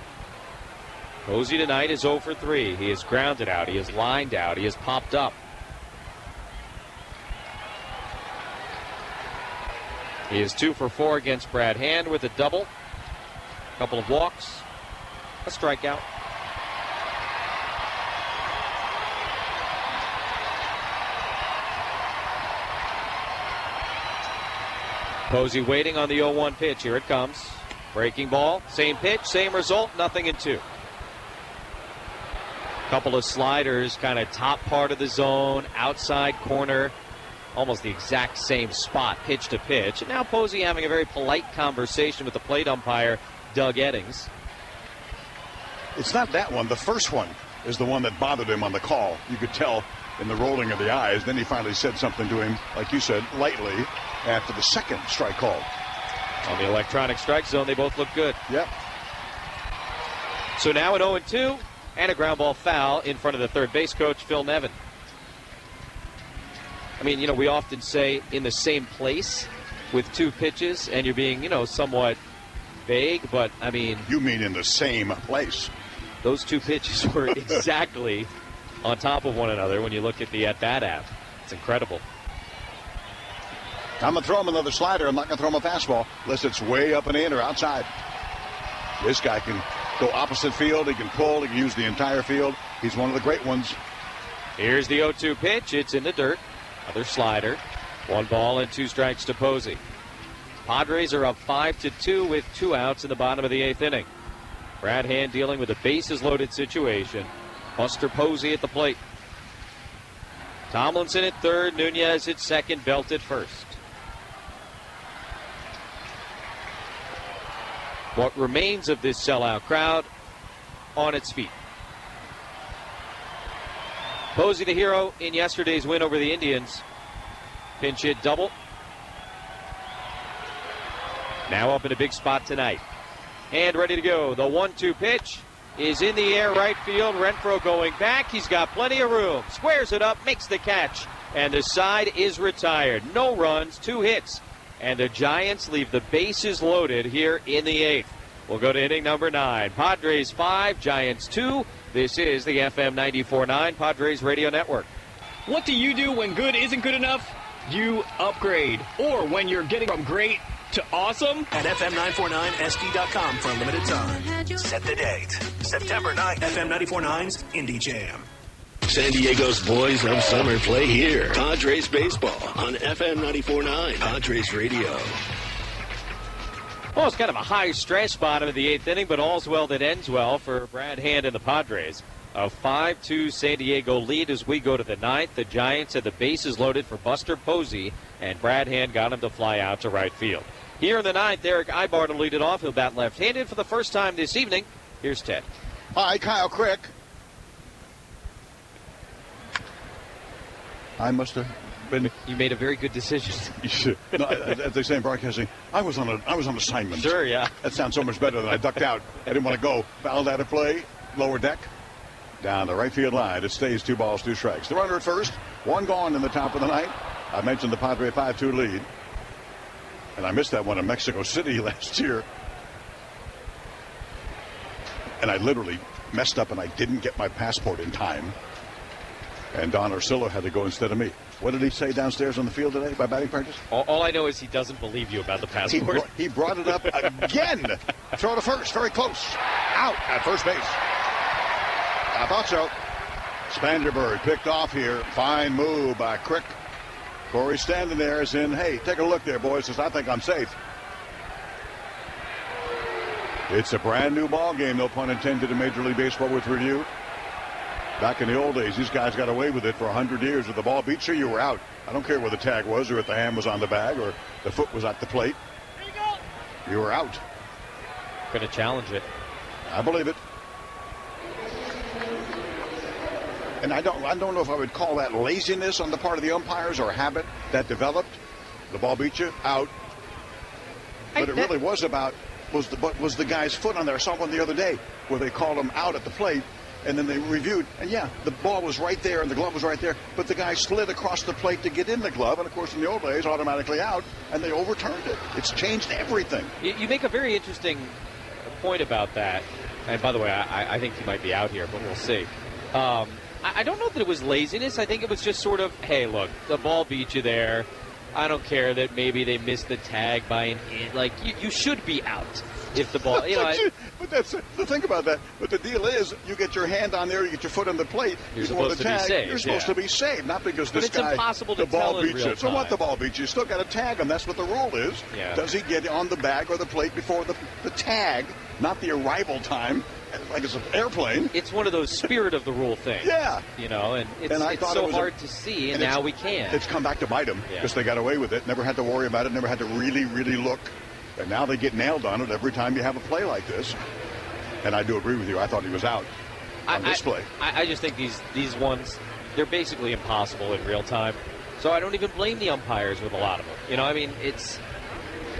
Speaker 2: Posey tonight is 0 for 3. He is grounded out. He is lined out. He is popped up. He is 2 for 4 against Brad Hand with a double, a couple of walks, a strikeout. Posey waiting on the 0-1 pitch. Here it comes. Breaking ball, same pitch, same result, 0-2. Couple of sliders, kind of top part of the zone, outside corner. Almost the exact same spot, pitch to pitch. And now Posey having a very polite conversation with the plate umpire, Doug Eddings.
Speaker 1: It's not that one. The first one is the one that bothered him on the call. You could tell in the rolling of the eyes. Then he finally said something to him, like you said, lightly, after the second strike call.
Speaker 2: On the electronic strike zone, they both look good.
Speaker 1: Yep.
Speaker 2: So now an 0-2 and a ground ball foul in front of the third base coach, Phil Nevin. I mean, you know, we often say in the same place with 2 pitches, and you're being, you know, somewhat vague, but, I mean...
Speaker 1: You mean in the same place.
Speaker 2: Those 2 pitches were exactly on top of one another when you look at the at-bat app. It's incredible.
Speaker 1: I'm going to throw him another slider. I'm not going to throw him a fastball unless it's way up and in or outside. This guy can go opposite field. He can pull. He can use the entire field. He's one of the great ones.
Speaker 2: Here's the 0-2 pitch. It's in the dirt. Another slider. 1 ball and 2 strikes to Posey. Padres are up 5-2 with 2 outs in the bottom of the 8th inning. Brad Hand dealing with a bases-loaded situation. Buster Posey at the plate. Tomlinson at third. Nunez at second. Belt at first. What remains of this sellout crowd on its feet. Posey the hero in yesterday's win over the Indians. Pinch hit double. Now up in a big spot tonight. And ready to go. The 1-2 pitch is in the air, right field. Renfroe going back. He's got plenty of room. Squares it up, makes the catch. And the side is retired. No runs, 2 hits. And the Giants leave the bases loaded here in the 8th. We'll go to inning number 9. Padres 5, Giants 2. This is the FM 94.9 Padres Radio Network.
Speaker 20: What do you do when good isn't good enough? You upgrade. Or when you're getting from great to awesome?
Speaker 5: At FM949SD.com for a limited time. Set the date. September 9th. FM 94.9's Indie Jam.
Speaker 14: San Diego's boys of summer play here. Padres baseball on FM 94.9 Padres Radio.
Speaker 2: Well, it's kind of a high-stress bottom of the 8th inning, but all's well that ends well for Brad Hand and the Padres. A 5-2 San Diego lead as we go to the 9th. The Giants had the bases loaded for Buster Posey, and Brad Hand got him to fly out to right field. Here in the 9th, Eric Ibar to lead it off. He'll bat left-handed for the first time this evening. Here's Ted.
Speaker 1: Hi, Kyle Crick. I must have been.
Speaker 2: You made a very good decision.
Speaker 1: No, as they say in broadcasting, I was on assignment.
Speaker 2: Sure, yeah.
Speaker 1: That sounds so much better than I ducked out. I didn't want to go. Fouled out of play, lower deck, down the right field line. It stays 2 balls, 2 strikes. The runner at first, 1 gone in the top of the ninth. I mentioned the Padre 5-2 lead. And I missed that one in Mexico City last year. And I literally messed up and I didn't get my passport in time. And Don Orsillo had to go instead of me. What did he say downstairs on the field today by batting practice?
Speaker 2: All I know is he doesn't believe you about the passport.
Speaker 1: He brought it up again. Throw to first, very close. Out at first base. I thought so. Spanderbird picked off here. Fine move by Crick. Corey standing there is in, hey, take a look there, boys, says, I think I'm safe. It's a brand new ball game, no pun intended, in Major League Baseball with review. Back in the old days, these guys got away with it for 100 years. If the ball beat you, you were out. I don't care where the tag was or if the hand was on the bag or the foot was at the plate. You were out.
Speaker 2: Going to challenge it.
Speaker 1: I believe it. And I don't know if I would call that laziness on the part of the umpires or a habit that developed. The ball beat you, out. But it really was about was the guy's foot on there. I saw one the other day where they called him out at the plate, and then they reviewed, and yeah, the ball was right there and the glove was right there, but the guy slid across the plate to get in the glove, and of course in the old days, automatically out, and they overturned it. It's changed everything.
Speaker 2: You make a very interesting point about that. And by the way, I think he might be out here, but we'll see. I don't know that it was laziness. I think it was just sort of, hey, look, the ball beat you there. I don't care that maybe they missed the tag by an inch. Like, you should be out if the ball,
Speaker 1: But that's the thing about that. But the deal is, you get your hand on there, you get your foot on the plate.
Speaker 2: You're supposed to be saved.
Speaker 1: You're supposed to be saved, not because this guy,
Speaker 2: impossible to
Speaker 1: the ball
Speaker 2: tell in
Speaker 1: beats
Speaker 2: real
Speaker 1: you. So
Speaker 2: time.
Speaker 1: what, the ball beats you? You still got to tag him. That's what the rule is.
Speaker 2: Yeah.
Speaker 1: Does he get on the bag or the plate before the tag, not the arrival time? Like it's an airplane.
Speaker 2: It's one of those spirit of the rule things.
Speaker 1: Yeah.
Speaker 2: And it's so hard to see, and now we can.
Speaker 1: It's come back to bite them because they got away with it. Never had to worry about it. Never had to really, really look. And now they get nailed on it every time you have a play like this. And I do agree with you. I thought he was out on this play.
Speaker 2: I just think these ones, they're basically impossible in real time. So I don't even blame the umpires with a lot of them.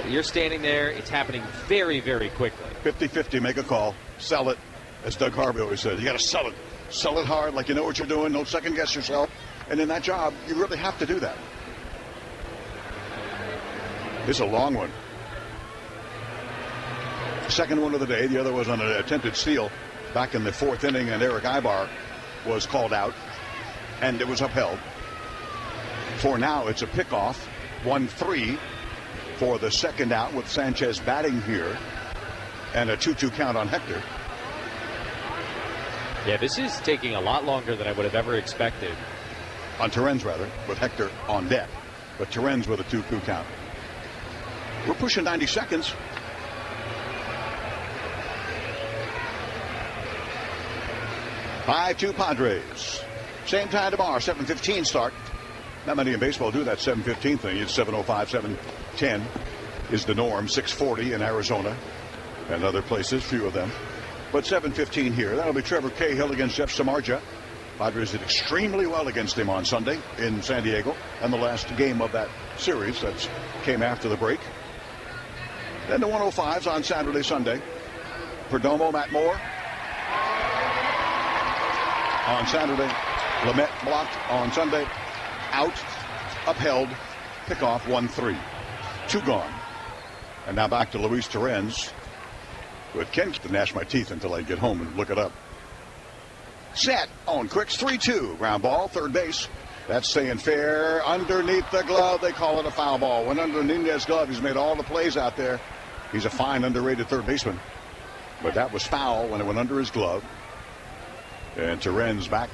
Speaker 2: You're standing there. It's happening very, very quickly.
Speaker 1: 50-50, make a call. Sell it. As Doug Harvey always said, you got to sell it. Sell it hard, like you know what you're doing. Don't second guess yourself. And in that job, you really have to do that. It's a long one. Second one of the day. The other was on an attempted steal back in the 4th inning, and Eric Ibar was called out, and it was upheld. For now, it's a pickoff, 1-3 for the second out with Sanchez batting here, and a 2-2 count on Hector.
Speaker 2: Yeah, this is taking a lot longer than I would have ever expected.
Speaker 1: On Terens, rather, with Hector on deck. But Terens with a 2-2 count. We're pushing 90 seconds. Five-2 Padres. Same time tomorrow, 7:15 start. Not many in baseball do that 7:15 thing. It's 7:05, 7:10 is the norm. 6:40 in Arizona and other places, few of them. But 7:15 here. That'll be Trevor Cahill against Jeff Samardzija. Padres did extremely well against him on Sunday in San Diego, and the last game of that series that came after the break. Then the 105s on Saturday, Sunday. Perdomo, Matt Moore. On Saturday, Lamet blocked on Sunday. Out, upheld, pickoff 1-3. 2 gone. And now back to Luis Terens. But Ken can gnash my teeth until I get home and look it up. Set on Quicks 3-2. Ground ball, third base. That's staying fair underneath the glove. They call it a foul ball. Went under Nunez's glove. He's made all the plays out there. He's a fine, underrated third baseman. But that was foul when it went under his glove. And Terens back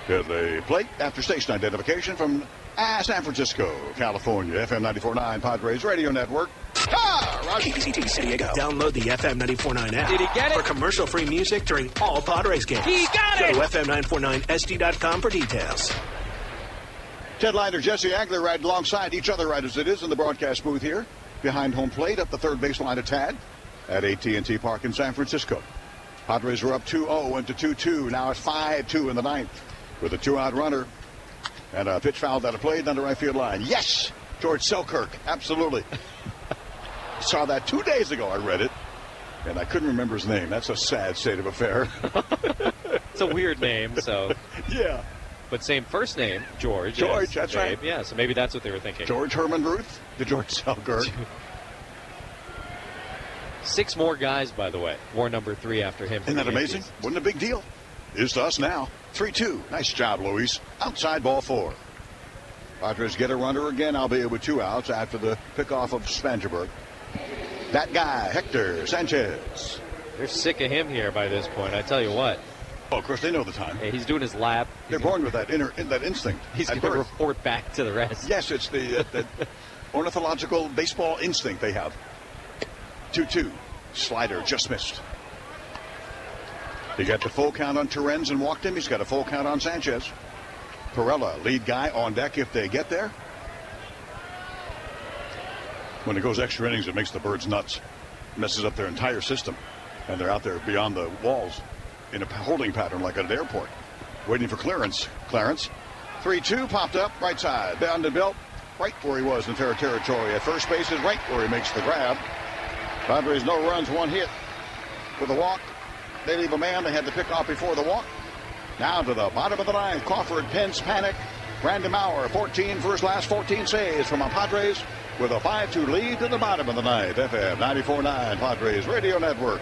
Speaker 1: to the plate after station identification from San Francisco, California. FM 94.9 Padres Radio Network.
Speaker 5: KCT San Diego. Download the FM 94.9 app.
Speaker 2: Did he get it?
Speaker 5: For commercial-free music during all Padres games.
Speaker 2: He got it!
Speaker 5: Go to FM949SD.com for details.
Speaker 1: Ted Leiter, Jesse Agler ride alongside each other right as it is in the broadcast booth here. Behind home plate up the third baseline of Tad at AT&T Park in San Francisco. Padres were up 2-0, went to 2-2, now at 5-2 in the ninth with a 2-out runner. And a pitch foul that played down the right field line. Yes! George Selkirk. Absolutely. Saw that 2 days ago. I read it. And I couldn't remember his name. That's a sad state of affair.
Speaker 2: It's a weird name, so.
Speaker 1: Yeah.
Speaker 2: But same first name, George.
Speaker 1: George, that's
Speaker 2: Babe.
Speaker 1: right.
Speaker 2: Yeah, so maybe that's what they were thinking.
Speaker 1: George Herman Ruth, the George Selkirk.
Speaker 2: 6 more guys, by the way, wore number 3 after him.
Speaker 1: Isn't that amazing? Wasn't a big deal. Is to us now. 3-2. Nice job, Luis. Outside ball 4. Padres get a runner again, albeit with 2 outs after the pickoff of Spangenberg. That guy, Hector Sanchez.
Speaker 2: They're sick of him here by this point, I tell you what.
Speaker 1: Oh, of course, they know the time.
Speaker 2: Hey, he's doing his lap.
Speaker 1: They're born with that that instinct.
Speaker 2: He's going to report back to the rest.
Speaker 1: Yes, it's the ornithological baseball instinct they have. 2-2. Slider just missed. He got the full count on Terens and walked him. He's got a full count on Sanchez. Perella, lead guy on deck if they get there. When it goes extra innings, it makes the birds nuts. Messes up their entire system. And they're out there beyond the walls in a holding pattern like at an airport. Waiting for clearance. Clarence. 3-2 popped up. Right side. Down to Bill. Right where he was in fair territory. At first base is right where he makes the grab. Padres no runs, 1 hit. With a walk. They leave a man. They had to pick off before the walk. Now to the bottom of the 9th. Crawford, Pence, Panic. Brandon Maurer, 14 for his last 14 saves from our Padres with a 5-2 lead to the bottom of the 9th. FM 94.9 Padres Radio Network.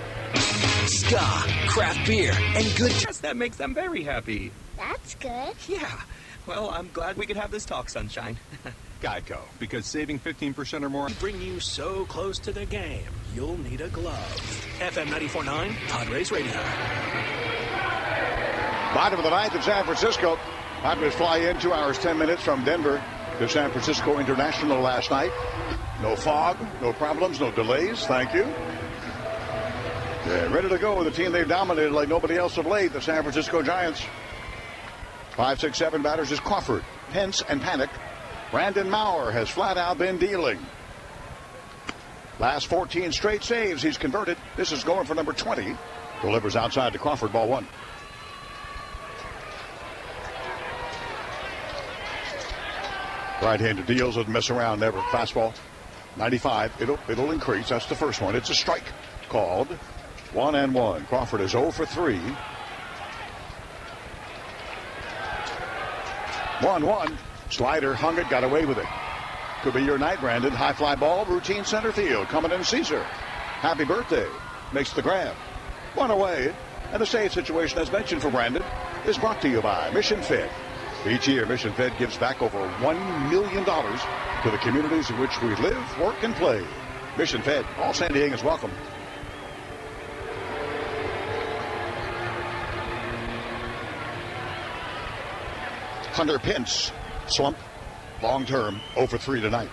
Speaker 17: Ska, craft beer, and good.
Speaker 8: That makes them very happy.
Speaker 22: That's good.
Speaker 8: Yeah. Well, I'm glad we could have this talk, Sunshine.
Speaker 23: Geico, because saving 15% or more.
Speaker 5: Bring you so close to the game, you'll need a glove. FM 94.9 Padres Radio.
Speaker 1: Bottom of the 9th in San Francisco. Padres fly in 2 hours, 10 minutes from Denver to San Francisco International last night. No fog, no problems, no delays. Thank you. They're ready to go with a team they've dominated like nobody else of late, the San Francisco Giants. 5, 6, 7 batters is Crawford, Pence, and Panic. Brandon Maurer has flat out been dealing. Last 14 straight saves he's converted. This is going for number 20. Delivers outside to Crawford, ball 1. Right-hander deals, doesn't mess around, never. Fastball, 95. It'll increase. That's the first one. It's a strike called. 1-1. Crawford is 0 for 3. 1-1. Slider hung it, got away with it. Could be your night, Brandon. High fly ball, routine center field. Coming in Caesar. Happy birthday. Makes the grab. 1 away. And the save situation, as mentioned for Brandon, is brought to you by Mission Fed. Each year, Mission Fed gives back over $1 million to the communities in which we live, work, and play. Mission Fed. All San Diegans welcome. Hunter Pence, slump, long term, 0 for 3 tonight.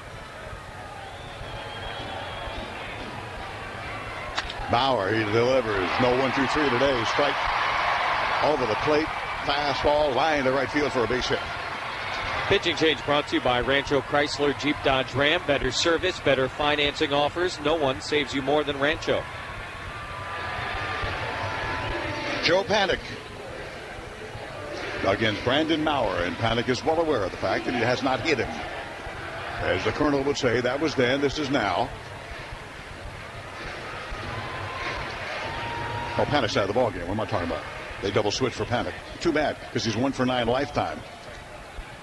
Speaker 1: Bauer, he delivers. No 1-2-3 today. Strike over the plate. Fastball, line to right field for a base hit.
Speaker 2: Pitching change brought to you by Rancho Chrysler Jeep Dodge Ram. Better service, better financing offers. No one saves you more than Rancho.
Speaker 1: Joe Panic against Brandon Maurer, and Panic is well aware of the fact that he has not hit him. As the Colonel would say, that was then, this is now. Oh, Panic's out of the ballgame. What am I talking about? They double switch for Panic. Too bad, because he's 1 for 9 lifetime.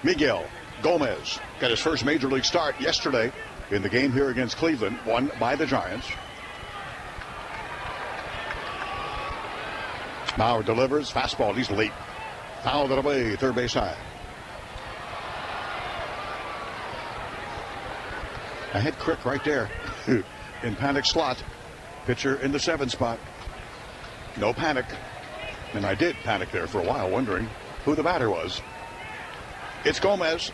Speaker 1: Miguel Gomez got his first major league start yesterday in the game here against Cleveland, won by the Giants. Maurer delivers. Fastball, he's late. Fouled it away, third base high. I had Crick right there in Panic slot. Pitcher in the 7 spot. No Panic. And I did panic there for a while, wondering who the batter was. It's Gomez.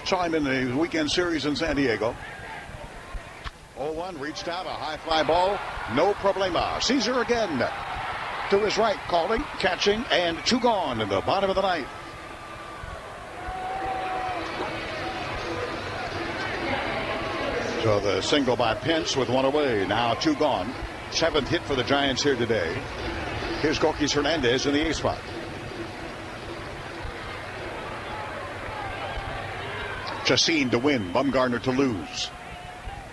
Speaker 1: Saw him in the weekend series in San Diego. 0-1, reached out, a high fly ball. No problema. Caesar again. To his right, calling, catching, and 2 gone in the bottom of the 9th. So the single by Pence with 1 away. Now 2 gone. 7th hit for the Giants here today. Here's Gorkis Hernandez in the 8th spot. Chassin to win, Bumgarner to lose.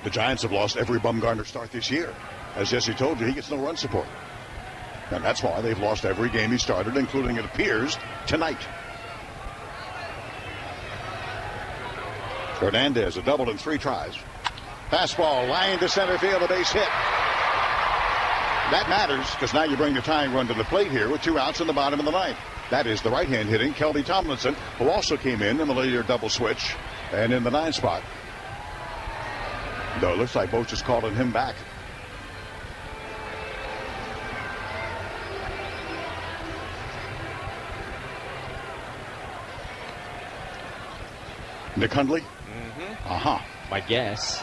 Speaker 1: The Giants have lost every Bumgarner start this year. As Jesse told you, he gets no run support. And that's why they've lost every game he started, including, it appears, tonight. Hernandez, a double in 3 tries. Fastball, line to center field, a base hit. That matters, because now you bring the tying run to the plate here with 2 outs in the bottom of the 9th. That is the right-hand hitting Kelby Tomlinson, who also came in the later double switch and in the 9 spot. Though it looks like Boch is calling him back. Nick Hundley?
Speaker 2: My guess.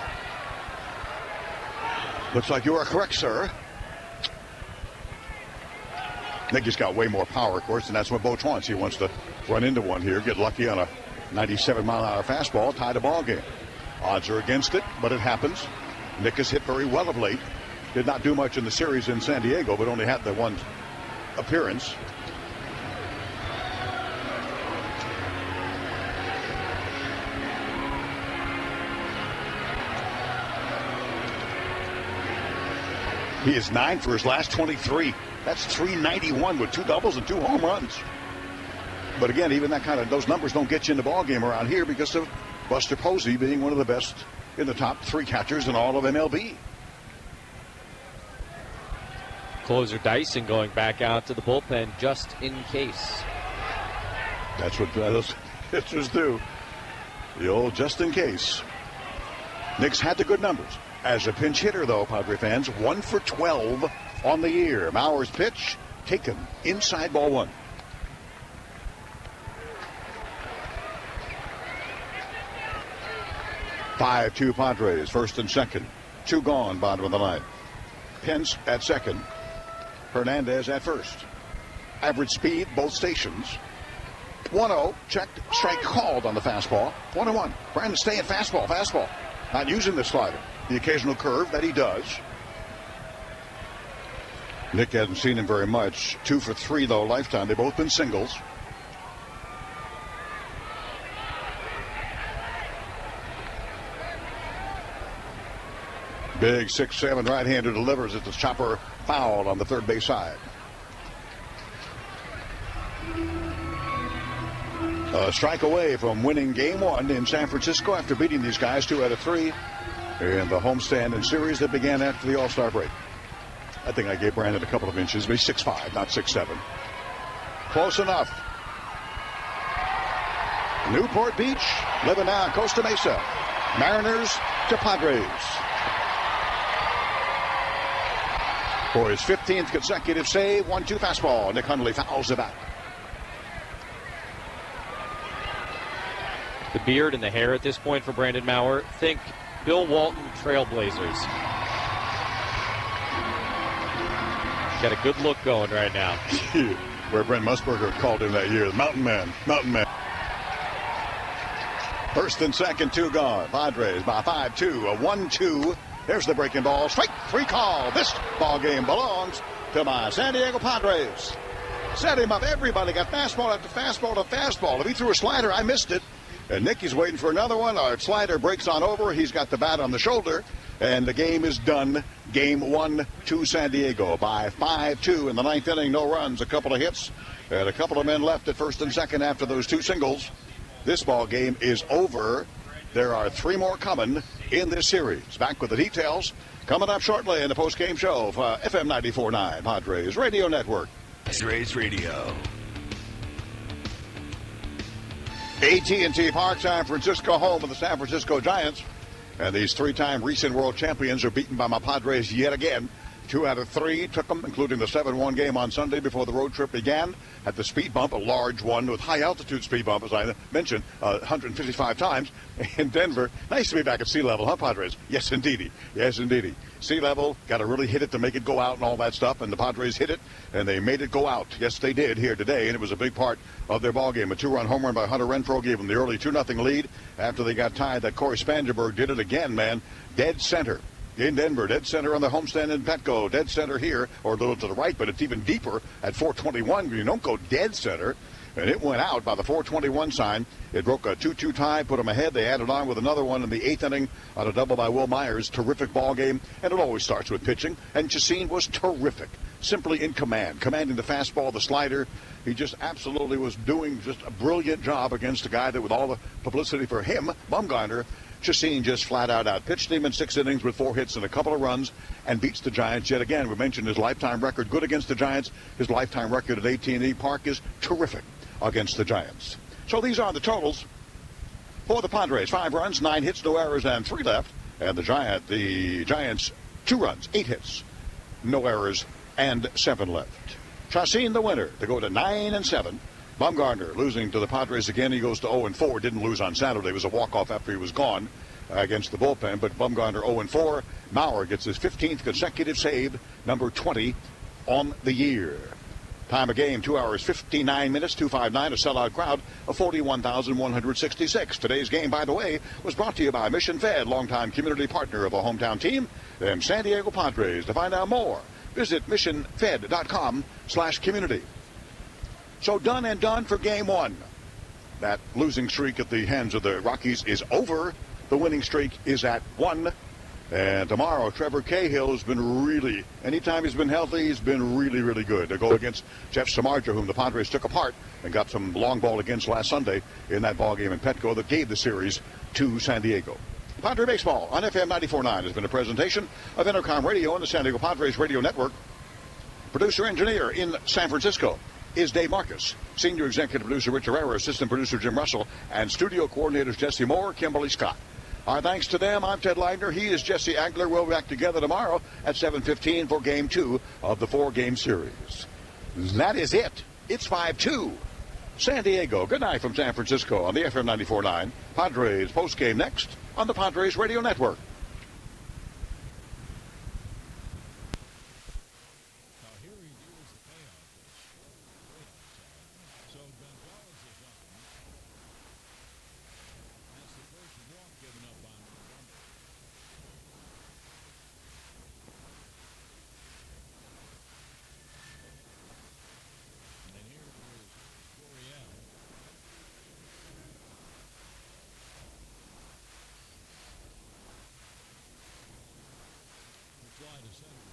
Speaker 1: Looks like you are correct, sir. Nicky's got way more power, of course, and that's what Boch wants. He wants to run into one here, get lucky on a 97-mile-an-hour fastball, tie the ball game. Odds are against it, but it happens. Nick has hit very well of late. Did not do much in the series in San Diego, but only had the one appearance. He is 9 for his last 23. That's 391 with 2 doubles and 2 home runs. But again, even that kind of, those numbers don't get you in the ball game around here because of Buster Posey being one of the best in the top 3 catchers in all of MLB.
Speaker 2: Closer Dyson going back out to the bullpen just in case.
Speaker 1: That's what those pitchers do. The old just in case. Nick's had the good numbers. As a pinch hitter, though, Padre fans, 1 for 12 on the year. Mauer's pitch taken inside ball 1. Five-2 Padres, first and second. 2 gone, bottom of the 9th. Pence at second. Hernandez at first. Average speed, both stations. 1-0, checked, strike called on the fastball. 1-1. Brandon staying fastball. Not using the slider. The occasional curve that he does. Nick hasn't seen him very much. 2 for 3, though, lifetime. They've both been singles. Big 6'7" right-hander delivers at the chopper, foul on the third base side. A strike away from winning game 1 in San Francisco after beating these guys 2 out of 3 in the homestand and series that began after the All-Star break. I think I gave Brandon a couple of inches, maybe 6'5", not 6'7". Close enough. Newport Beach, living now Costa Mesa. Mariners to Padres. For his 15th consecutive save, 1-2 fastball. Nick Hundley fouls it out.
Speaker 2: The beard and the hair at this point for Brandon Mauer. Think Bill Walton Trailblazers. Got a good look going right now.
Speaker 1: Where Brent Musburger called him that year, the Mountain Man. First and second, 2 gone. Padres by 5-2, a 1-2. There's the breaking ball. Strike 3 call. This ball game belongs to my San Diego Padres. Set him up. Everybody got fastball after fastball to fastball. If he threw a slider, I missed it. And Nicky's waiting for another one. Our slider breaks on over. He's got the bat on the shoulder. And the game is done. Game 1 to San Diego by 5-2 in the 9th inning. No runs, a couple of hits, and a couple of men left at first and second after those 2 singles. This ball game is over. There are 3 more coming in this series. Back with the details coming up shortly in the post-game show for FM 94.9 Padres Radio Network.
Speaker 14: Padres Radio.
Speaker 1: AT&T Park, San Francisco, home of the San Francisco Giants. And these 3-time recent world champions are beaten by my Padres yet again. 2 out of 3 took them, including the 7-1 game on Sunday before the road trip began. At the speed bump, a large one with high-altitude speed bump, as I mentioned, 155 times in Denver. Nice to be back at sea level, huh, Padres? Yes, indeedy. Yes, indeedy. Sea level, got to really hit it to make it go out and all that stuff, and the Padres hit it, and they made it go out. Yes, they did here today, and it was a big part of their ball game. A 2-run home run by Hunter Renfroe gave them the early 2-0 lead. After they got tied, that Corey Spangenberg did it again, man. Dead center in Denver, dead center on the homestand in Petco, dead center here, or a little to the right, but it's even deeper at 421. You don't go dead center. and it went out by the 4:21 sign. It broke a 2-2 tie, put them ahead. They added on with another one in the 8th inning on a double by Will Myers. Terrific ball game, and it always starts with pitching. And Chacin was terrific, simply in command, commanding the fastball, the slider. He just absolutely was doing just a brilliant job against a guy that, with all the publicity for him, Bumgarner, Chacin just flat out outpitched him in 6 innings with 4 hits and a couple of runs and beats the Giants yet again. We mentioned his lifetime record, good against the Giants. His lifetime record at AT&T Park is terrific against the Giants. So these are the totals for the Padres. 5 runs, 9 hits, no errors, and 3 left. And the Giants, 2 runs, 8 hits, no errors, and 7 left. Chacin the winner. They go to 9-7. Bumgarner losing to the Padres again. He goes to 0-4. Didn't lose on Saturday. It was a walk-off after he was gone against the bullpen. But Bumgarner 0-4. Maurer gets his 15th consecutive save, number 20 on the year. Time of game, 2 hours, 59 minutes, 259, a sellout crowd of 41,166. Today's game, by the way, was brought to you by Mission Fed, longtime community partner of a hometown team, them San Diego Padres. To find out more, visit missionfed.com/community. So done and done for game 1. That losing streak at the hands of the Rockies is over. The winning streak is at 1. And tomorrow, Trevor Cahill has been really, anytime he's been healthy, he's been really, really good. To go against Jeff Samardzija, whom the Padres took apart and got some long ball against last Sunday in that ball game in Petco that gave the series to San Diego. Padre Baseball on FM 94.9 has been a presentation of Intercom Radio and the San Diego Padres Radio Network. Producer engineer in San Francisco is Dave Marcus. Senior executive producer Rich Herrera, assistant producer Jim Russell, and studio coordinators Jesse Moore, Kimberly Scott. Our thanks to them. I'm Ted Leidner. He is Jesse Agler. We'll be back together tomorrow at 7:15 for Game 2 of the 4-game series. That is it. It's 5-2. San Diego. Good night from San Francisco on the FM 94.9. Padres postgame next on the Padres Radio Network.
Speaker 9: Fly to center.